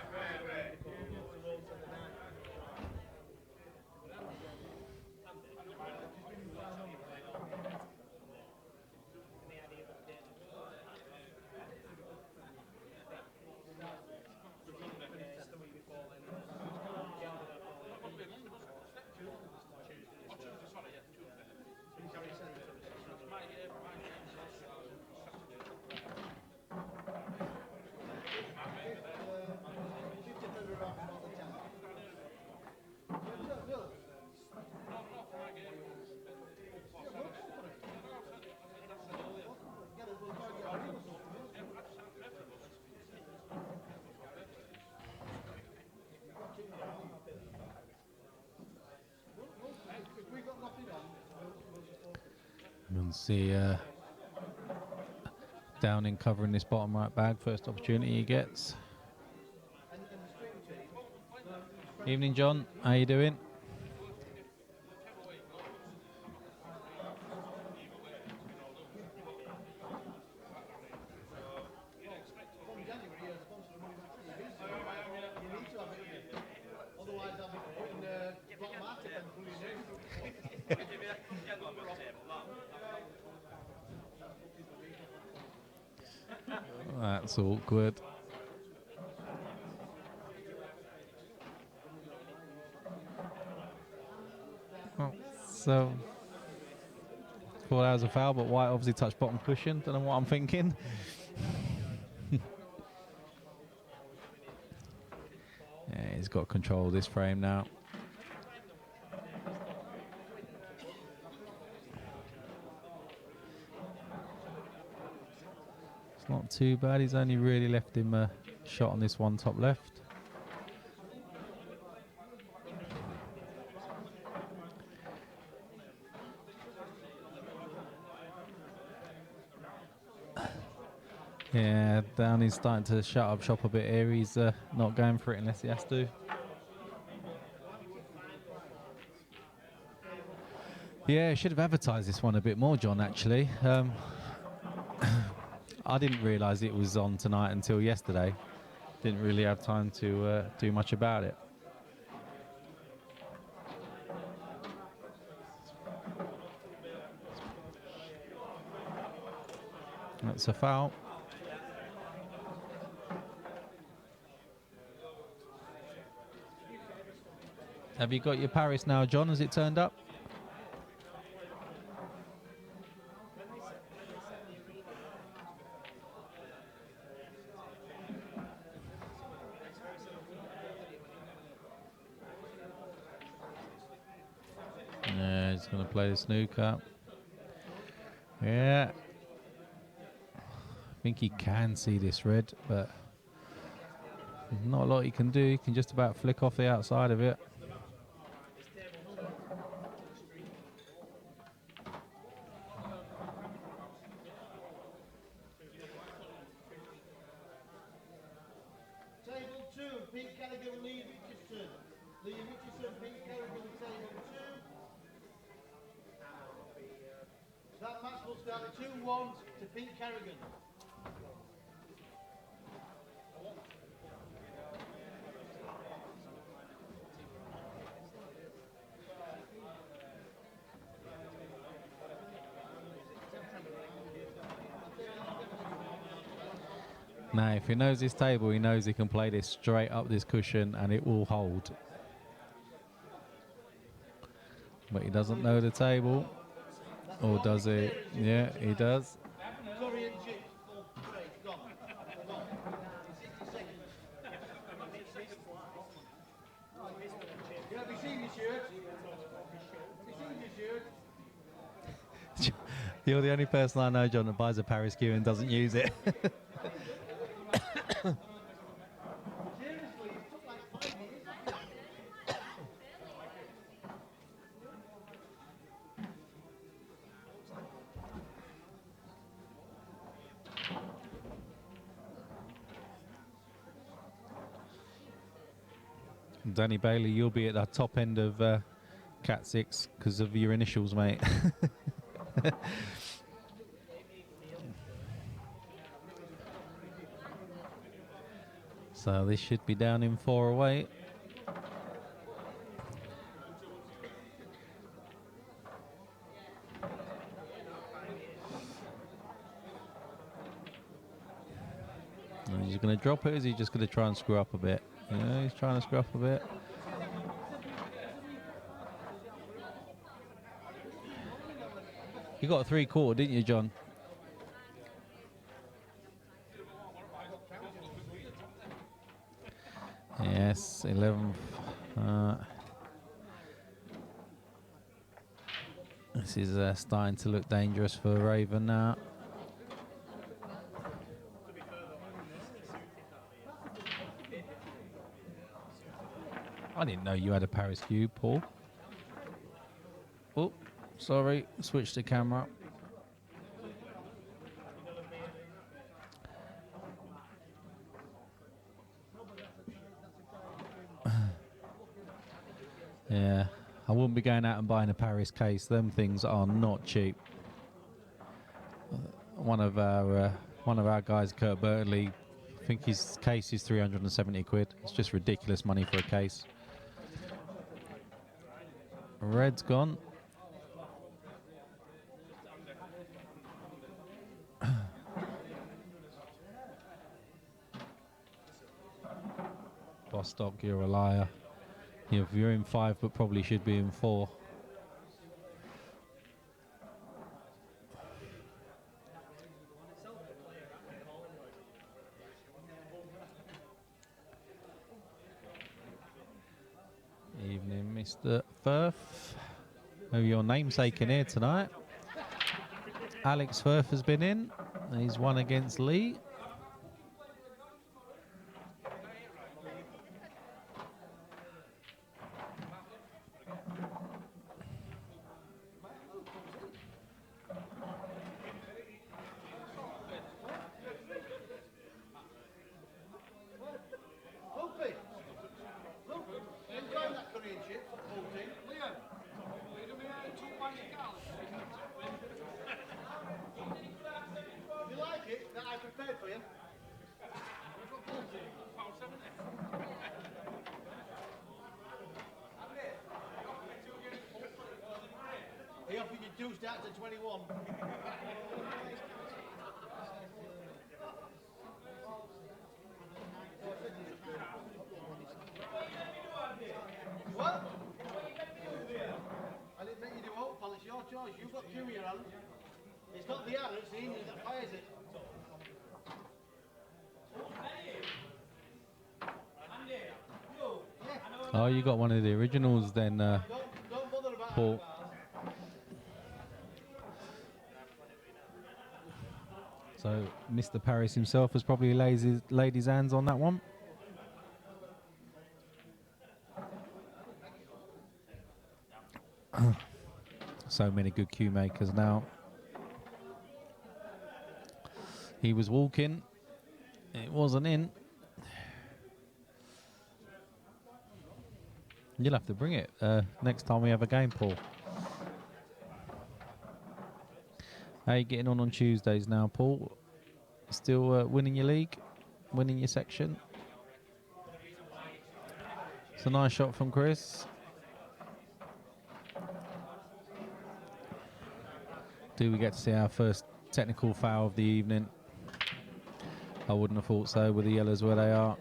S3: And see Downing covering this bottom right bag. First opportunity he gets. Evening, John. How you doing? That's awkward. Oh, so thought that was a foul, but White obviously touched bottom cushion. Don't know what I'm thinking. Yeah, he's got control of this frame now. It's not too bad. He's only really left him a shot on this one top left. Yeah, Downey's starting to shut up shop a bit here. He's not going for it unless he has to. Yeah, should have advertised this one a bit more, John, actually. I didn't realise it was on tonight until yesterday. Didn't really have time to do much about it. That's a foul. Have you got your Paris now, John? Has it turned up? Yeah, he's going to play the snooker. Yeah. I think he can see this red, but not a lot he can do. He can just about flick off the outside of it.
S2: Table 2, Pete Carrigan, Lee Richardson. Lee Richardson, Pete Carrigan, table 2. That match will start 2-1 to Pete Carrigan.
S3: Now, if he knows this table, he knows he can play this straight up this cushion and it will hold. But he doesn't know the table. Or does he? Yeah, he does.
S2: Curry and Jake, full straight, gone. 60 seconds. Have you seen your shirt? Have you seen your shirt?
S3: You're the only person I know, John, that buys a Paris Q and doesn't use it.
S2: Seriously, it took like 5 years.
S3: Danny Bailey, you'll be at the top end of Cat 6 because of your initials, mate. So this should be down in 4 away. And he's going to drop it, or is he just going to try and screw up a bit? Yeah, he's trying to screw up a bit. You got a 3/4, didn't you, John? Yes, 11th. This is starting to look dangerous for Raven now. I didn't know you had a Paris Cube, Paul. Oh, sorry, switch the camera. Yeah, I wouldn't be going out and buying a Paris case. Them things are not cheap. One of our guys, Kurt Burtley, I think his case is 370 quid. It's just ridiculous money for a case. Red's gone. stock, you're a liar. You're in 5, but probably should be in 4. Evening, Mr. Firth. Oh, your namesake in here tonight. Alex Firth has been in. He's won against Lee.
S2: Lumpy! Look, enjoy that Korean chip, 14. If you like it, that I prepared for you. He offered you 2 starts at 21. What? I didn't make you do oat, pal. It's your choice. You've got Q in your hand. It's not the arrow, it's the Indian that fires it.
S3: Oh, you got one of the originals then,
S2: Don't bother about
S3: Paul. So Mr. Paris himself has probably laid his hands on that one. So many good cue makers now. He was walking. It wasn't in. You'll have to bring it next time we have a game, Paul. How are you getting on Tuesdays now, Paul? Still winning your league? Winning your section? It's a nice shot from Chris. Do we get to see our first technical foul of the evening? I wouldn't have thought so with the yellows where they are.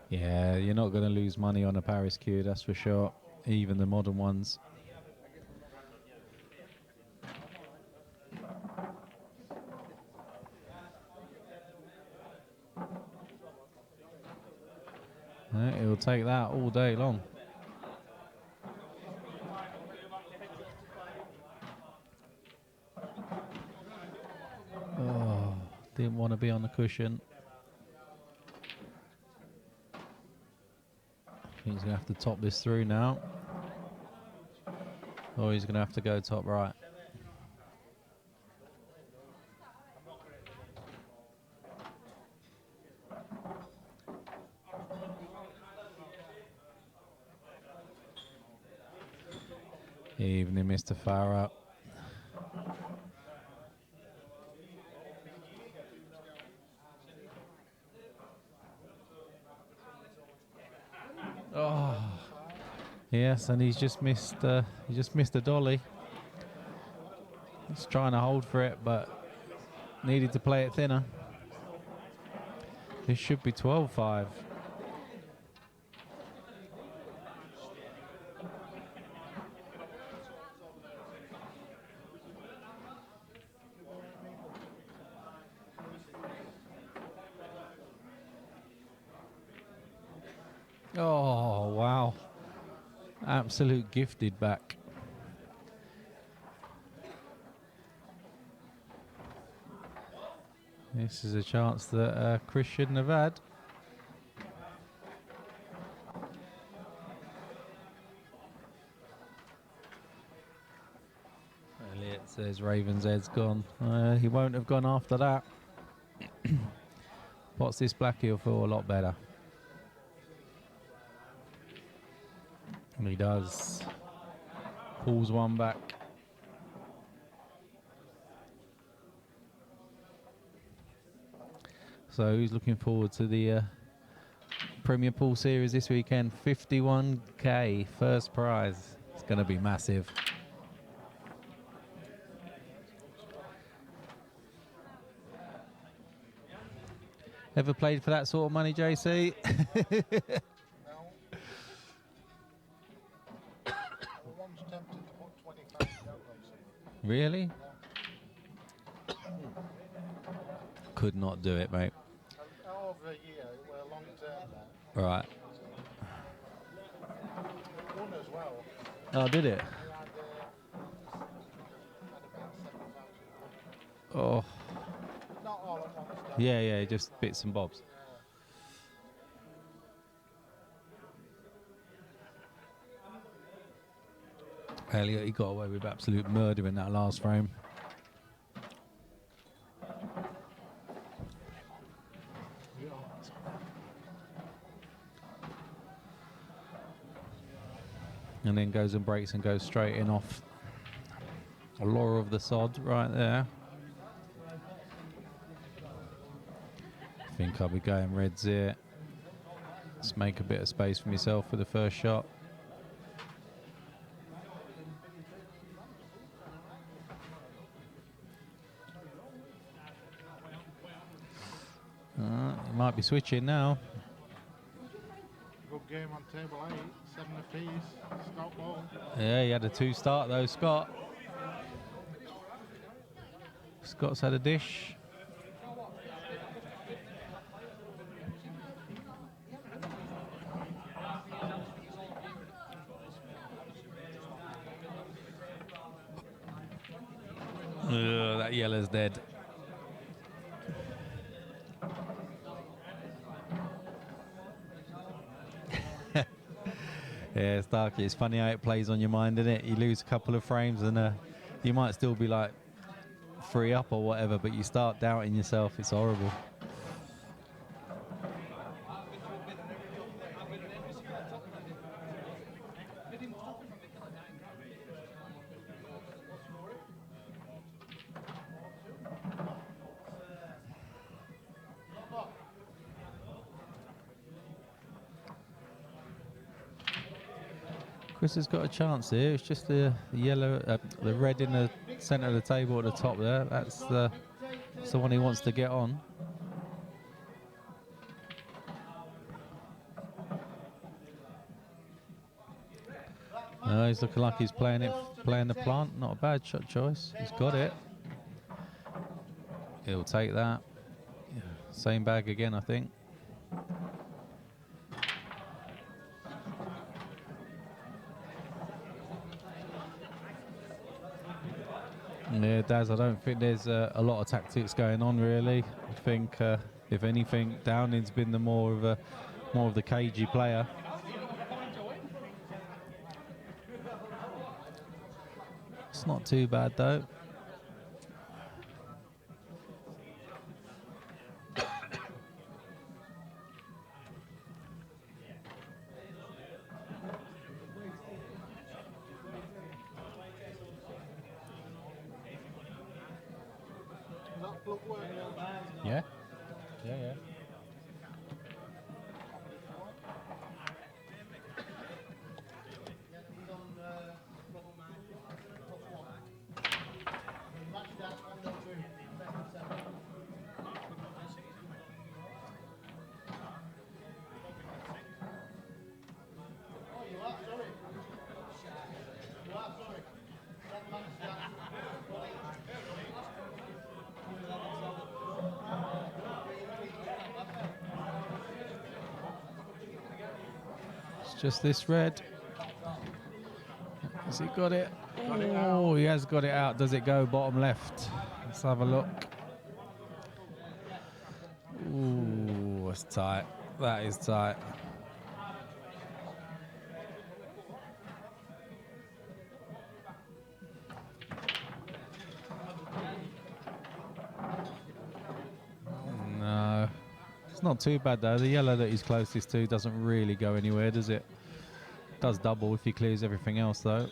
S3: Yeah, you're not going to lose money on a Paris cue, that's for sure. Even the modern ones. It'll take that all day long. Oh, didn't want to be on the cushion. He's going to have to top this through now. Or he's going to have to go top right. Evening, Mr. Farah. Oh, yes, and he's just missed. He just missed a dolly. He's trying to hold for it, but needed to play it thinner. This should be 12-5. Oh, wow. Absolute gifted back. This is a chance that Chris shouldn't have had. Elliot says Raven's head's gone. He won't have gone after that. What's this black? He'll feel a lot better. And he does. Pulls one back. So who's looking forward to the Premier Pool Series this weekend? 51k first prize. It's going to be massive. Ever played for that sort of money, JC?
S5: One's tempted to put 25 down on something.
S3: Really? Could not do it, mate.
S5: Over a year, we're long term now.
S3: Right.
S5: One as well.
S3: Oh, did it?
S5: We had about 7,000.
S3: Oh.
S5: Not all at once. Though.
S3: Yeah, just bits and bobs. Elliot, he got away with absolute murder in that last frame. And then goes and breaks and goes straight in off a law of the sod right there. I think I'll be going reds here. Let's make a bit of space for myself for the first shot. He might be switching now.
S5: Good game on table 8, 7 apiece. Scott ball.
S3: Yeah, he had a 2 start though, Scott. Scott's had a dish. Ugh, that yellow's dead. Yeah, Starkey, it's funny how it plays on your mind, isn't it? You lose a couple of frames and you might still be like 3 up or whatever, but you start doubting yourself. It's horrible. Chris has got a chance here. It's just the yellow, the red in the centre of the table at the top there. That's the one he wants to get on. He's looking like he's playing the plant. Not a bad shot choice. He's got it. He'll take that. Yeah, same bag again, I think. Yeah, Daz, I don't think there's a lot of tactics going on really. I think, if anything, Downing's been the more of the cagey player. It's not too bad though. Yeah. Yeah. Just this red. Has he got it? Oh, he has got it out. Does it go bottom left? Let's have a look. Ooh, that's tight. That is tight. No. It's not too bad though. The yellow that he's closest to doesn't really go anywhere, does it? Does double if he clears everything else though.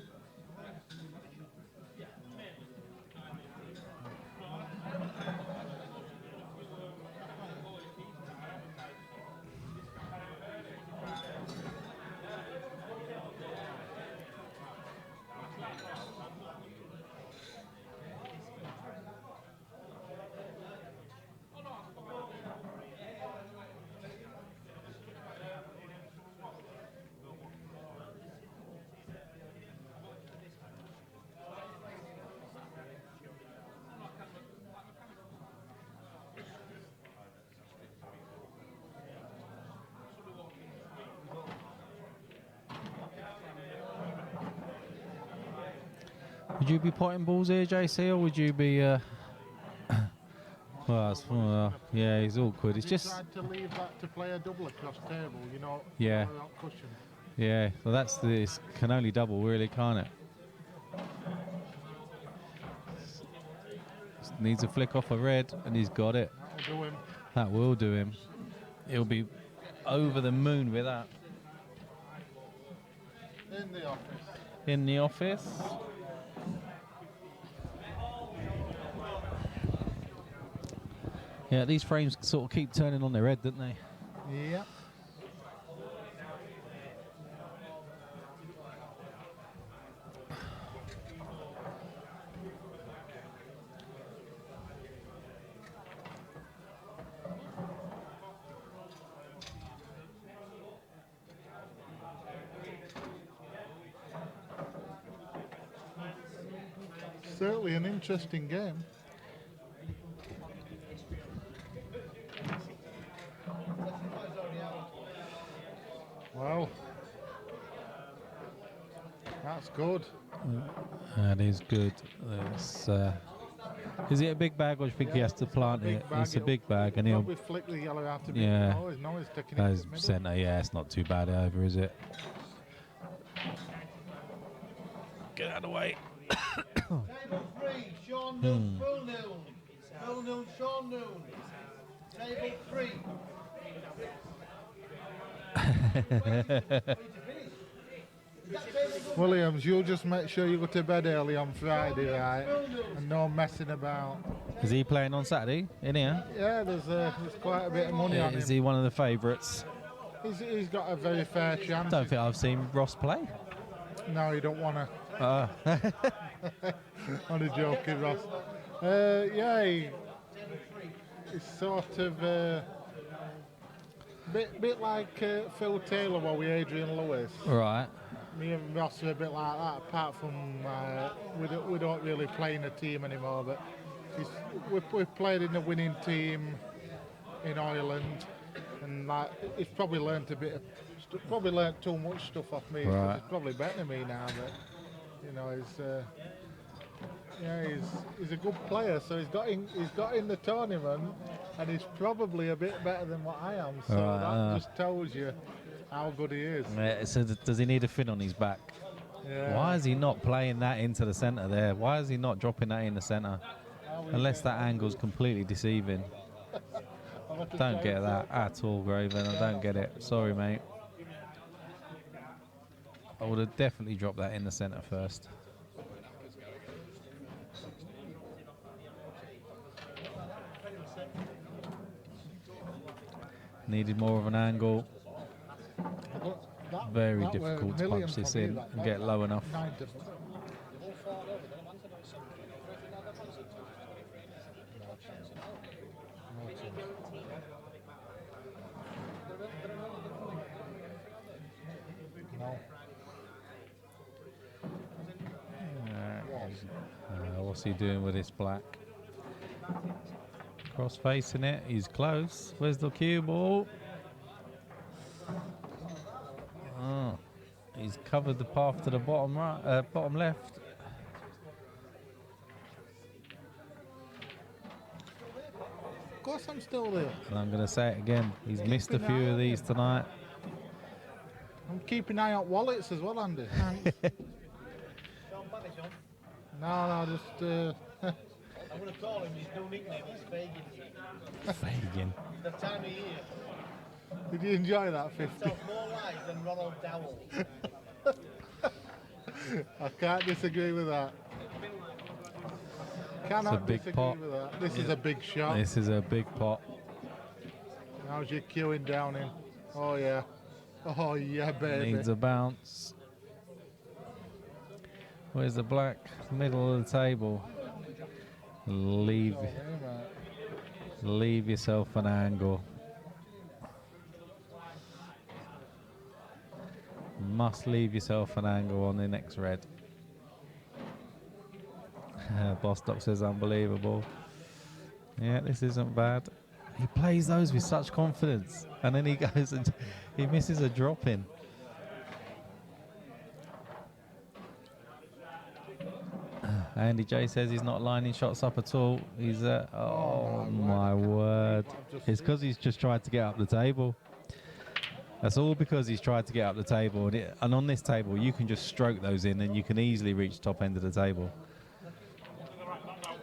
S3: Would you be potting balls here, JC, or would you be? Yeah, he's awkward. It's
S5: You
S3: just.
S5: tried to leave that to play a double across table, you know.
S3: Yeah.
S5: Without cushion.
S3: Yeah. Well, that's this can only double, really, can't it? Needs a flick off a red, and he's got it.
S5: That'll do him.
S3: That will do him. He'll be over the moon with that.
S5: In the office.
S3: In the office. Yeah, these frames sort of keep turning on their head, don't they?
S5: Yeah. Certainly an interesting game. Wow. That's good.
S3: That is good. That's, is it a big bag, or do you think he has to plant it? It's a big bag, and he'll
S5: probably flick the yellow out a bit.
S3: Yeah.
S5: No, he's taking it
S3: That's
S5: to the middle.
S3: centre. Yeah, it's not too bad over, is it? Get out of the way.
S2: Table 3, Sean Noon, Phil Noon. Phil Noon, Sean Noon. Table 3.
S5: Williams, you'll just make sure you go to bed early on Friday, right? And no messing about.
S3: Is he playing on Saturday in here?
S5: Yeah, there's quite a bit of money on him.
S3: Is he one of the favourites?
S5: He's got a very fair chance.
S3: Don't think I've seen Ross play.
S5: No, you don't want to. On a joking, Ross. Yeah, he's sort of bit like Phil Taylor were with Adrian Lewis.
S3: Right.
S5: Me and Ross are a bit like that, apart from we don't really play in a team anymore, but we've played in a winning team in Ireland, and like he's probably learnt a bit of, probably learnt too much stuff off me.
S3: Right.
S5: He's probably better than me now, but you know he's a good player, so he's got in the tournament, and he's probably a bit better than what I am. So that just tells you how good he is.
S3: So does he need a fin on his back?
S5: Yeah.
S3: Why is he not playing that into the centre there? Why is he not dropping that in the centre? Unless that angle's completely deceiving. Don't get that at all, Graven. I don't get it. Sorry, mate. I would have definitely dropped that in the centre first. Needed more of an angle. Very difficult to punch this in and get low enough. What's he doing with this black? Cross facing it, he's close. Where's the cue ball? Oh, he's covered the path to the bottom right, bottom left.
S5: Of course I'm still there.
S3: And I'm going to say it again. He's missed a few of these tonight.
S5: I'm keeping an eye on wallets as well, Andy. No, just.
S2: I'm going to call him his new nickname, it's Fagin.
S3: Fagin.
S2: The time of year.
S5: Did you enjoy that 50?
S2: Tells more lies than Ronald Dowell.
S5: I can't disagree with that. Cannot
S3: big
S5: disagree
S3: pot.
S5: with that. This is a big shot.
S3: This is a big pot.
S5: How's your queuing down in? Oh yeah. Oh yeah, baby.
S3: Needs a bounce. Where's the black? Middle of the table. Leave yourself an angle. Must leave yourself an angle on the next red. Bostock says unbelievable. Yeah, this isn't bad. He plays those with such confidence, and then he goes and he misses a drop in. Andy J says he's not lining shots up at all. He's oh my word. It's because he's just tried to get up the table. That's all because he's tried to get up the table. And on this table, you can just stroke those in and you can easily reach the top end of the table.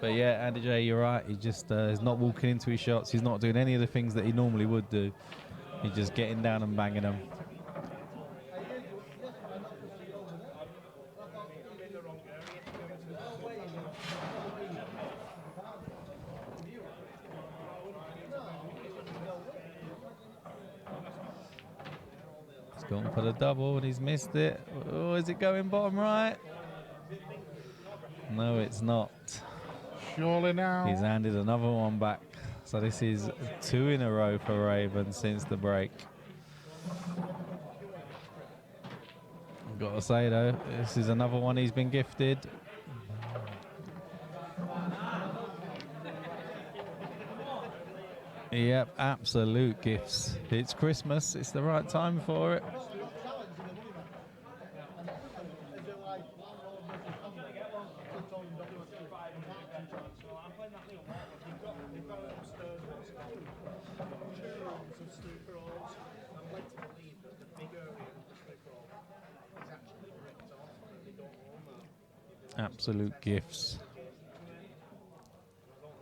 S3: But yeah, Andy J, you're right. He just is not walking into his shots. He's not doing any of the things that he normally would do. He's just getting down and banging them. He's gone for the double and he's missed it. Oh, is it going bottom right? No, it's not.
S5: Surely now.
S3: He's handed another one back. So this is 2 in a row for Raven since the break. I've got to say though, this is another one he's been gifted. Yep, absolute gifts. It's Christmas, it's the right time for it. Absolute gifts.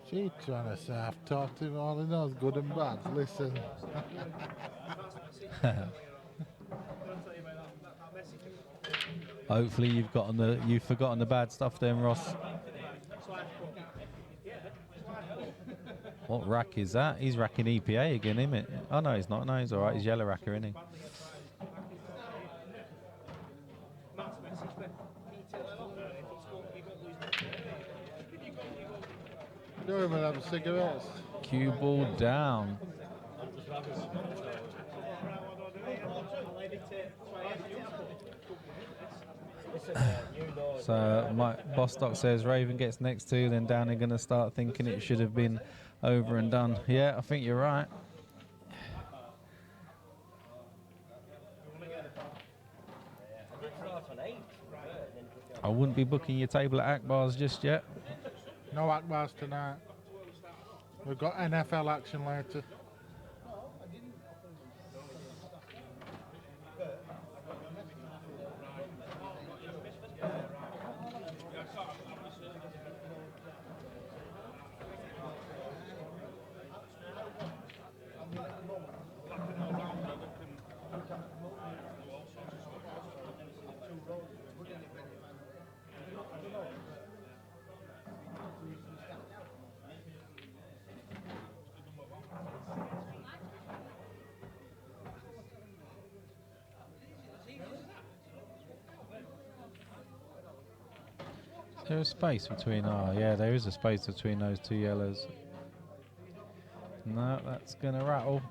S5: She trying to say I've talked to him all he knows, good and bad. Listen.
S3: Hopefully you've forgotten the bad stuff then, Ross. What rack is that? He's racking EPA again, isn't it? Oh no, he's not. No, he's all right. He's yellow racker, isn't he?
S5: Doing with them cigarettes.
S3: Cue ball down. So Mike Bostock says Raven gets next 2, then Downey going to start thinking it should have been over and done. Yeah, I think you're right. I wouldn't be booking your table at Akbar's just yet.
S5: No Akbars tonight. We've got NFL action later.
S3: There is space between, yeah, there is a space between those 2 yellows. No, that's going to rattle.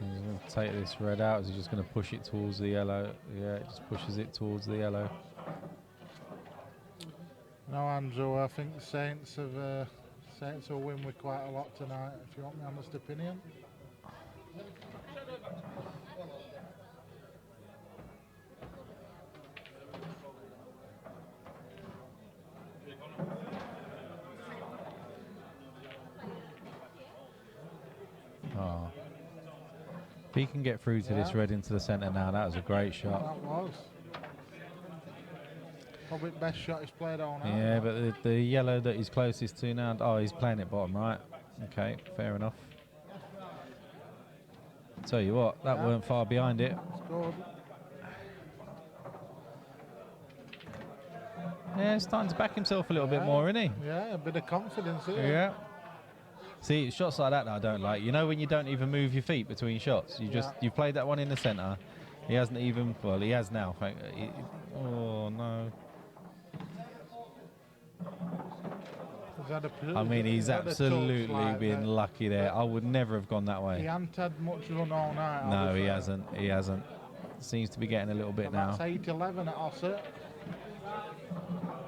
S3: He's going to take this red out. Is he just going to push it towards the yellow? Yeah, it just pushes it towards the yellow.
S5: No, Andrew, I think the Saints have... Saints will win with quite a lot tonight, if you want my honest opinion.
S3: Oh. If he can get through to this red into the centre now, that was a great shot.
S5: That was. Probably the best shot he's played all night.
S3: Yeah, but the yellow that he's closest to now, oh, he's playing it bottom right. Okay, fair enough. Tell you what, that weren't far behind it.
S5: Scored.
S3: Yeah, he's starting to back himself a little bit more, isn't he?
S5: Yeah, a bit of confidence here.
S3: Yeah. See, shots like that I don't like. You know when you don't even move your feet between shots? You played that one in the centre. He hasn't even, well, he has now. Oh, no. I mean, he's absolutely been lucky there. I would never have gone that way.
S5: He hasn't had much run all night.
S3: No, he hasn't. He hasn't. Seems to be getting a little bit now.
S5: That's 8-11 at Ossett.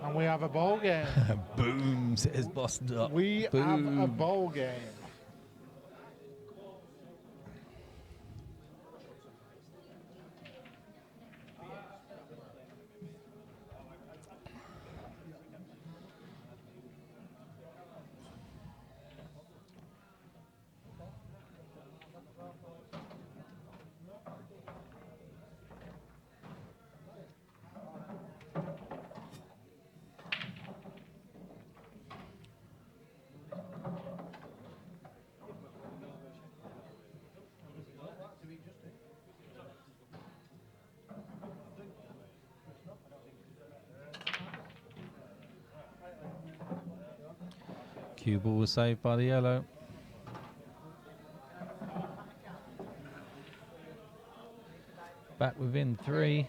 S5: And we have a ball game.
S3: Boom, says Bostock.
S5: We have a ball game.
S3: Cue ball was saved by the yellow. Back within 3.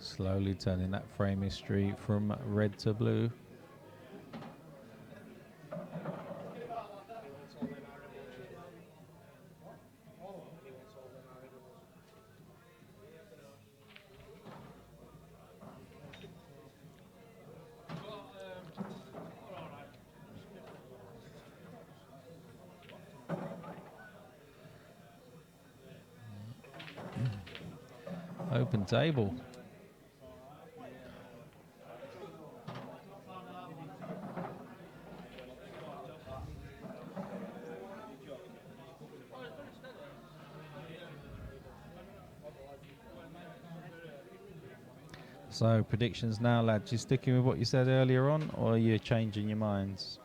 S3: Slowly turning that frame history from red to blue. Open table. So predictions now, lads. You sticking with what you said earlier on, or are you changing your minds?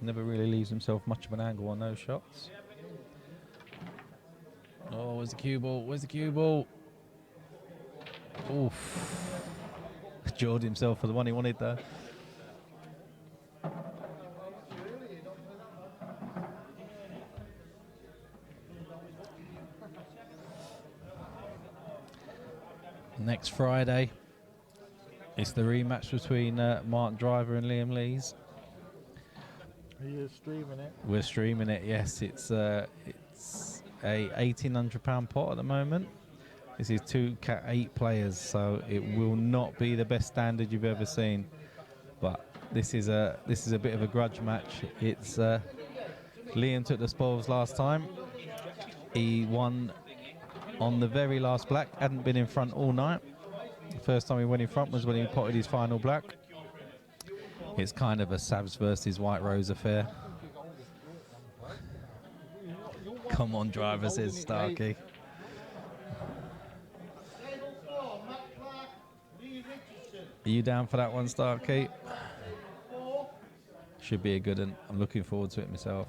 S3: Never really leaves himself much of an angle on those shots. Oh, where's the cue ball? Where's the cue ball? Oof. Jawed himself for the one he wanted there. Next Friday, it's the rematch between Mark Driver and Liam Lees.
S5: Are you streaming it?
S3: We're streaming it, yes. It's a £1,800 pot at the moment. This is 2 Cat 8 players, so it will not be the best standard you've ever seen. But this is a bit of a grudge match. It's Liam took the spoils last time. He won on the very last black. Hadn't been in front all night. The first time he went in front was when he potted his final black. It's kind of a Savs versus White Rose affair. Come on, Driver, says Starkey. Are you down for that one, Starkey? Should be a good one. I'm looking forward to it myself.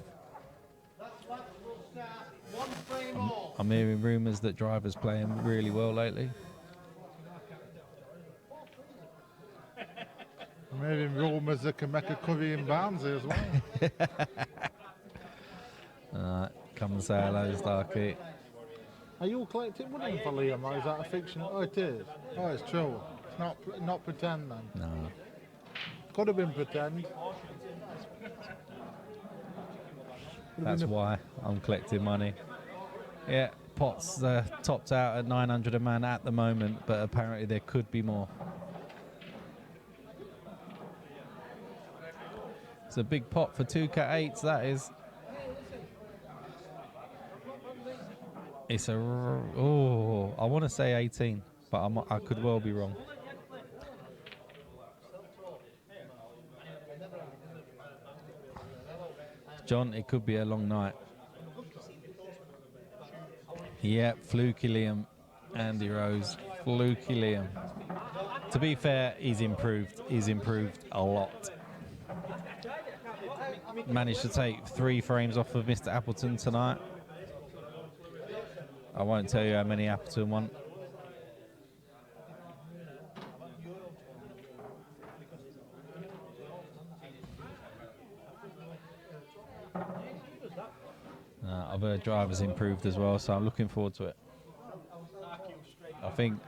S3: I'm hearing rumours that Driver's playing really well lately.
S5: I'm hearing rumours that can make a curry in Barnsley as well.
S3: Alright, come and say hello, Starkey.
S5: Are you collecting money for Liam, or is that a fiction? Oh, it is. Oh, it's true. It's not pretend then.
S3: No.
S5: Could have been pretend.
S3: That's why I'm collecting money. Yeah, pot's topped out at 900 a man at the moment, but apparently there could be more. It's a big pot for 2 Cat 8s, that is. It's a... Oh, I want to say 18, but I could well be wrong. John, it could be a long night. Yep, fluky Liam. Andy Rose, fluky Liam. To be fair, he's improved. He's improved a lot. Managed to take 3 frames off of Mr. Appleton tonight. I won't tell you how many Appleton won. I've heard Driver's improved as well, so I'm looking forward to it. I think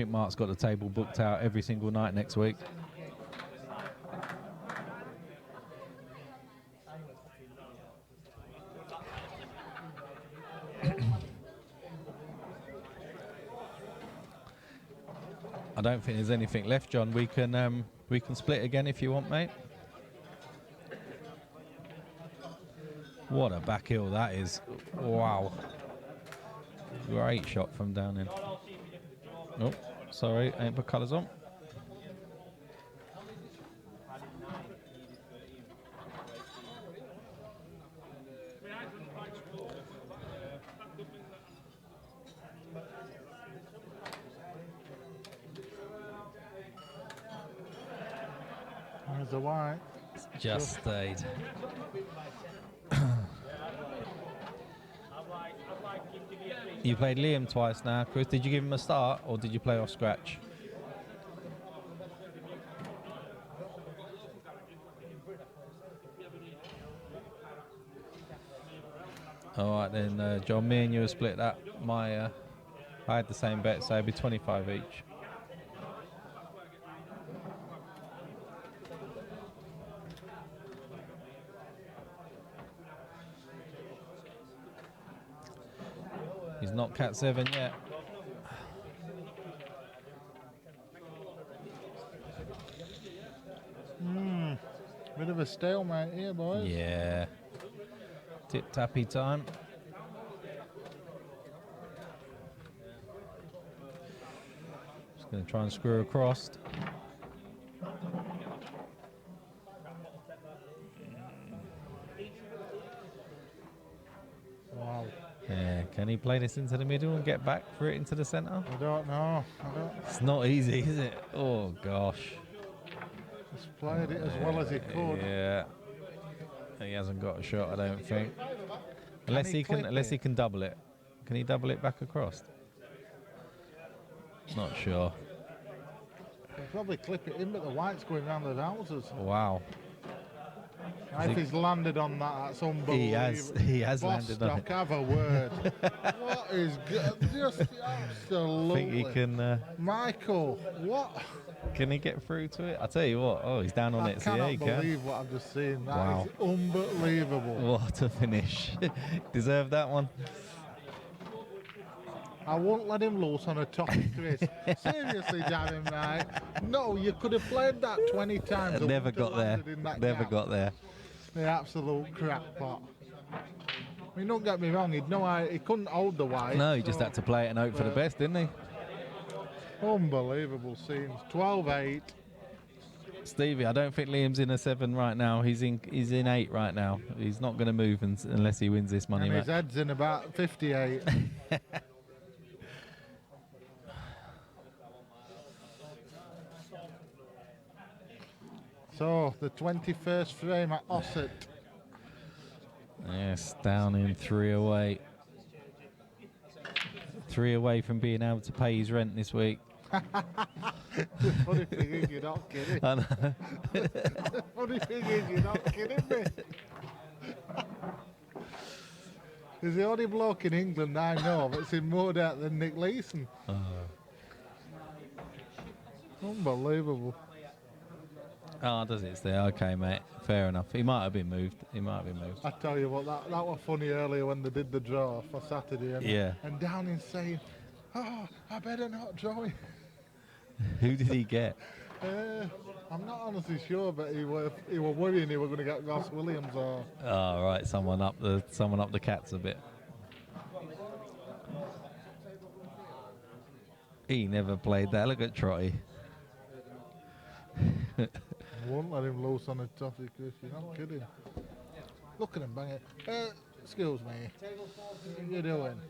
S3: Mark's got the table booked out every single night next week. I don't think there's anything left, John. We can split again if you want, mate. What a back heel that is. Wow. Great shot from down in. Oh, sorry, ain't put colours on.
S5: There's the white.
S3: Just stayed. You played Liam twice now, Chris. Did you give him a start or did you play off scratch? All right then, John. Me and you have split that. I had the same bet, so it'd be 25 each. He's not cat 7 yet.
S5: Bit of a stalemate here, boys.
S3: Yeah. Tip tappy time. Just going to try and screw across.
S5: Wow.
S3: Yeah, can he play this into the middle and get back for it into the centre?
S5: I don't know.
S3: It's not easy, is it? Oh gosh.
S5: He's played it as well as he could.
S3: Yeah. He hasn't got a shot, I don't think. Unless he can double it. Can he double it back across? Not sure.
S5: He'll probably clip it in, but the white's going round the houses.
S3: Wow.
S5: If he's landed on that, that's unbelievable.
S3: He has landed on it.
S5: Have a word. What is good? Just absolutely.
S3: I think he can.
S5: Michael, what?
S3: Can he get through to it? I tell you what. Oh, he's down on it.
S5: I
S3: Yeah, he
S5: cannot
S3: can.
S5: believe what I've just seen. That
S3: Wow.
S5: is unbelievable.
S3: What a finish. Deserved that one.
S5: I won't let him loose on a topic, Chris. Seriously, damn him, right? No, you could have played that 20 times. and
S3: Never
S5: wouldn't have
S3: got there.
S5: landed in that
S3: Never
S5: gap.
S3: got there.
S5: The absolute crackpot. I mean, don't get me wrong, he couldn't hold the white.
S3: No, he just had to play it and hope for the best, didn't he?
S5: Unbelievable scenes. 12-8.
S3: Stevie, I don't think Liam's in a 7 right now. He's in 8 right now. He's not going to move unless he wins this money
S5: And
S3: match.
S5: his head's in about 58. So, the 21st frame at Ossett.
S3: Yes, down in 3 away. 3 away from being able to pay his rent this week.
S5: The funny thing is, you're not kidding.
S3: I know.
S5: The funny thing is, you're not kidding me. He's the only bloke in England I know that's in more debt than Nick Leeson. Unbelievable.
S3: Oh, does it stay? Okay, mate. Fair enough. He might have been moved.
S5: I tell you what, that was funny earlier when they did the draw for Saturday. And,
S3: Yeah.
S5: And Downing's saying, oh, I better not draw him.
S3: Who did he get?
S5: I'm not honestly sure, but he were worrying he were going to get Ross Williams or...
S3: Oh, right. Someone up the cats a bit. He never played that. Look at Trotty.
S5: Won't let him loose on a toffee, Chris. You're not kidding. Look at him bang it. Excuse me. What are you doing?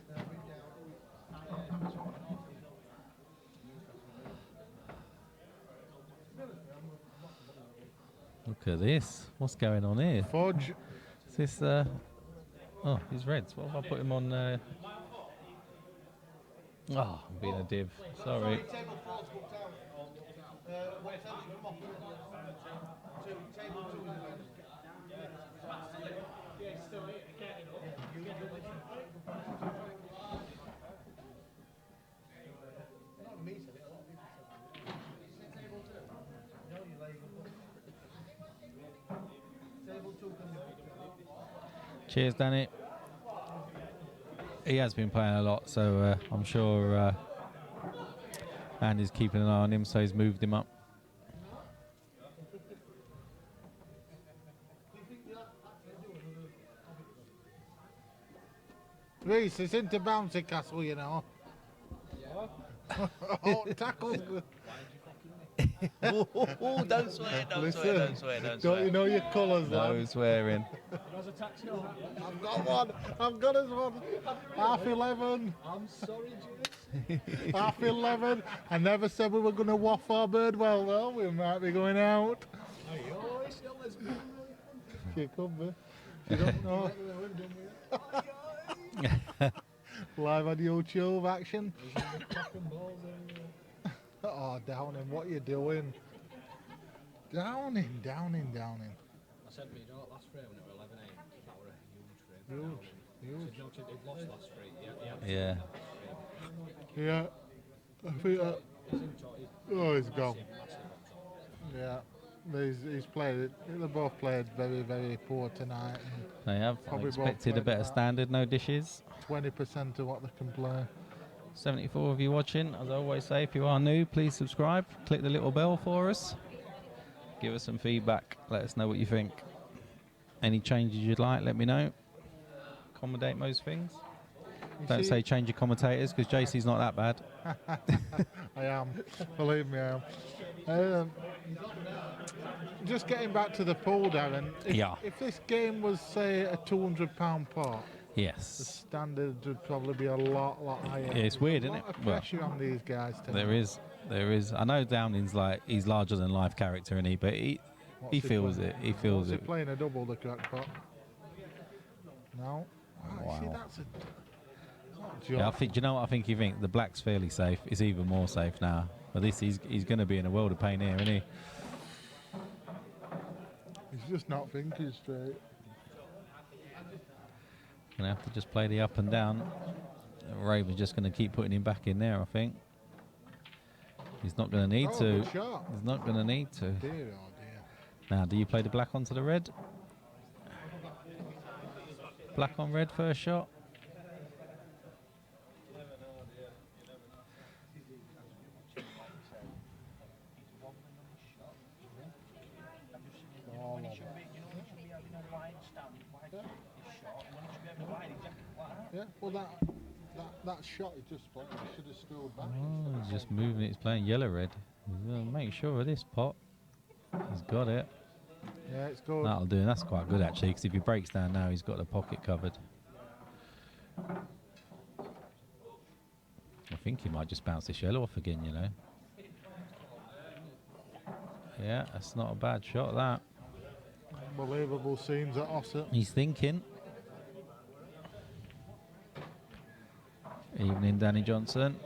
S3: Look at this. What's going on here?
S5: Fudge.
S3: Is this, oh, he's reds. What if I put him on, oh, I'm being a div. Sorry.
S2: Table 4's booked out. What table you come off? Table 2 in the round.
S3: Cheers, Danny. He has been playing a lot, so I'm sure Andy's keeping an eye on him, so he's moved him up.
S5: Reese, it's into Bouncy Castle, you know. Oh, tackles.
S4: Oh, don't swear, don't swear, don't swear, don't swear.
S5: Don't you know your colours,
S3: No
S5: lad?
S3: swearing.
S5: I've got one. I've got us one. Half 11.
S6: I'm sorry, Jimmy.
S5: Half 11. I never said we were going to waff our bird well, though. We might be going out. She could be. She don't know. Live on YouTube action. Oh, Downing, what are you doing? Downing.
S6: I said to me, you know, last frame when it was 11-8, that were a huge frame.
S5: Huge.
S6: So, you know, they'd lost last frame.
S3: Yeah.
S5: Yeah. I think that. Oh, he's gone. Yeah. He's played. They both played very, very poor tonight.
S3: They have. I
S5: Probably both
S3: expected a
S5: played
S3: better
S5: that.
S3: standard, no dishes.
S5: 20% of what they can play.
S3: 74 of you watching. As I always say, if you are new, please subscribe. Click the little bell for us. Give us some feedback. Let us know what you think. Any changes you'd like, let me know. Accommodate most things. Don't say change your commentators, because JC's not that bad.
S5: I am. Believe me, I am. Just getting back to the pool, Darren. If this game was, say, a £200 pot, the
S3: Yes.
S5: standard would probably be a lot higher.
S3: Yeah, it's weird, isn't
S5: A
S3: it?
S5: lot of pressure on these guys tonight.
S3: There is. I know Downing's like, he's larger than life character, isn't he? But he feels
S5: playing?
S3: it. He feels
S5: What's
S3: it.
S5: he playing a double, the crackpot? No.
S3: Wow.
S5: See, that's a...
S3: Yeah, I think. Do you know what I think? You think the black's fairly safe. It's even more safe now. But this, he's going to be in a world of pain here, isn't he?
S5: He's just not thinking straight.
S3: Gonna have to just play the up and down. Raven's just going to keep putting him back in there, I think. He's not going to need to.
S5: Good shot.
S3: He's not going to need to.
S5: Dear, oh dear.
S3: Now, do you play the black onto the red? Black on red first shot.
S5: Yeah, well that shot he just played, he should have stood back.
S3: Oh, he's just moving it. He's playing yellow red. He's going to make sure of this pot. He's got it.
S5: Yeah, it's good.
S3: That'll do. That's quite good actually, because if he breaks down now, he's got the pocket covered. I think he might just bounce this yellow off again, you know. Yeah, that's not a bad shot, that.
S5: Unbelievable scenes at Ossett.
S3: He's thinking. Evening, Danny Johnson.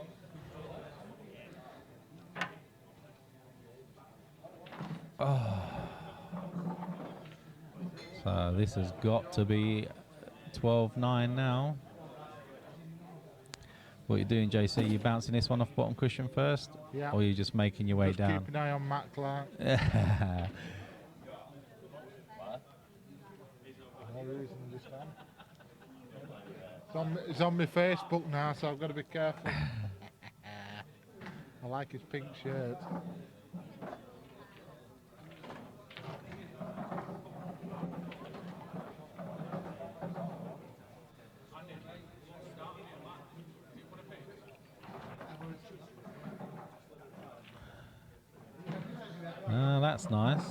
S3: Oh. So this has got to be 12-9 now. What are you doing, JC? You bouncing this one off bottom cushion first?
S5: Yeah.
S3: Or are you just making your way
S5: Just
S3: down?
S5: keep an eye on Matt Clark. No reason this time. It's on my Facebook now, so I've got to be careful. I like his pink shirt.
S3: That's nice.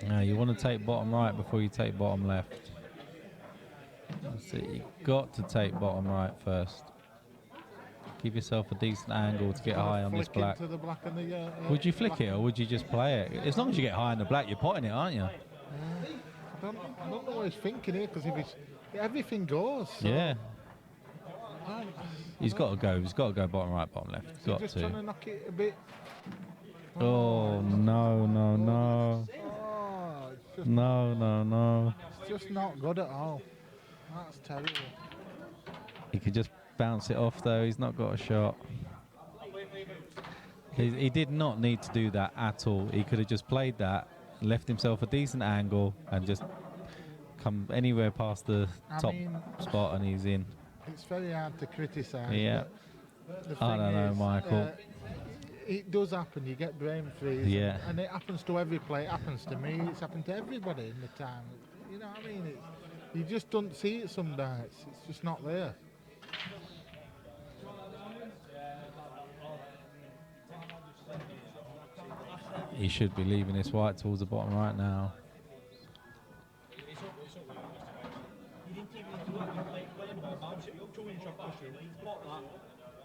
S3: Now you want to take bottom right before you take bottom left. That's it. You've got to take bottom right first. Give yourself a decent angle to get high on this black.
S5: Into the black and the,
S3: Would you flick it or would you just play it? As long as you get high on the black, you're potting it, aren't you?
S5: I don't know what he's thinking here, because everything goes. So
S3: Yeah. He's got to go. He's got to go bottom right, bottom left.
S5: He's
S3: Got
S5: just
S3: to.
S5: trying to knock it a bit.
S3: Oh no!
S5: Oh, it's
S3: No!
S5: just not good at all. That's terrible.
S3: He could just bounce it off though. He's not got a shot. He did not need to do that at all. He could have just played that, left himself a decent angle, and just come anywhere past the top spot, and he's in.
S5: It's very hard to criticise.
S3: Yeah.
S5: The
S3: I don't
S5: thing
S3: know,
S5: is,
S3: Michael.
S5: It does happen. You get brain freeze.
S3: Yeah.
S5: And it happens to every player. It happens to me. It's happened to everybody in the time. You know what I mean? You just don't see it some nights. It's just not there.
S3: He should be leaving this white towards the bottom right now.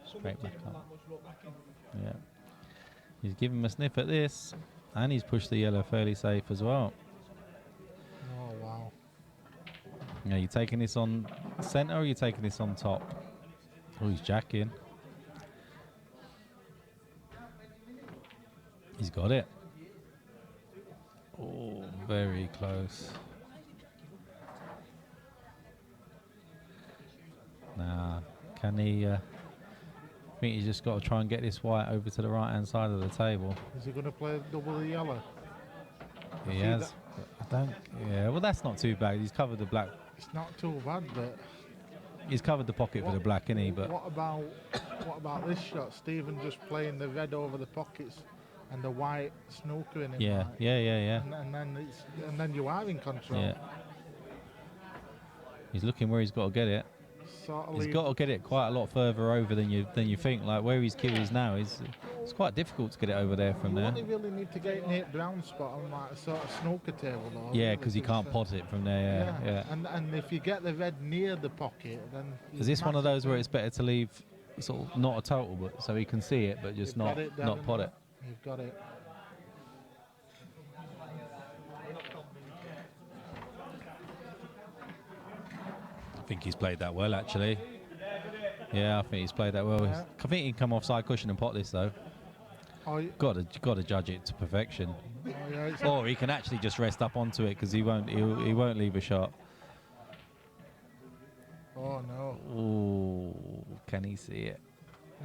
S3: Straight back up. Yeah. He's given him a sniff at this, and he's pushed the yellow fairly safe as well. Are you taking this on centre or are you taking this on top? Oh, he's jacking. He's got it. Oh, very close. Nah, can he? I think he's just got to try and get this white over to the right-hand side of the table.
S5: Is he going to play double the yellow?
S3: He has. I don't. Yeah, well, that's not too bad. He's covered the black.
S5: It's not too bad, but
S3: He's covered the pocket with the black, isn't he? But
S5: what about this shot? Stephan just playing the red over the pockets and the white snookering him.
S3: yeah,
S5: like.
S3: yeah.
S5: And then you are in control.
S3: Yeah. He's looking where he's got to get it.
S5: Sort of
S3: He's
S5: leave-
S3: got to get it quite a lot further over than you think. Like where his cue is now, it's quite difficult to get it over there from
S5: You
S3: there.
S5: only really need to get Nate Brown's spot on like a sort of snooker table. Though,
S3: Yeah,
S5: really,
S3: because you can't pot it from there. Yeah.
S5: And if you get the red near the pocket, then
S3: Is this one of those where it's better to leave sort of not a total, but so he can see it, but just not pot it?
S5: You've got it.
S3: I think he's played that well, actually. Yeah, I think he's played that well.
S5: Yeah.
S3: I think he can come off side cushion and pot this though.
S5: Oh,
S3: Got to judge it to perfection.
S5: yeah, it's
S3: Or he can actually just rest up onto it because he won't leave a shot.
S5: oh no.
S3: Ooh, can he see it?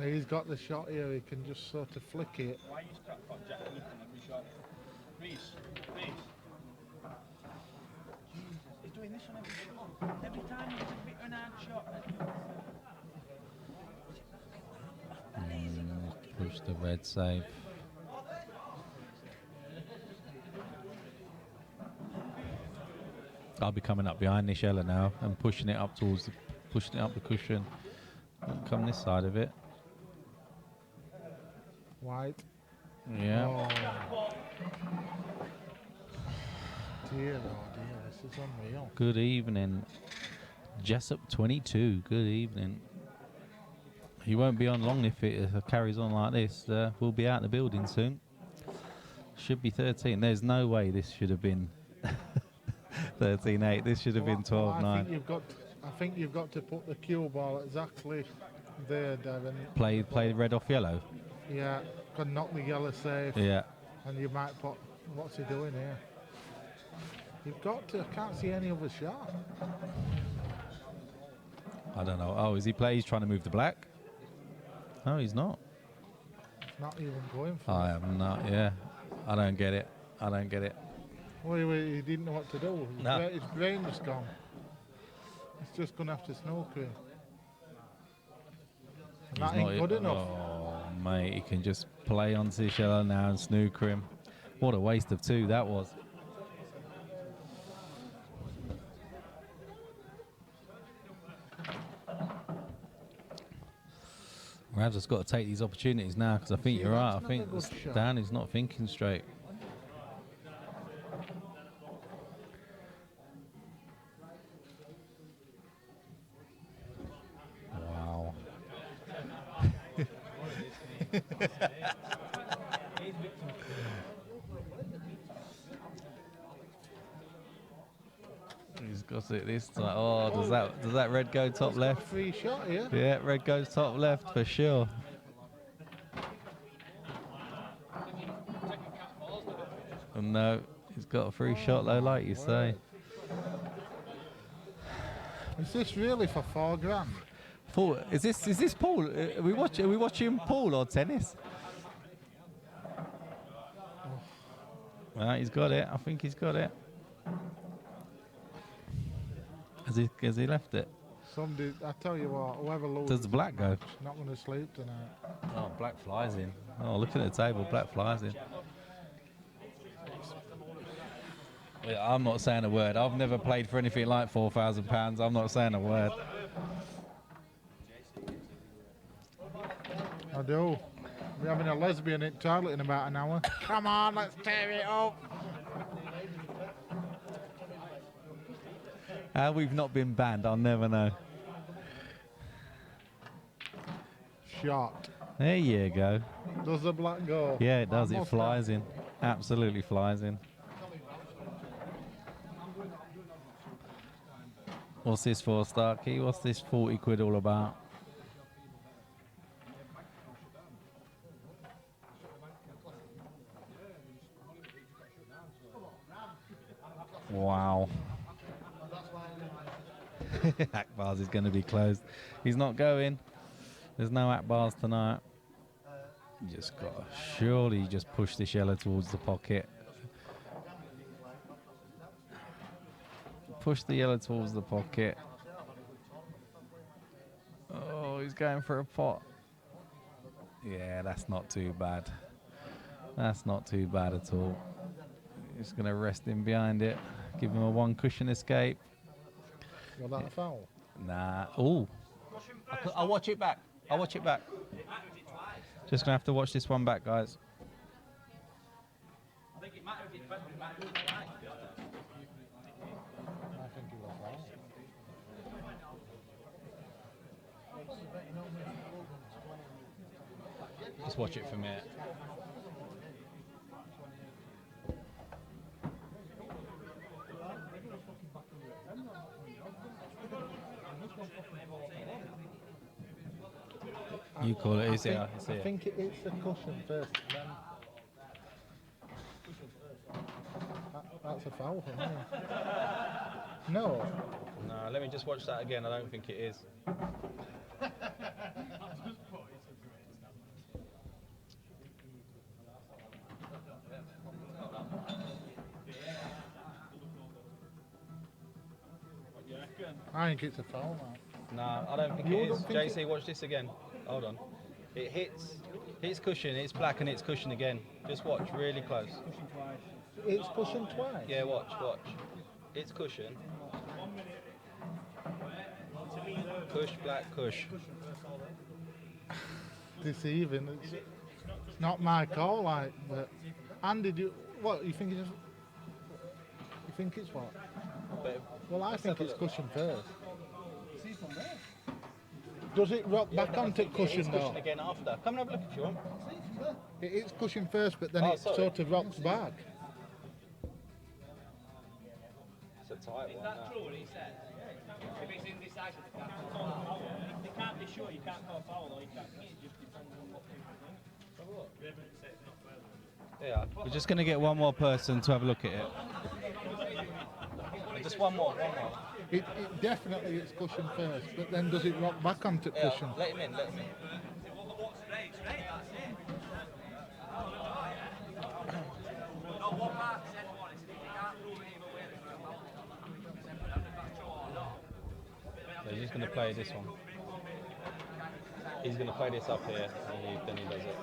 S5: He's got the shot here. He can just sort of flick it.
S1: Why you scrap pot Jack looking every shot? Reese. He's doing this on every shot. Every time he's a bit of an hard shot.
S3: Push the red save. I'll be coming up behind this yellow now and pushing it up the cushion. Come this side of it.
S5: White.
S3: Yeah.
S5: Oh. Dear, oh dear, this is unreal.
S3: Good evening. Jessup 22. Good evening. He won't be on long if it carries on like this. We'll be out of the building soon. Should be 13. There's no way this should have been 13-8. This should have been 12-9.
S5: I think you've got to put the cue ball exactly there, Devon.
S3: Play red off yellow.
S5: Yeah, can knock the yellow safe.
S3: Yeah.
S5: And you might put. What's he doing here? You've got to. I can't see any other shot.
S3: I don't know. Oh, is he play? He's trying to move the black. No, he's not.
S5: It's not even going for
S3: I
S5: it.
S3: am not. Yeah. I don't get it.
S5: Wait, he didn't know what to do. His brain was gone. He's just going to have to snooker him. And that ain't good enough.
S3: Oh, mate, he can just play onto his yellow now and snooker him. What a waste of two that was. Rav's just got to take these opportunities now because I think you're right. I think Dan is not thinking straight. Wow. He's got it this time. Oh, does that red go top left?
S5: Free shot here.
S3: Yeah, red goes top left for sure. And no, he's got a free shot though, like you say.
S5: Is this really for $4 grand?
S3: Is this pool? Are we watching pool or tennis? Well, he's got it. I think he's got it. Has he left it?
S5: Somebody, I tell you what, whoever loses,
S3: Does the black go?
S5: not going to sleep tonight.
S3: Oh, black flies in. Oh, look at the table. Black flies in. Yeah, I'm not saying a word. I've never played for anything like £4,000. I'm not saying a word.
S5: I do. We're having a lesbian in toilet in about an hour. Come on, let's tear it up.
S3: How we've not been banned, I'll never know.
S5: Shot.
S3: There you go.
S5: Does the black go?
S3: Yeah, it does. It
S5: Almost
S3: flies in. Absolutely flies in. What's this for, Starkey? What's this 40 quid all about? Wow. Akbar's is going to be closed. He's not going. There's no Akbar's tonight. You just got to surely just push this yellow towards the pocket. Push the yellow towards the pocket. Oh, he's going for a pot. Yeah, that's not too bad. That's not too bad at all. Just going to rest him behind it. Give him a one cushion escape.
S5: Was that a foul?
S3: Nah. Ooh. I'll watch it back. I'll watch it back. Just going to have to watch this one back, guys.
S4: I think it might have been better. It might have been right.
S5: I think it was foul.
S3: Just watch it for a minute. You call it, is it?
S5: I think it's the cushion first. Then that's a foul for me. No.
S3: No, let me just watch that again. I don't think it is.
S5: I think it's a foul now.
S3: No, I don't think
S5: You
S3: it
S5: don't
S3: is.
S5: think
S3: JC, watch this again. Hold on. It hits cushion, it's black and it's cushion again. Just watch, really close.
S5: It's cushion twice.
S3: Yeah, watch. It's cushion. Cush, black, cush.
S5: Deceiving. It's not my call, like. But Andy, what you think? You think it's what?
S3: But
S5: Well, I think
S3: have a
S5: it's
S3: look.
S5: cushion first. Does it rock back onto cushion
S3: it's
S5: though?
S3: cushion again after. Come and have a look if you want.
S5: It's cushion first, but then
S3: Oh,
S5: it
S3: sorry.
S5: sort of rocks back.
S3: It's a tight one. That.
S4: True what he said. If it's indecisive, they can't call foul. If they can't be sure, you can't call foul, or you can't. It just depends on what people think.
S3: Yeah, we're just going to get one more person to have a look at it. Just one more.
S5: It definitely it's cushion first, but then does it rock back onto
S3: Yeah,
S5: cushion?
S3: let him in. So he's just going to play this one. He's going to play this up here, and then he does it.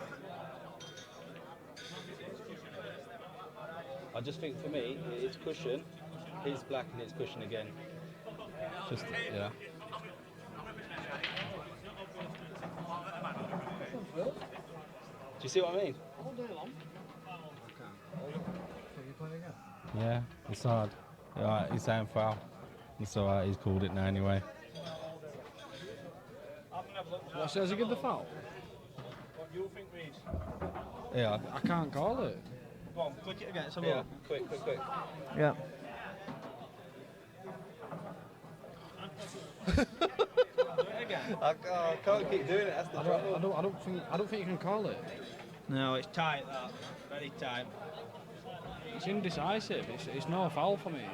S3: I just think for me, it's cushion, he's black, and it's cushion again. Just, yeah. Do you see what I mean? Yeah, it's hard. Alright, he's saying foul. It's alright, he's called it now anyway.
S6: What says he give the foul?
S1: What do you think, Reece?
S3: Yeah.
S6: I can't call it.
S1: Go on, click it again.
S3: Yeah, quick.
S1: Yeah.
S3: I can't keep doing it, that's the trouble.
S6: I don't think you can call it.
S1: No, it's tight, that. Very tight.
S6: It's indecisive. It's no foul for me.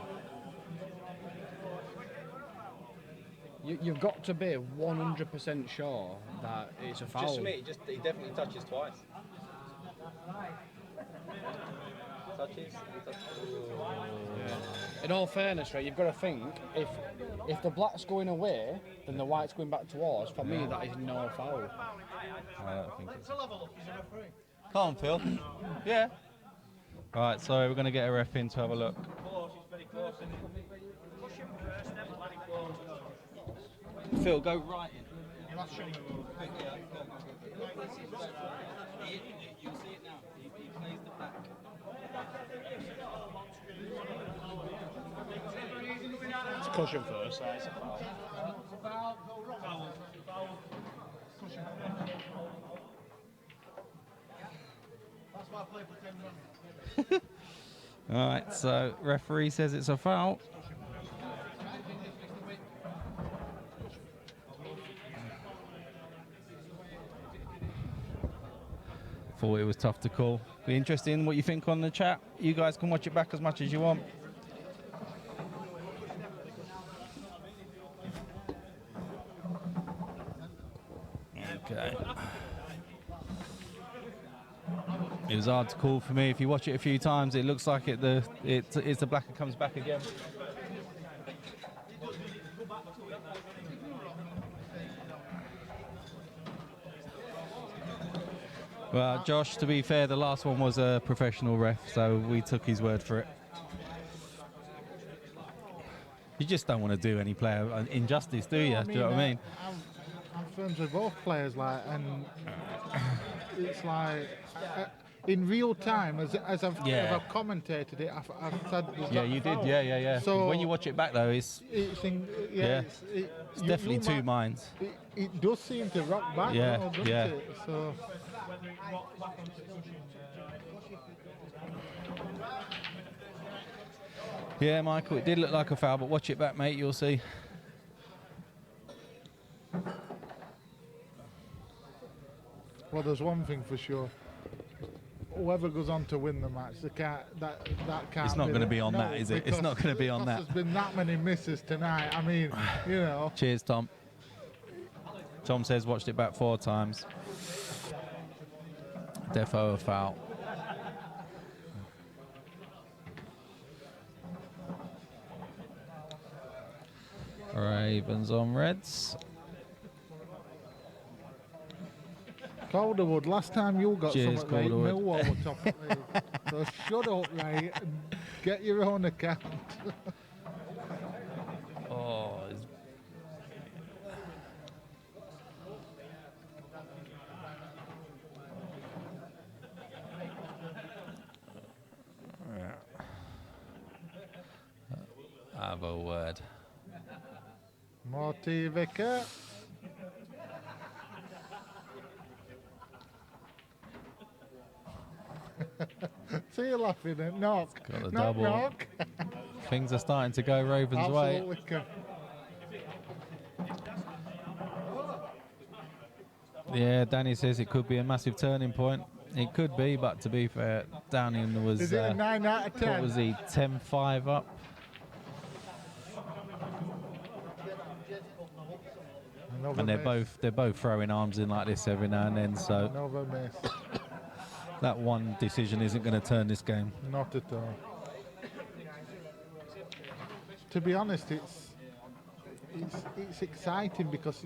S6: You've got to be 100% sure that it's a foul.
S3: Just for me, he definitely touches twice. Touches.
S6: Yeah. In all fairness, right, you've got to think if the black's going away, then the white's going back towards. For me, that is no foul.
S3: I don't think it's. Come on, Phil. Yeah. Right, so we're going to get a ref in to have a look. Phil, go right in. You'll see it now. He plays the back.
S6: It's cushion first, so it's a foul.
S2: That's why I play for 10 minutes.
S3: All right, so referee says it's a foul. thought it was tough to call. Be interesting what you think on the chat. You guys can watch it back as much as you want. Okay. It was hard to call for me. If you watch it a few times, it looks like it's the blacker comes back again. Well, Josh, to be fair, the last one was a professional ref, so we took his word for it. You just don't want to do any player injustice, do you? Do you know what I mean?
S5: I'm friends with both players, like, and it's like in real time, as I've commentated it, I've said.
S3: Yeah, you did. Yeah. So when you watch it back, though, it's definitely two minds.
S5: It does seem to rock back, doesn't it? So.
S3: Yeah, Michael, it did look like a foul, but watch it back, mate, you'll see.
S5: Well, there's one thing for sure. Whoever goes on to win the match, that can't.
S3: It's not going to be on that, is it? It's not going to be on that.
S5: There's been that many misses tonight. I mean, you know.
S3: Cheers, Tom. Tom says watched it back 4 times. Defo a foul. Ravens on Reds.
S5: Calderwood, last time you got something right, Millwall were top of the league. So shut up, right, and get your own account.
S3: Oh, have a word.
S5: Morty Vicker. See you laughing at knock.
S3: Got the
S5: knock,
S3: double.
S5: knock.
S3: Things are starting to go Ravens' way.
S5: Absolutely.
S3: Yeah, Danny says it could be a massive turning point. It could be, but to be fair, Downing was.
S5: Is it a 9 out of 10?
S3: What was he? 10-5 up. And they're both throwing arms in like this every now and then. So
S5: another miss.
S3: That one decision isn't going to turn this game.
S5: Not at all. To be honest, it's exciting because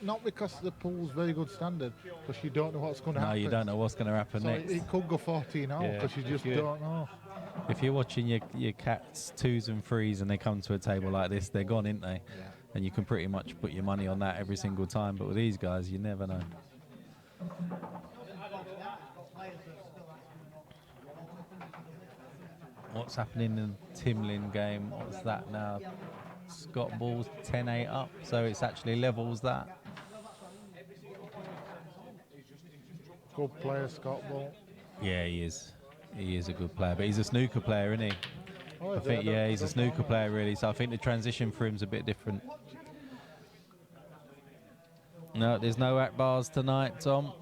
S5: not because the pool's very good standard, because you don't know what's going to happen.
S3: No, you don't know what's going to happen
S5: so
S3: next.
S5: It could go 14-0 because you just don't know.
S3: If you're watching your cats 2s and 3s and they come to a table like this, they're gone, aren't they?
S5: Yeah.
S3: And you can pretty much put your money on that every single time. But with these guys, you never know. What's happening in the Timlin game? What's that now? Scott Ball's 10-8 up, so it's actually levels that.
S5: Good player, Scott Ball.
S3: Yeah, he is. He is a good player, but he's a snooker player, isn't he?
S5: Oh,
S3: I think, yeah, he's a snooker player, really, so I think the transition for him's a bit different. No, there's no Akbars tonight, Tom.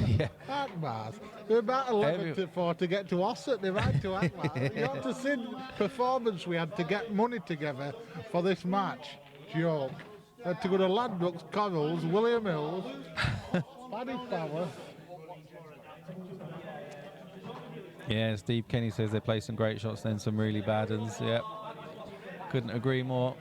S3: Yeah.
S5: Akbars. They're about 11-4 to get to Ossett. They're right to Akbars. You ought to see the performance we had to get money together for this match. Joke. Had to go to Ladbrokes, Corals, William Hills, Paddy Power.
S3: Yeah, Steve Kenny says they play some great shots, then some really bad ones. Yeah, couldn't agree more.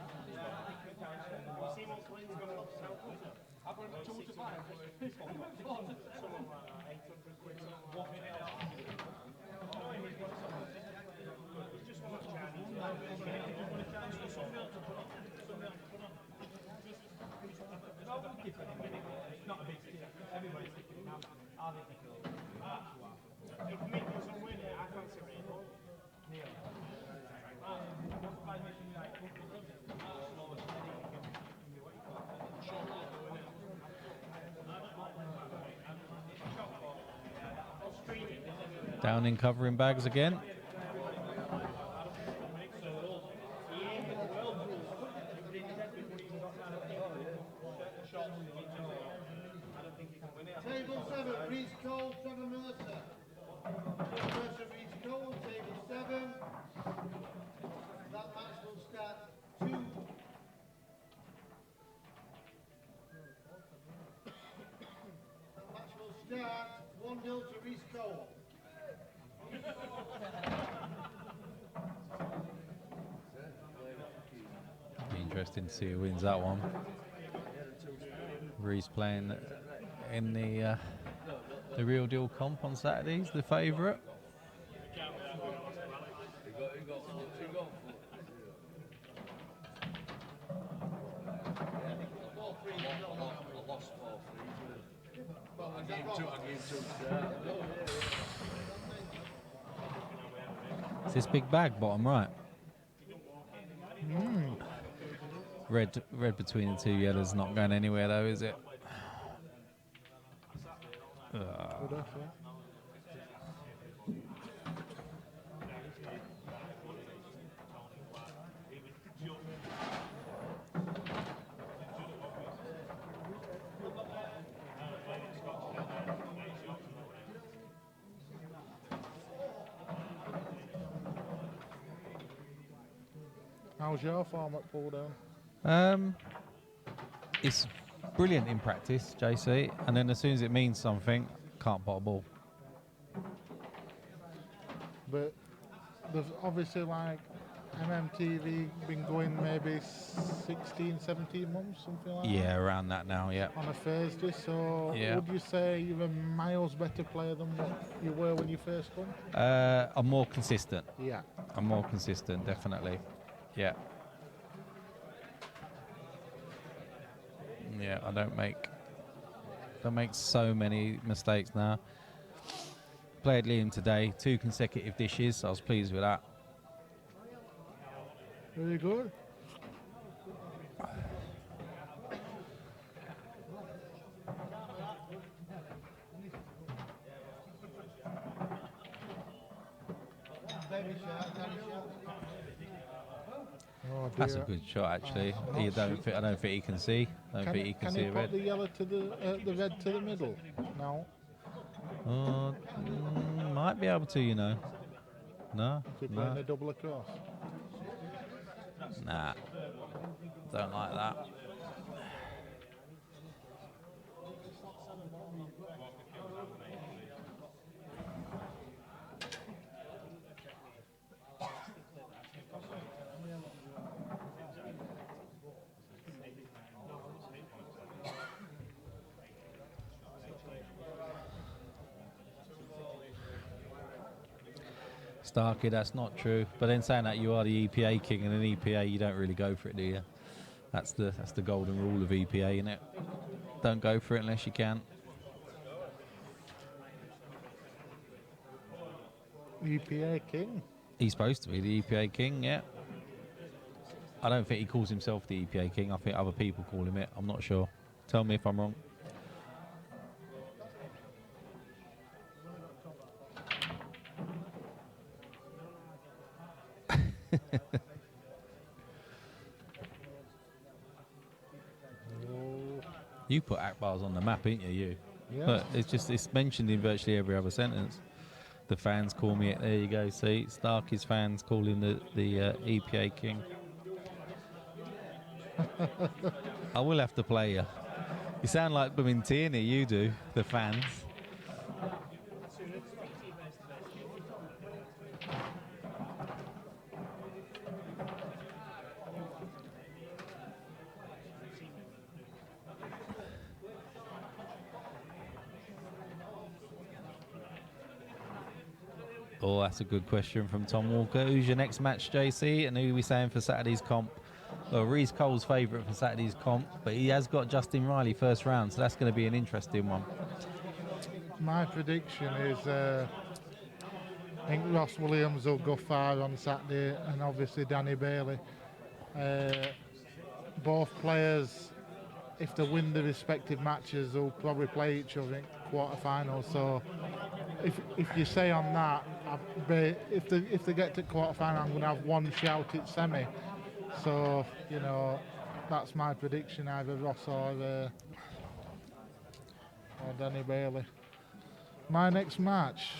S3: Down in covering bags again.
S2: Table
S3: interesting to see who wins that one. Reese playing in the Real Deal comp on Saturdays, the favourite. It's this big bag, bottom right. Red between the two yellows, not going anywhere though, is it?
S5: How's your form at pull down?
S3: It's brilliant in practice, JC, and then as soon as it means something, can't pot a ball.
S5: But there's obviously like MMTV been going maybe 16, 17 months, something like that.
S3: Yeah, around that now, yeah.
S5: On a Thursday, so
S3: Yeah.
S5: would you say you're a miles better player than what you were when you first come?
S3: I'm more consistent.
S5: Yeah.
S3: I'm more consistent, definitely. Yeah. Yeah, I don't make so many mistakes now. Played Liam today, 2 consecutive dishes. I was pleased with that.
S5: Very good. Oh
S3: That's a
S5: dear.
S3: good shot, actually. I don't think he can see. I don't think he can
S5: Can
S3: see
S5: he
S3: the
S5: put
S3: red.
S5: the yellow to the red to the middle? No.
S3: Might be able to, you know. No,
S5: Is he playing
S3: no,
S5: a double across?
S3: nah. Don't like that. Starkey, that's not true. But then saying that you are the EPA king, and an EPA you don't really go for it, do you? That's the golden rule of EPA, isn't it? Don't go for it unless you can.
S5: EPA king.
S3: He's supposed to be the EPA king, yeah. I don't think he calls himself the EPA king. I think other people call him it. I'm not sure. Tell me if I'm wrong. You put Akbar's on the map, ain't you?
S5: Yeah.
S3: But it's mentioned in virtually every other sentence. The fans call me it. There you go. See, Starkey's fans call him the EPA king. I will have to play you. You sound like blooming Tierney, you do, the fans. Oh, that's a good question from Tom Walker. Who's your next match, JC? And who are we saying for Saturday's comp? Well, Reece Cole's favourite for Saturday's comp, but he has got Justin Riley first round, so that's going to be an interesting one.
S5: My prediction is I think Ross Williams will go far on Saturday, and obviously Danny Bailey. Both players, if they win the respective matches, will probably play each other in quarterfinals. So if you say on that, if they get to quarterfinal, I'm going to have one shout at semi. So you know, that's my prediction, either Ross or Danny Bailey. My next match,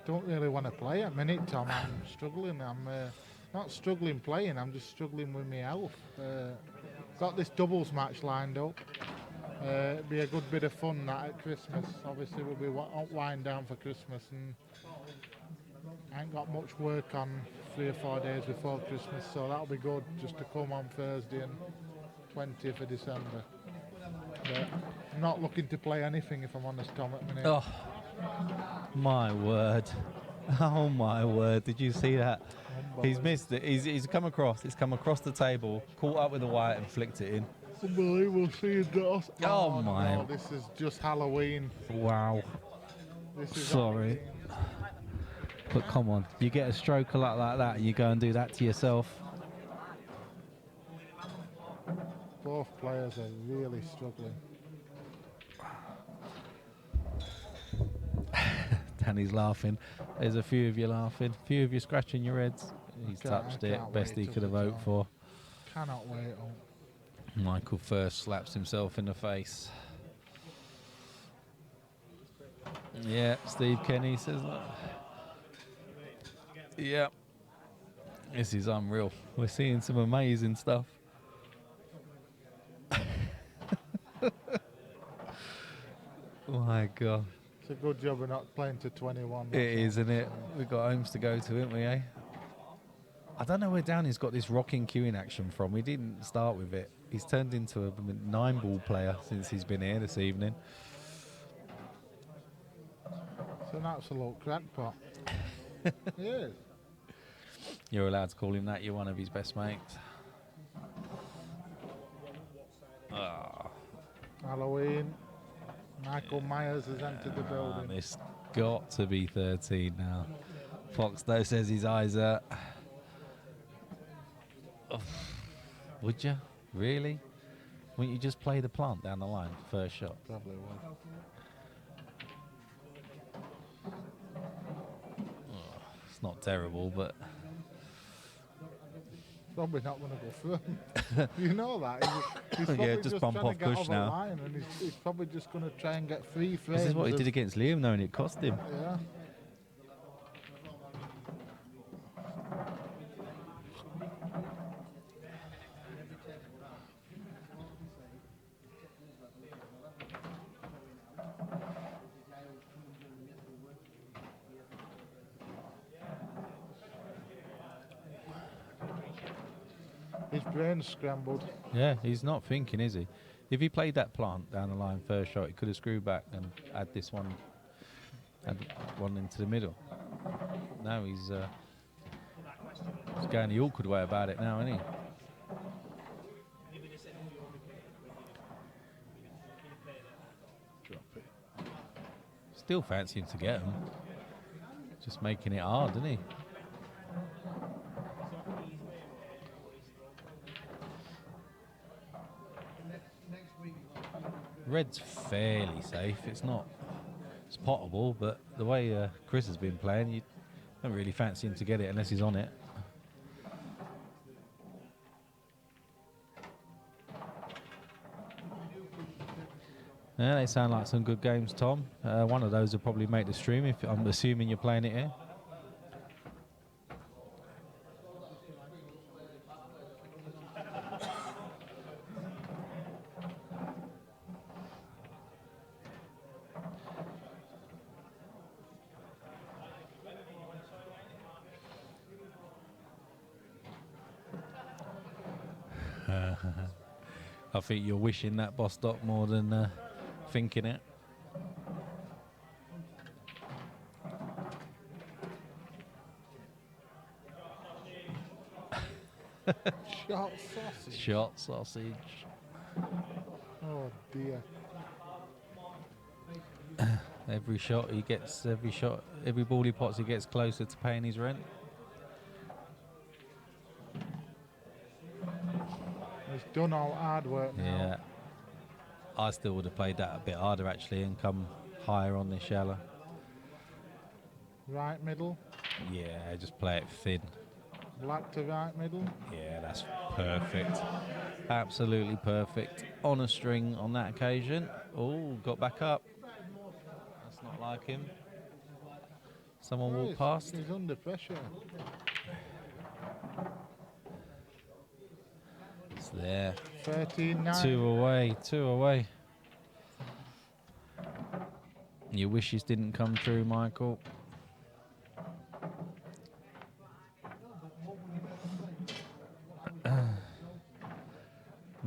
S5: don't really want to play at minute, Tom. I'm struggling. I'm not struggling playing. I'm just struggling with my health. Got this doubles match lined up. It'd be a good bit of fun that at Christmas. Obviously, we'll be wind down for Christmas, and I ain't got much work on 3 or 4 days before Christmas, so that'll be good just to come on Thursday and 20th of December. But I'm not looking to play anything if I'm honest, Tom, at the minute.
S3: Oh, my word. Oh, my word. Did you see that? He's missed it. He's come across. It's come across the table, caught up with the white and flicked it in.
S5: Unbelievable seeing that.
S3: Oh, my.
S5: No, this is just Halloween.
S3: Wow.
S5: This is
S3: Sorry.
S5: Halloween.
S3: But come on. You get a stroke a lot like that, you go and do that to yourself.
S5: Both players are really struggling.
S3: Danny's laughing. There's a few of you laughing. A few of you scratching your heads. He's touched it. Best he could have hoped for.
S5: Cannot wait.
S3: Michael first slaps himself in the face. Yeah, Steve Kenny says that. Yeah. This is unreal. We're seeing some amazing stuff. My God.
S5: It's a good job we're not playing to 21.
S3: It is, isn't it? We've got homes to go to, haven't we, eh? I don't know where Downey's got this rocking queuing action from. He didn't start with it. He's turned into a 9-ball player since he's been here this evening.
S5: It's an absolute crackpot. It is.
S3: You're allowed to call him that. You're one of his best mates. Ah.
S5: Halloween. Michael Myers has entered the building.
S3: It's got to be 13 now. Fox, though, says his eyes are... Oh, would you? Really? Wouldn't you just play the plant down the line, first shot?
S5: Probably would.
S3: Oh, it's not terrible, but...
S5: Probably not going to go through. You know that. He's
S3: Yeah,
S5: probably
S3: just bump
S5: trying
S3: off
S5: to get
S3: push
S5: over
S3: now.
S5: The line and he's probably just going to try and get 3 frames.
S3: This is what he
S5: of-
S3: did against Liam, though, and it cost him.
S5: Yeah. His brain's scrambled.
S3: Yeah, he's not thinking, is he? If he played that plant down the line first shot, he could have screwed back and add this one, add one into the middle. Now he's going the awkward way about it now, isn't he? Still fancying to get him. Just making it hard, isn't he? Red's fairly safe. It's not. It's potable, but the way Chris has been playing, you don't really fancy him to get it unless he's on it. Yeah, they sound like some good games, Tom. One of those will probably make the stream. If I'm assuming you're playing it here. I think you're wishing that Bostock more than thinking it.
S5: Shot sausage.
S3: Shot sausage.
S5: Oh dear.
S3: Every shot he gets, every ball he pots, he gets closer to paying his rent.
S5: He's done all hard work now.
S3: Yeah. I still would have played that a bit harder actually and come higher on this shallow.
S5: Right middle.
S3: Yeah, just play it thin.
S5: Black to right middle.
S3: Yeah, that's perfect. Absolutely perfect. On a string on that occasion. Oh, got back up. That's not like him. Someone walked past.
S5: He's under pressure.
S3: It's there.
S5: 13-9.
S3: Two away. Your wishes didn't come true, Michael.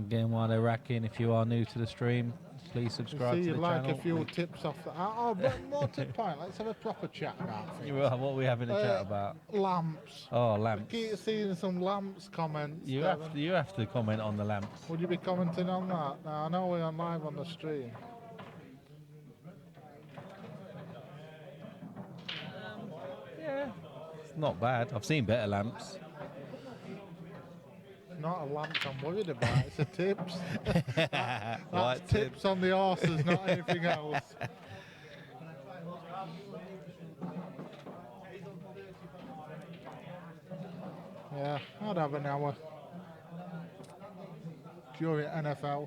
S3: Again, while they're racking, if you are new to the stream, please subscribe
S5: See,
S3: to
S5: you'd
S3: the
S5: like
S3: channel.
S5: a few tips off the. Oh, but more to the point, let's have a proper chat about things.
S3: What are we having a chat about?
S5: Lamps.
S3: Oh, lamps.
S5: Keep seeing some lamps comments.
S3: You have to comment on the lamps.
S5: Would you be commenting on that? Now, I know we're on live on the stream.
S3: Yeah, it's not bad. I've seen better lamps.
S5: It's not a lamp I'm worried about, it's a tips. That's
S3: White
S5: tips on the horses, not anything else. Yeah, I'd have an hour during NFL.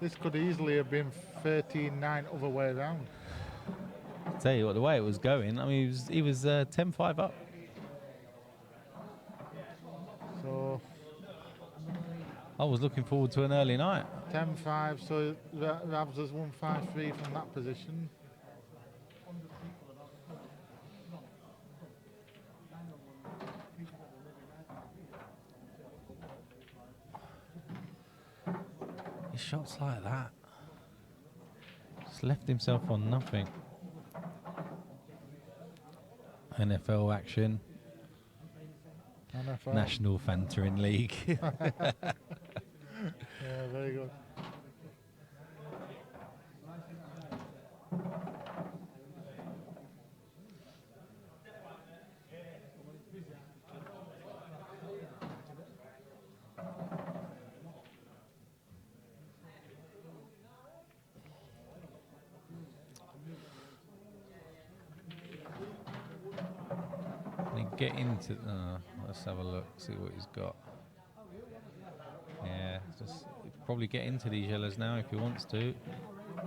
S5: This could easily have been 13-9 other way around.
S3: Tell you what, the way it was going, I mean, he was 10-5 up.
S5: So
S3: I was looking forward to an early night.
S5: 10-5, so Ravs has won 5-3 from that position.
S3: His shots like that. Just left himself on nothing. NFL action.
S5: NFL.
S3: National Fantering League.
S5: Yeah, very good.
S3: Get into. Let's have a look. See what he's got. Yeah, just probably get into these yellows now if he wants to,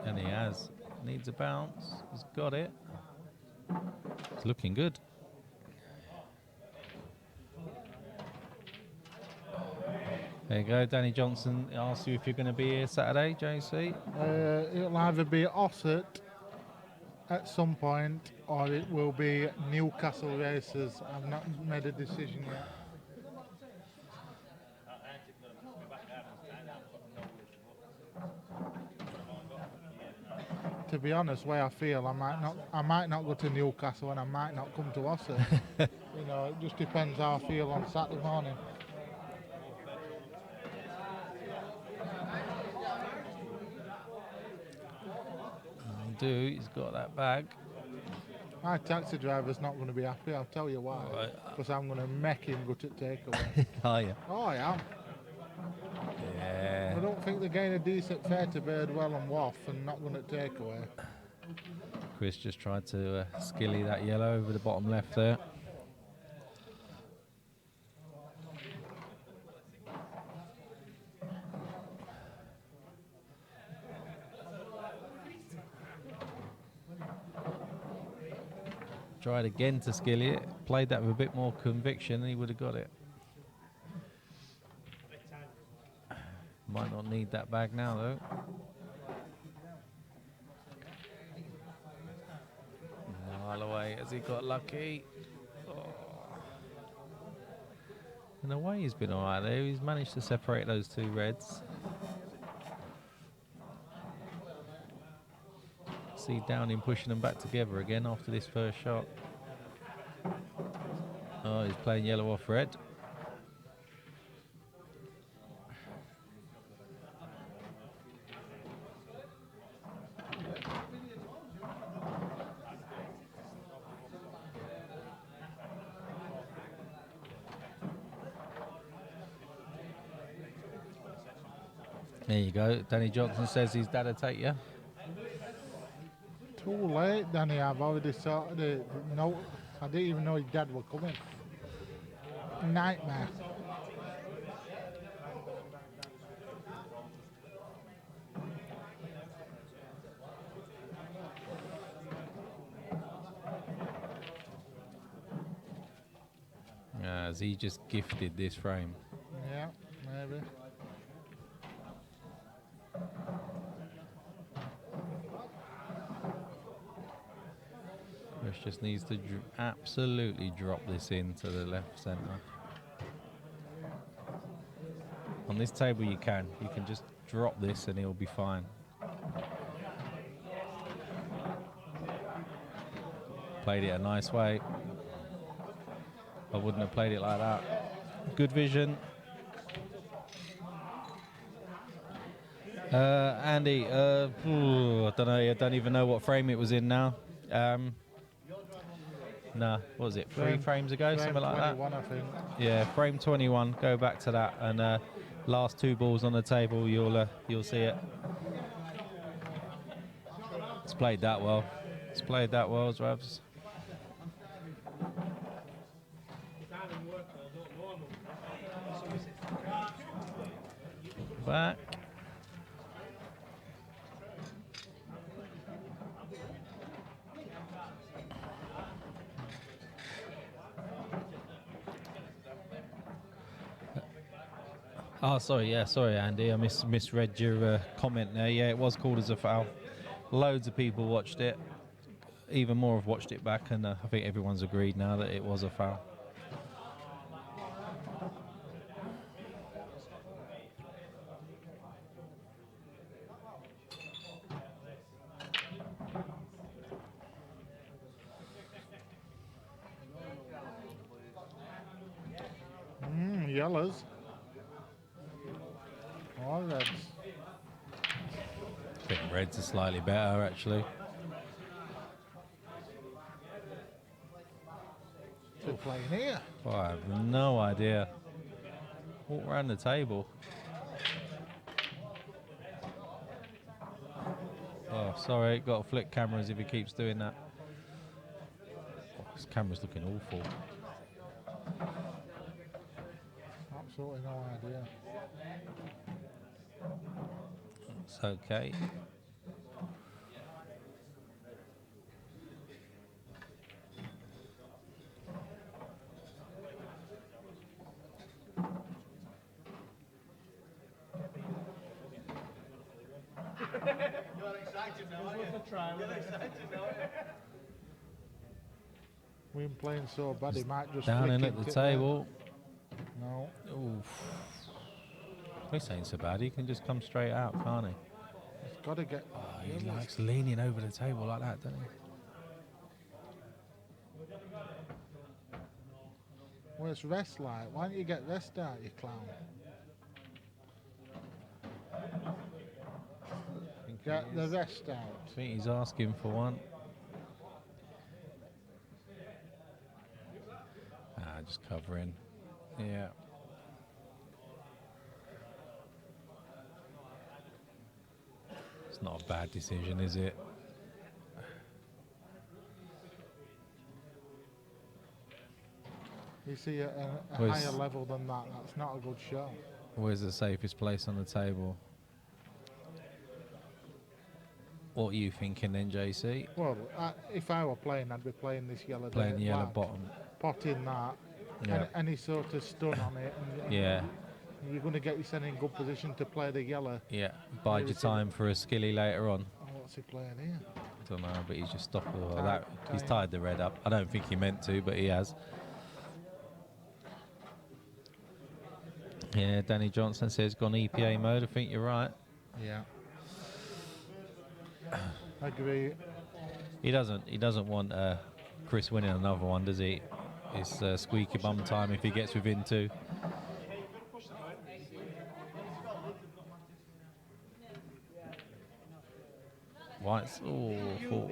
S3: and he has. Needs a bounce. He's got it. It's looking good. There you go. Danny Johnson asks you if you're going to be here Saturday, JC.
S5: It'll either be Ossett at some point, or it will be Newcastle races. I've not made a decision yet. To be honest, way I feel, I might not go to Newcastle, and I might not come to Ossett. You know, it just depends how I feel on Saturday morning.
S3: He's got that bag.
S5: My taxi driver's not going to be happy, I'll tell you why. Because I'm going to make him go to takeaway.
S3: Oh, yeah.
S5: Oh, I am.
S3: Yeah.
S5: I don't think they're getting a decent fare to Birdwell and Waff and not going to takeaway.
S3: Chris just tried to skilly that yellow over the bottom left there. Tried again to skilly it, played that with a bit more conviction and he would have got it. Might not need that bag now though. Mile away, has he got lucky? Oh. In a way he's been alright there, he's managed to separate those two reds. See Downing pushing them back together again after this first shot. Oh, he's playing yellow off red. There you go. Danny Johnson says his dad will take you.
S5: Too late, Danny. I've already sorted it. No, I didn't even know his dad were coming. Nightmare.
S3: Has he just gifted this frame?
S5: Yeah, maybe.
S3: Chris just needs to absolutely drop this into the left centre. On this table you can just drop this and he'll be fine. Played it a nice way. I wouldn't have played it like that. Good vision. Andy, I don't know. I don't even know what frame it was in now. Nah, what was it? Three frames ago, something like that.
S5: 21, I think.
S3: Yeah, frame 21. Go back to that, and last two balls on the table, you'll see it. It's played that well. It's played that well, Ravs. Back. Oh, sorry, yeah, sorry, Andy. I misread your comment there. Yeah, it was called as a foul. Loads of people watched it. Even more have watched it back, and I think everyone's agreed now that it was a foul.
S5: Yellows. Or reds.
S3: I think reds are slightly better, actually.
S5: Still playing here.
S3: Oh, I have no idea. Walk around the table. Oh, sorry, got to flick cameras if he keeps doing that. Oh, this camera's looking awful.
S5: Absolutely no idea.
S3: It's okay.
S2: You're excited now, aren't you? You're excited now, aren't you?
S5: We've been playing so bad, he might just
S3: Down
S5: flick
S3: in at the
S5: into it
S3: table.
S5: there. No.
S3: Oof. This ain't so bad. He can just come straight out, can't he?
S5: He's got to get...
S3: Oh, he likes leaning over the table like that, doesn't he?
S5: Well, it's rest light. Why don't you get rest out, you clown? Get the rest out.
S3: I think he's asking for one. Just covering. Yeah. It's not a bad decision, is it?
S5: You see, at a
S3: Where's-
S5: higher level than that, that's not a good shot.
S3: Where's the safest place on the table? What are you thinking then, JC?
S5: Well, if I were playing, I'd be playing this yellow.
S3: Playing the yellow
S5: black,
S3: bottom.
S5: potting that,
S3: Yeah.
S5: any sort of stun on it. And
S3: Yeah.
S5: You're going to get yourself in good position to play the yellow.
S3: Yeah. Bide your time for a skilly later on.
S5: Oh, what's he playing here?
S3: Don't know, but he's just stopped. He's tied the red up. I don't think he meant to, but he has. Yeah, Danny Johnson says gone EPA mode. I think you're right.
S5: Yeah. I agree.
S3: He doesn't want Chris winning another one, does he? It's squeaky bum time if he gets within two. White's awful.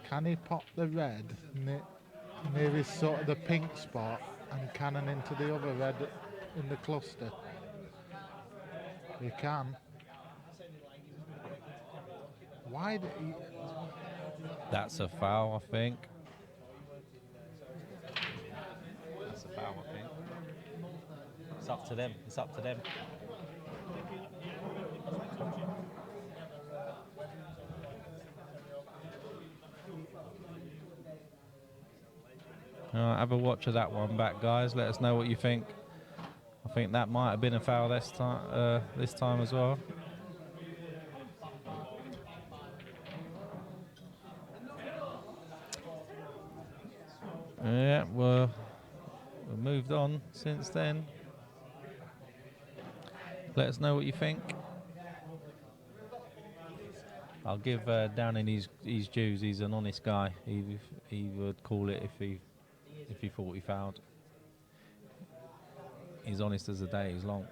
S5: Can he pop the red near his sort of the pink spot and cannon into the other red in the cluster? He can. Why did he...
S3: That's a foul, I think. That's a foul, I think. It's up to them. It's up to them. All right, have a watch of that one back, guys. Let us know what you think. I think that might have been a foul this time as well. Yeah, well, we've moved on since then. Let us know what you think. I'll give Downing his dues. He's an honest guy. He would call it if he thought he fouled. He's honest as the day is long.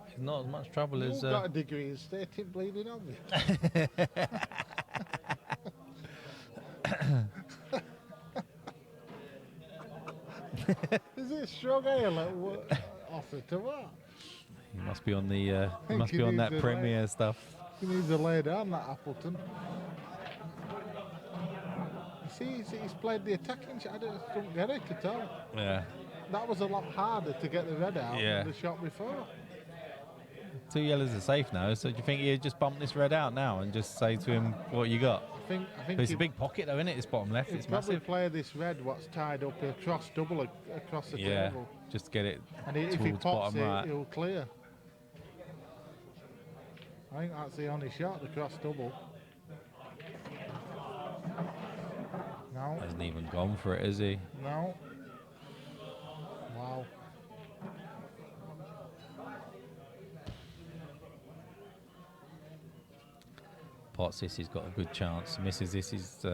S3: He's not as much trouble
S5: You've
S3: as.
S5: got a degree in stating bleeding on me. Is it strong ale? Offer to what?
S3: He must be on the. He
S5: think
S3: must
S5: he
S3: be on
S5: needs
S3: that
S5: a
S3: Premier stuff.
S5: He needs to lay down that Appleton. You see, he's played the attacking shot. I don't get it at all.
S3: Yeah.
S5: That was a lot harder to get the red out
S3: Yeah.
S5: than the shot before.
S3: 2 yellows are safe now. So do you think he'd just bump this red out now and just say to him what you got?
S5: I think
S3: It's a big pocket though, isn't it? It's bottom left.
S5: He'd
S3: It's
S5: probably
S3: massive.
S5: play this red what's tied up across double across the
S3: Yeah.
S5: table.
S3: Just get it
S5: And if he
S3: towards
S5: pops
S3: bottom
S5: it,
S3: right.
S5: he'll clear. I think that's the only shot, the cross double. No,
S3: Hasn't even gone for it, has he?
S5: no. Wow.
S3: Potts this, he's got a good chance. Misses this, he's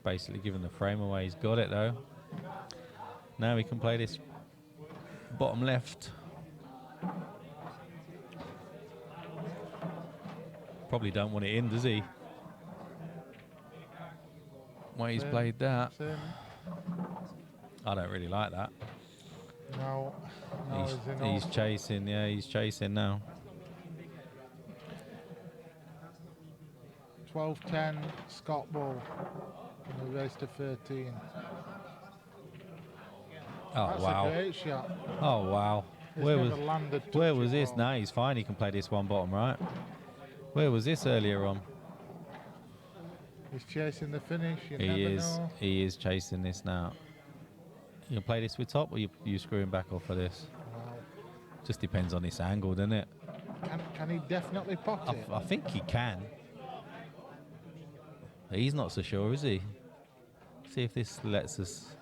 S3: basically given the frame away. He's got it though. Now we can play this bottom left. Probably don't want it in, does he? Way he's
S5: Same.
S3: played that.
S5: Same.
S3: I don't really like that.
S5: No, no,
S3: He's,
S5: is enough.
S3: he's chasing, yeah, he's chasing now.
S5: 12-10, Scott Bull. And we race to 13.
S3: Oh,
S5: That's
S3: wow.
S5: a great shot.
S3: Oh, wow.
S5: He's
S3: Where
S5: never
S3: was,
S5: landed
S3: where
S5: touching
S3: was this?
S5: ball.
S3: No, he's fine. He can play this one bottom right. Where was this earlier on?
S5: He's chasing the finish. You
S3: He
S5: never
S3: is.
S5: know.
S3: He is chasing this now. You can play this with top, or you screwing back off of this?
S5: Wow.
S3: Just depends on this angle, doesn't it?
S5: Can he definitely pot it?
S3: I think he can. He's not so sure, is he? See if this lets us.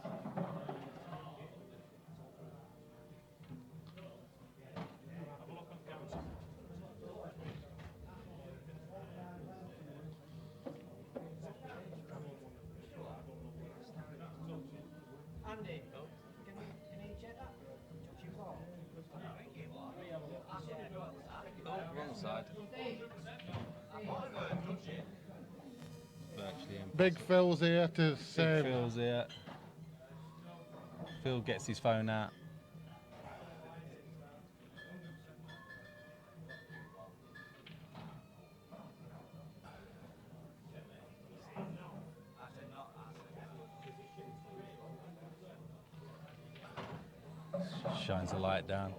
S4: Andy, can you check that? Touching ball.
S3: Oh, wrong side. Virtually empty.
S5: Big Phil's here to save.
S3: Phil's here. Phil gets his phone out. Shines the light down.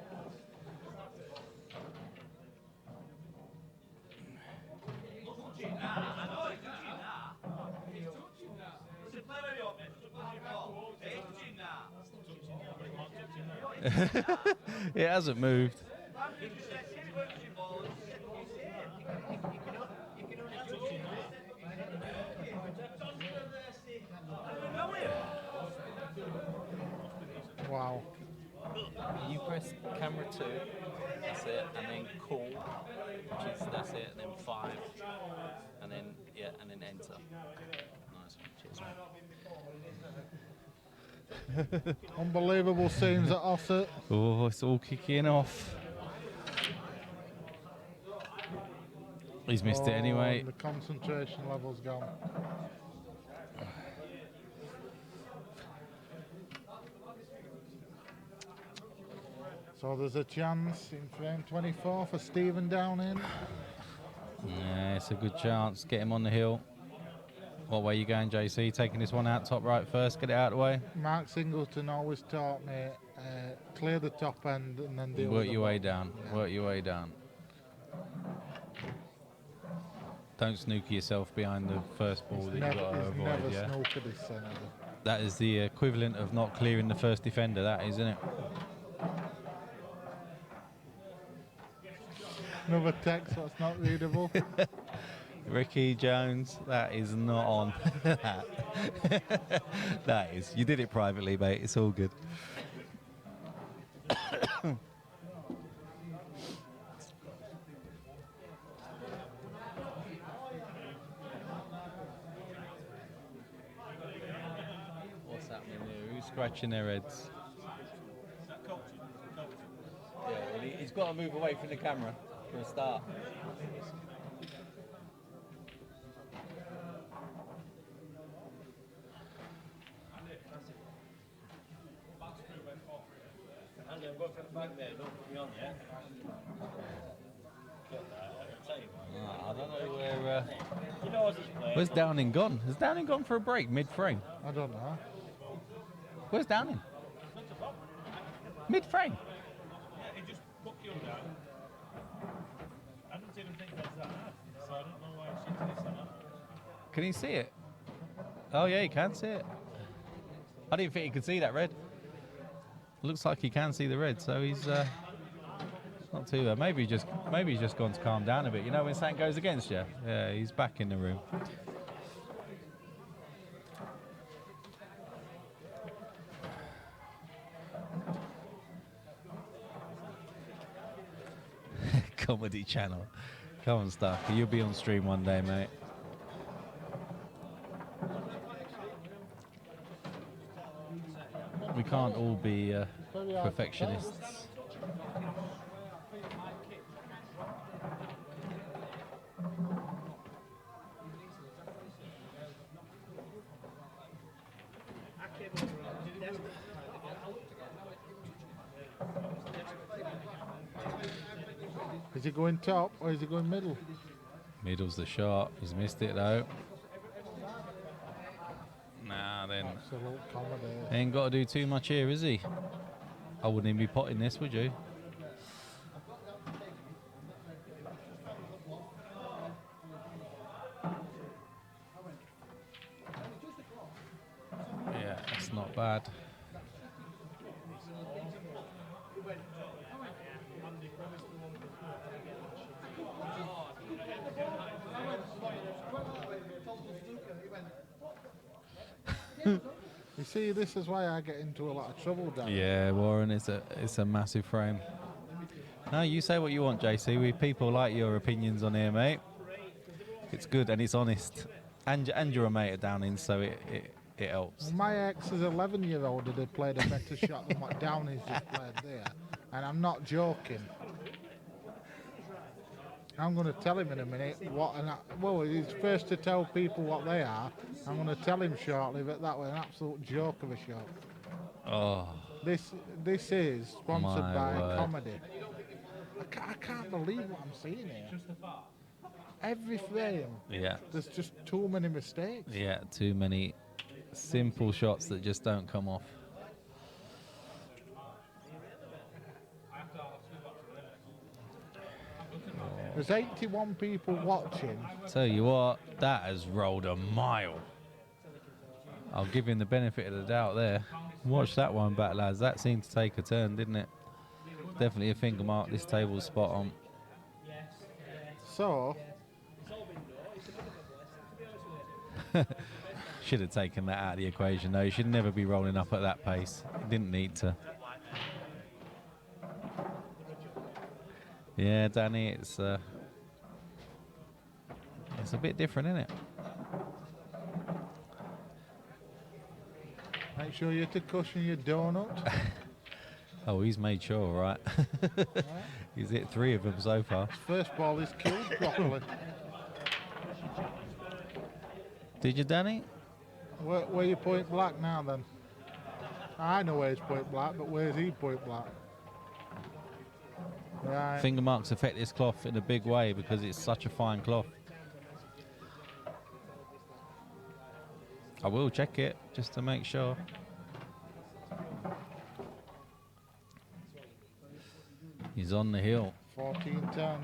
S3: It hasn't moved.
S5: Wow.
S3: You press camera 2, that's it, and then call, which is that's it, and then 5, and then and then enter. Nice one, cheers.
S5: Unbelievable scenes at Ossett.
S3: Oh, it's all kicking off. He's missed it anyway.
S5: The concentration level's gone. So there's a chance in frame 24 for Stephan Downing.
S3: Yeah, it's a good chance. Get him on the hill. What way you going, JC? Taking this one out top right first. Get it out of the way.
S5: Mark Singleton always taught me clear the top end and then deal with
S3: Work
S5: the
S3: your way
S5: bottom.
S3: down. Work your way down. Don't snooker yourself behind the first ball that you got to
S5: He's
S3: avoid.
S5: never
S3: Yeah,
S5: snookered his senator.
S3: that is the equivalent of not clearing the first defender. That is, isn't it?
S5: Another text that's not readable.
S3: Ricky Jones, that is not on. That is. You did it privately, mate. It's all good. What's happening here? Who's scratching their heads? Yeah, well, he's got to move away from the camera for a start.
S4: Andy, I'm going for the back there. Don't put me on yet. I'll tell you what.
S3: I don't know where.
S4: You know what's his play?
S3: Where's Downing gone? Has Downing gone for a break mid-frame?
S5: I don't know.
S3: Where's Downing? Mid-frame.
S4: Yeah, he just put you down. I didn't even think that's that hard, so I don't know why she did that.
S3: Can he see it? Oh yeah, he can see it. I didn't think he could see that red. Looks like he can see the red, so he's not too bad. Maybe he's just gone to calm down a bit. You know when something goes against you? Yeah, he's back in the room. Comedy channel. Come on, Starkey. You'll be on stream one day, mate. We can't all be perfectionists.
S5: Is he going top or is he going middle?
S3: Middle's the shot. He's missed it though. Nah, then.
S5: Absolute comedy.
S3: Ain't got to do too much here, is he? I wouldn't even be potting this, would you? Yeah, that's not bad.
S5: You see, this is why I get into a lot of trouble, Dan.
S3: Yeah, Warren, it's a massive frame. No, you say what you want, JC. We people like your opinions on here, mate. It's good and it's honest. And you're a mate of Downing's, so it helps.
S5: Well, my ex is 11-year-old that had played a better shot than what Downing's just played there. And I'm not joking. I'm going to tell him in a minute what well, he's first to tell people what they are. I'm going to tell him shortly, but that was an absolute joke of a shot.
S3: Oh,
S5: This is sponsored
S3: My
S5: by
S3: word.
S5: comedy. I can't believe what I'm seeing here. Every frame,
S3: yeah.
S5: there's just too many mistakes.
S3: Yeah, too many simple shots that just don't come off.
S5: There's 81 people watching.
S3: Tell you what, that has rolled a mile. I'll give him the benefit of the doubt there. Watch that one back, lads. That seemed to take a turn, didn't it? Definitely a finger mark. This table's spot on.
S5: So,
S3: Should have taken that out of the equation, though. You should never be rolling up at that pace. Didn't need to. Yeah, Danny, it's a bit different, isn't it?
S5: make sure you to cushion your donut.
S3: Oh, he's made sure, right? He's hit 3 of them so far.
S5: First ball is killed properly.
S3: Did you, Danny?
S5: Where you point black now then? I know where he's point black, but where's he point black? Right.
S3: Finger marks affect this cloth in a big way because it's such a fine cloth. I will check it just to make sure. He's on the hill.
S5: 14-10.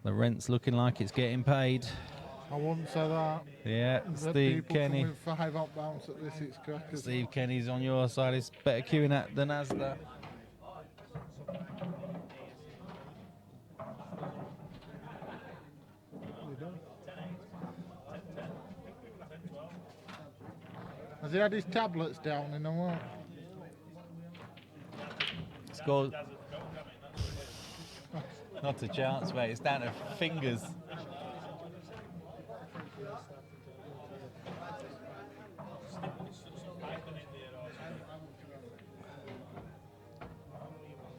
S3: The rent's looking like it's getting paid.
S5: I wouldn't say that.
S3: Yeah,
S5: The
S3: Steve
S5: people
S3: Kenny.
S5: With 5 up bounce at this, it's crackers.
S3: Steve Kenny's on your side. It's better queuing at than Asda.
S5: Has he had his tablets down in a while?
S3: Score. Not a chance, mate. It's down to fingers.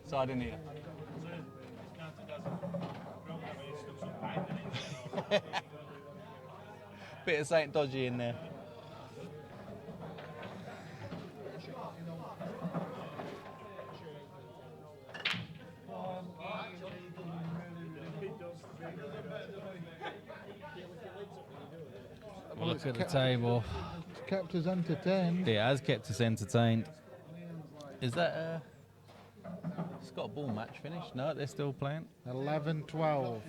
S3: Side in here. Bit of something dodgy in there. Look at the table.
S5: It's kept us entertained.
S3: It has kept us entertained. Is that it's got a ball match finished? No, they're still playing.
S5: 11-12.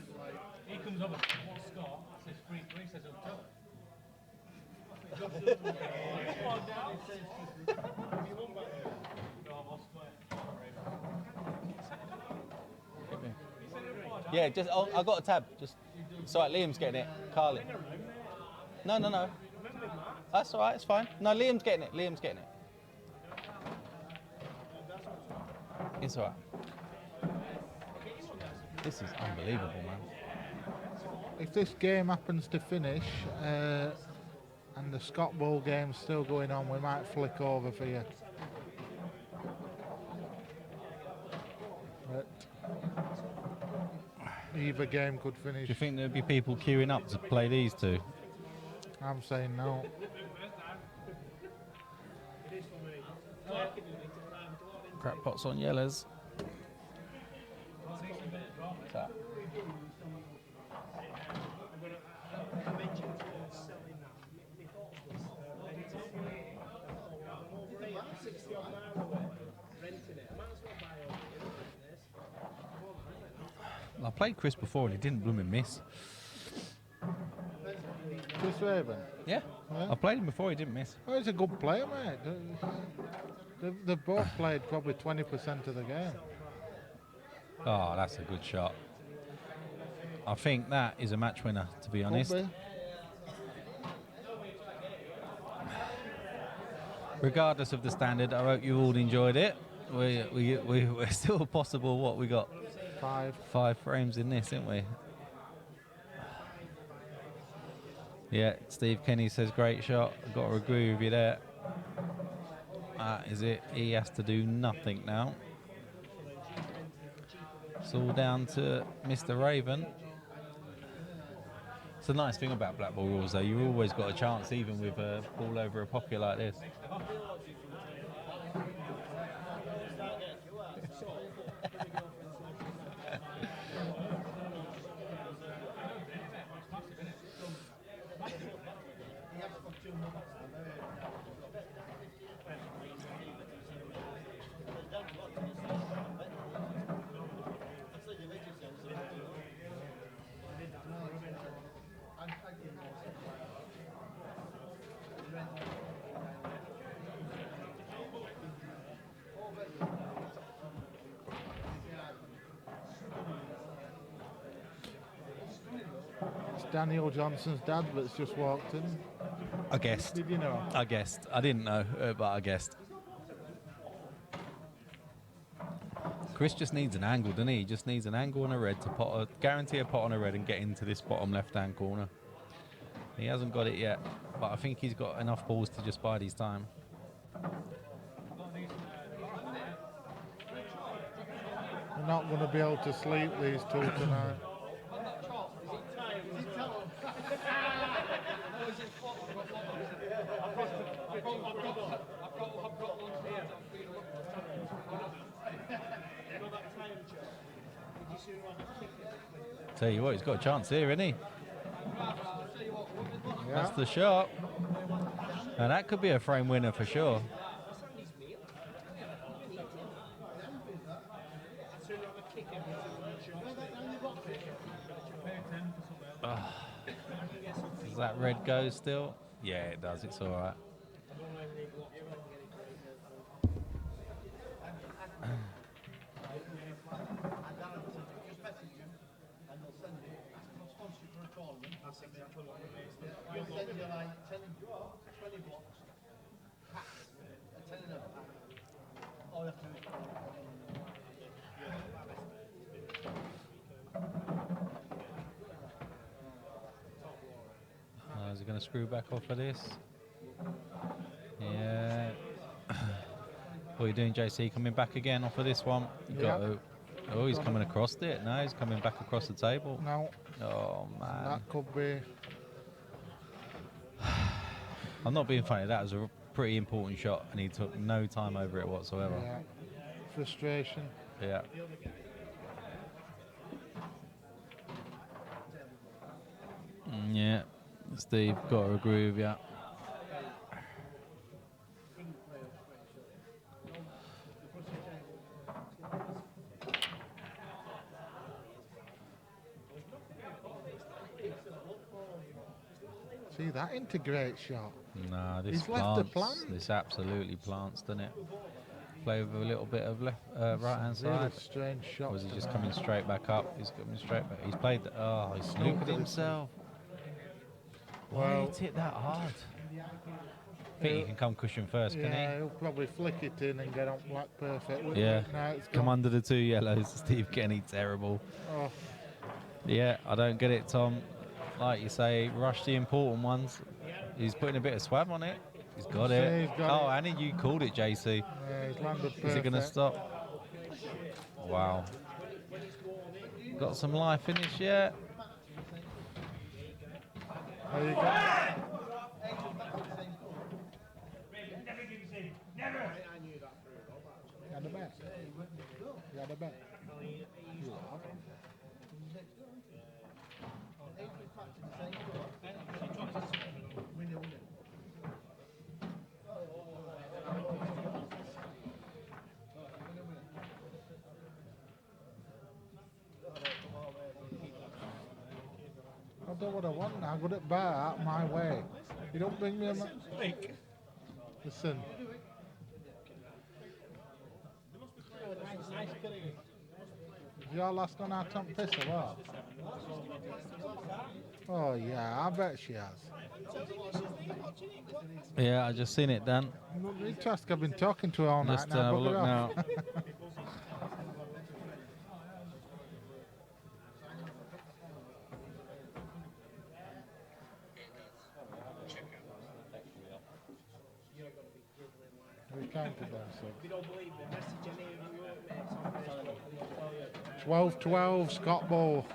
S4: He comes over, one score, says 3-3, says up top.
S3: Yeah, just I got a tab. Just sorry, Liam's getting it. Carly. No. That's all right. It's fine. No, Liam's getting it. Liam's getting it. It's all right. This is unbelievable, man.
S5: If this game happens to finish and the Scott Bowl game's still going on, we might flick over for you. But either game could
S3: Do
S5: finish.
S3: you think there'd be people queuing up to play these two?
S5: I'm saying no.
S3: Crap pots on yellows. Tap. I played Chris before and he didn't blooming miss.
S5: Chris Raven.
S3: Yeah.
S5: Yeah.
S3: I played him before, he didn't miss.
S5: Oh, he's a good player, mate. They've both played probably 20% of the game.
S3: Oh, that's a good shot. I think that is a match winner, to be honest.
S5: Could be.
S3: Regardless of the standard, I hope you all enjoyed it. We're still possible. What we got? 5 frames in this, didn't we? Yeah, Steve Kenny says great shot. I've got to agree with you there. That is it. He has to do nothing now. It's all down to Mr. Raven. It's a nice thing about Blackball Rules, though. You've always got a chance, even with a ball over a pocket like this.
S5: It's Daniel Johnson's dad that's just walked in.
S3: I guessed.
S5: Did you know?
S3: I guessed. I didn't know, but I guessed. Chris just needs an angle, doesn't he? He just needs an angle and a red to guarantee a pot on a red and get into this bottom left-hand corner. He hasn't got it yet, but I think he's got enough balls to just bide his time.
S5: We're not going to be able to sleep these two tonight.
S3: Tell you what, he's got a chance here, isn't he? That's the shot. And that could be a frame winner for sure. Does that red go still? Yeah, it does. It's all right.
S2: You'll send you like 10, 20 blocks. Hats. 10 of them. All you have to do is
S3: Is he going to screw back off of this? Yeah. What are you doing, JC? Coming back again off of this one? You got to. Oh, he's coming across it. No, he's coming back across the table.
S5: No,
S3: Oh, man.
S5: that could be.
S3: I'm not being funny. That was a pretty important shot, and he took no time over it whatsoever.
S5: Yeah. Frustration.
S3: Yeah. Yeah. Steve, got to agree with you.
S5: See, that ain't great shot.
S3: No, this
S5: He's left the
S3: plants.
S5: plant.
S3: This absolutely plants, doesn't it? Play with a little bit of left, right hand
S5: Really
S3: side.
S5: strange shot.
S3: Or is he just coming straight back up? He's coming straight back. He's played. He's snookered himself. Why
S5: Well-
S3: did he hit that hard? I think he can come cushion first, can
S5: Yeah, he'll probably flick it in and get on black perfect.
S3: he? Yeah.
S5: No, it's
S3: Come
S5: gone.
S3: under the 2 yellows. Steve Kenny, terrible.
S5: Oh,
S3: Yeah, I don't get it, Tom. Like you say, rush the important ones. He's putting a bit of swab on it. He's got it.
S5: He's got
S3: And you called it, JC.
S5: yeah, he's landed perfect.
S3: Is it going to stop? Wow. Got some life in this yet?
S5: There you go. You had a bet. You had a bet. You have. I don't know what I want now. Got it back out my way. You don't bring me a Listen. Is your last one out on piss or what? Oh yeah, I bet she has.
S3: Yeah, I just seen it, Dan.
S5: No need to ask, I've been talking to her all
S3: Let's
S5: night now.
S3: have a
S5: bugger
S3: look
S5: off.
S3: now.
S5: We counted them, so.
S4: If you don't believe me, message any of your mates on Facebook.
S5: 12-12, Scott Ball.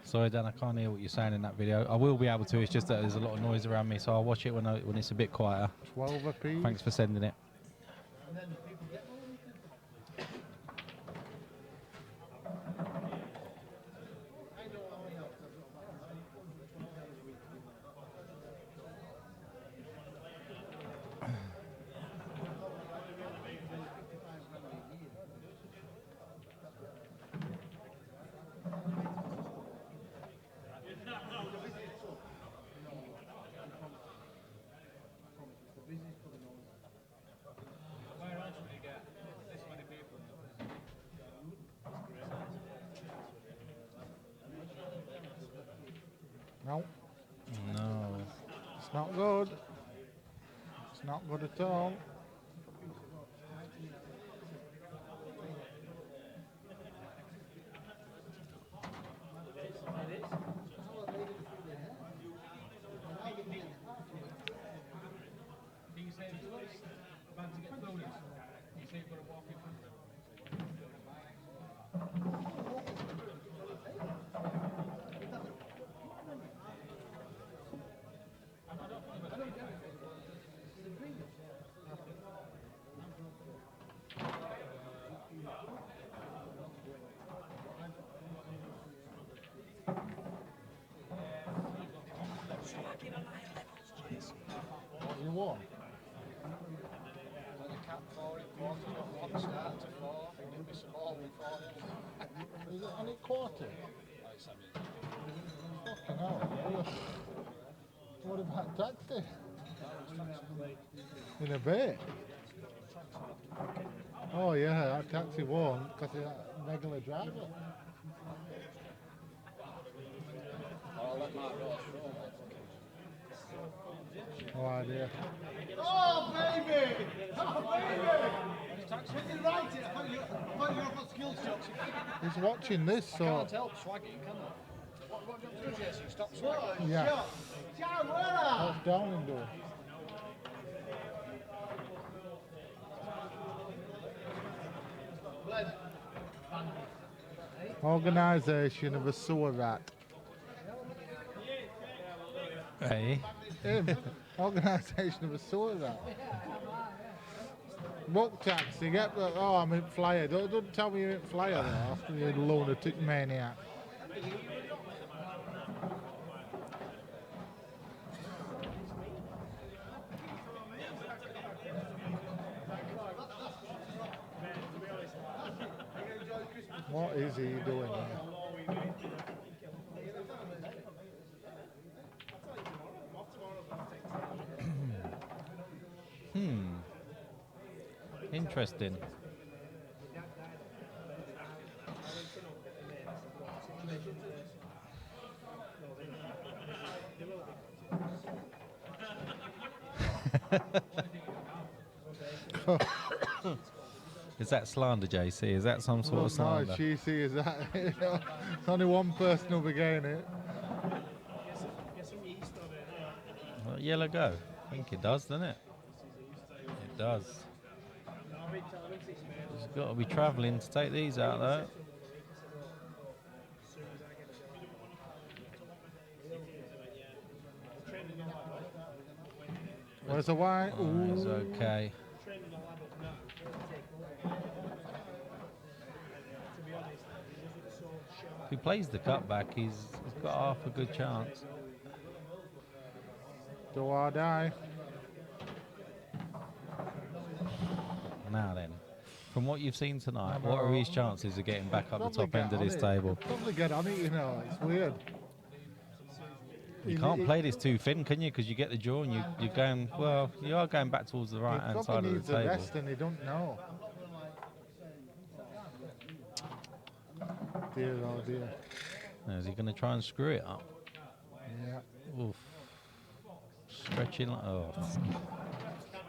S3: Sorry, Dan, I can't hear what you're saying in that video. I will be able to. It's just that there's a lot of noise around me, so I'll watch it when it's a bit quieter.
S5: 12 apiece.
S3: Thanks for sending it.
S5: No,
S3: No.
S5: it's not good. It's not good at all. You won. Is it only quarter? Fucking hell. What about taxi? In a bit. Oh yeah, that taxi won't because it's a regular driver. No idea.
S2: Oh, baby! Oh, baby! Did you write it? I thought you were up on skill shots.
S5: He's watching this, so
S6: Can't help swagging, can I? What do you want to do, Jesse? Stop swagging.
S5: yeah.
S2: Ciao, buona!
S5: What's Downing doing? Organisation of a sewer rat.
S3: Hey.
S5: Him. Organisation of a sewer rat. Book taxi, get the. Oh, I'm in flyer. Don't tell me you're in flyer though, you lunatic maniac. What is he doing here?
S3: Interesting. Is that slander, JC? Is that some sort of slander?
S5: No, she sees that. It's only one person who'll be getting it.
S3: Well, yellow go. I think it does, doesn't it? It does. He's got to be travelling to take these out, though.
S5: Where's the white?
S3: Oh, it's okay. If he plays the cutback, he's got half a good chance.
S5: Do or die.
S3: Now then, from what you've seen tonight, what are his chances of getting back up the
S5: Probably
S3: top end
S5: get
S3: of
S5: on
S3: this
S5: it.
S3: table?
S5: Probably get on it, you know. It's weird.
S3: You can't play this too thin, can you? Because you get the draw and you're going, well, you are going back towards the right hand side
S5: He
S3: of
S5: needs
S3: the
S5: a
S3: table.
S5: rest and he don't know. Dear, oh dear.
S3: Now, is he going to try and screw it up?
S5: Yeah.
S3: Oof. Stretching like, oh.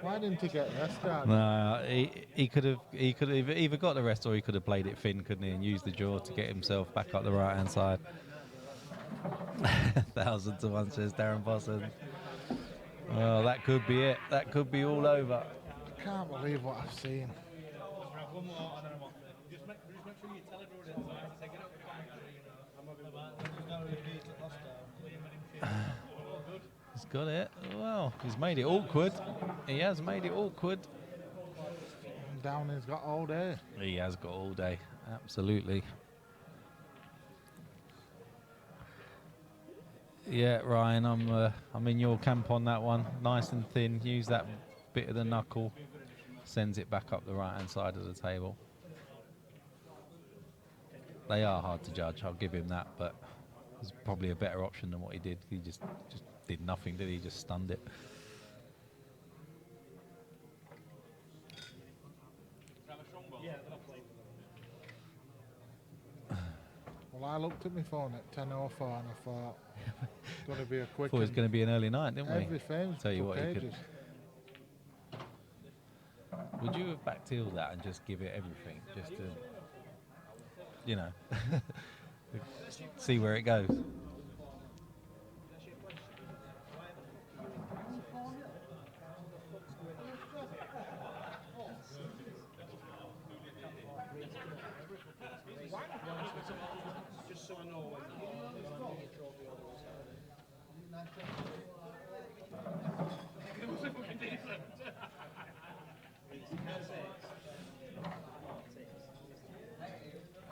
S5: Why didn't he get rest out?
S3: No, he could have either got the rest or he could have played it thin, couldn't he, and used the draw to get himself back up the right hand side. 1,000 to 1, says Darren Bosson. Well, that could be it. That could be all over.
S5: I can't believe what I've seen.
S3: He's got it. Well, he's made it awkward. He has made it awkward.
S5: Downing's got all day.
S3: He has got all day. Absolutely. Yeah, Ryan, I'm in your camp on that one. Nice and thin. Use that bit of the knuckle. Sends it back up the right-hand side of the table. They are hard to judge. I'll give him that, but it's probably a better option than what he did. He just did nothing, did he? Just stunned it.
S5: Well, I looked at my phone at 10:04 and I thought it's going to be a quick.
S3: Thought it was going to be an early night, didn't we?
S5: Every frame
S3: Tell you
S5: took
S3: what, you could.
S5: ages.
S3: Would you have backtealed that and just give it everything, just to, you know, see where it goes?
S4: Just so I know when
S3: I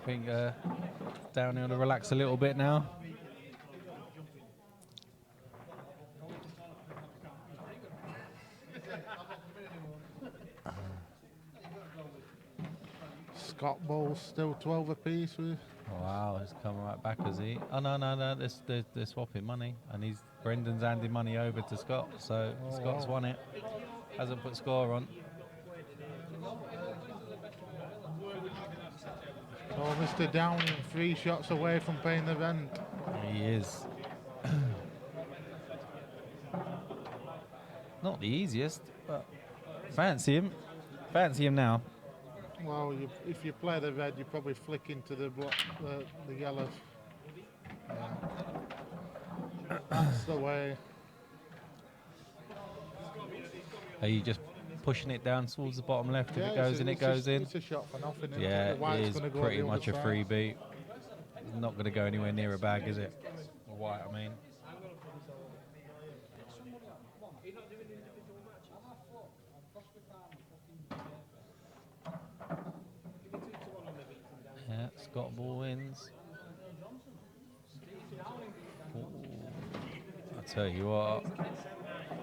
S3: think down here to relax a little bit now.
S5: Scott Bowles still 12 apiece with
S3: Wow, he's coming right back, is he? Oh no, they're swapping money, and Brendan's handing money over to Scott, so Scott's won it. Hasn't put score on.
S5: So Mr. Downing 3 shots away from paying the rent.
S3: He is. Not the easiest, but fancy him. Fancy him now.
S5: Well, if you play the red, you probably flick into the yellow. That's the way.
S3: Are you just pushing it down towards the bottom left? If it goes in, it goes in.
S5: It's a shot for nothing.
S3: Yeah,
S5: the white's
S3: it is
S5: gonna go
S3: pretty
S5: the
S3: much a
S5: other
S3: free
S5: side.
S3: beat. It's not going to go anywhere near a bag, is it? Or white, I mean. Yeah, Scott Ball wins. Ooh, I tell you what.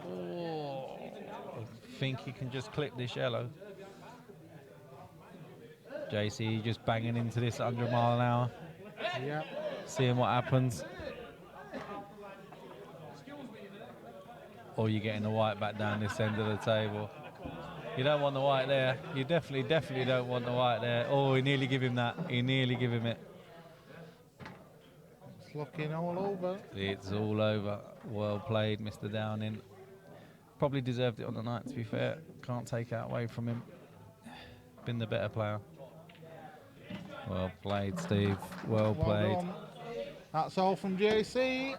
S3: Oh, I think he can just clip this yellow. JC just banging into this 100 mile an hour.
S5: Yeah.
S3: Seeing what happens. Or you're getting the white back down this end of the table. You don't want the white there. You definitely don't want the white there. Oh, he nearly give him that. He nearly give him it.
S5: It's looking all over.
S3: It's all over. Well played, Mr. Downing. Probably deserved it on the night, to be fair. Can't take that away from him. Been the better player. Well played, Steve. Well played.
S5: Done. That's all from JC.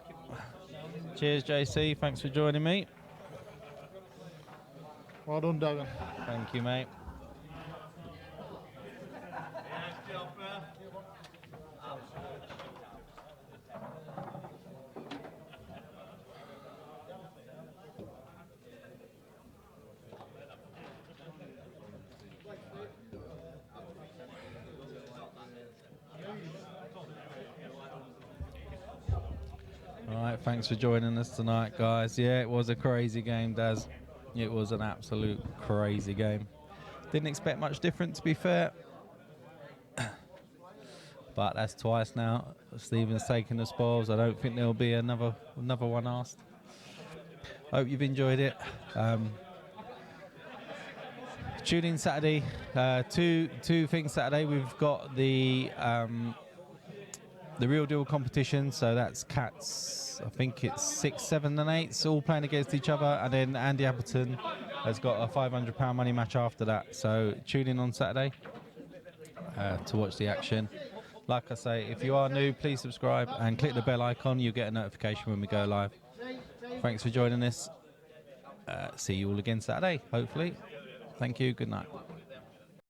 S3: Cheers, JC. Thanks for joining me.
S5: Well done, Devon.
S3: Thank you, mate. All right, thanks for joining us tonight, guys. Yeah, it was a crazy game, Daz. It was an absolute crazy game. Didn't expect much different, to be fair. But that's twice now. Stephen's taken the spoils. I don't think there'll be another one asked. Hope you've enjoyed it. Tune in Saturday. Two things Saturday. We've got the Real Deal competition, so that's cats, I think it's 6, 7 and 8 all playing against each other, and then Andy Appleton has got a £500 money match after that, so tune in on Saturday to watch the action. Like I say, if you are new, please subscribe and click the bell icon. You'll get a notification when we go live. Thanks for joining us. See you all again Saturday, hopefully. Thank you, good night.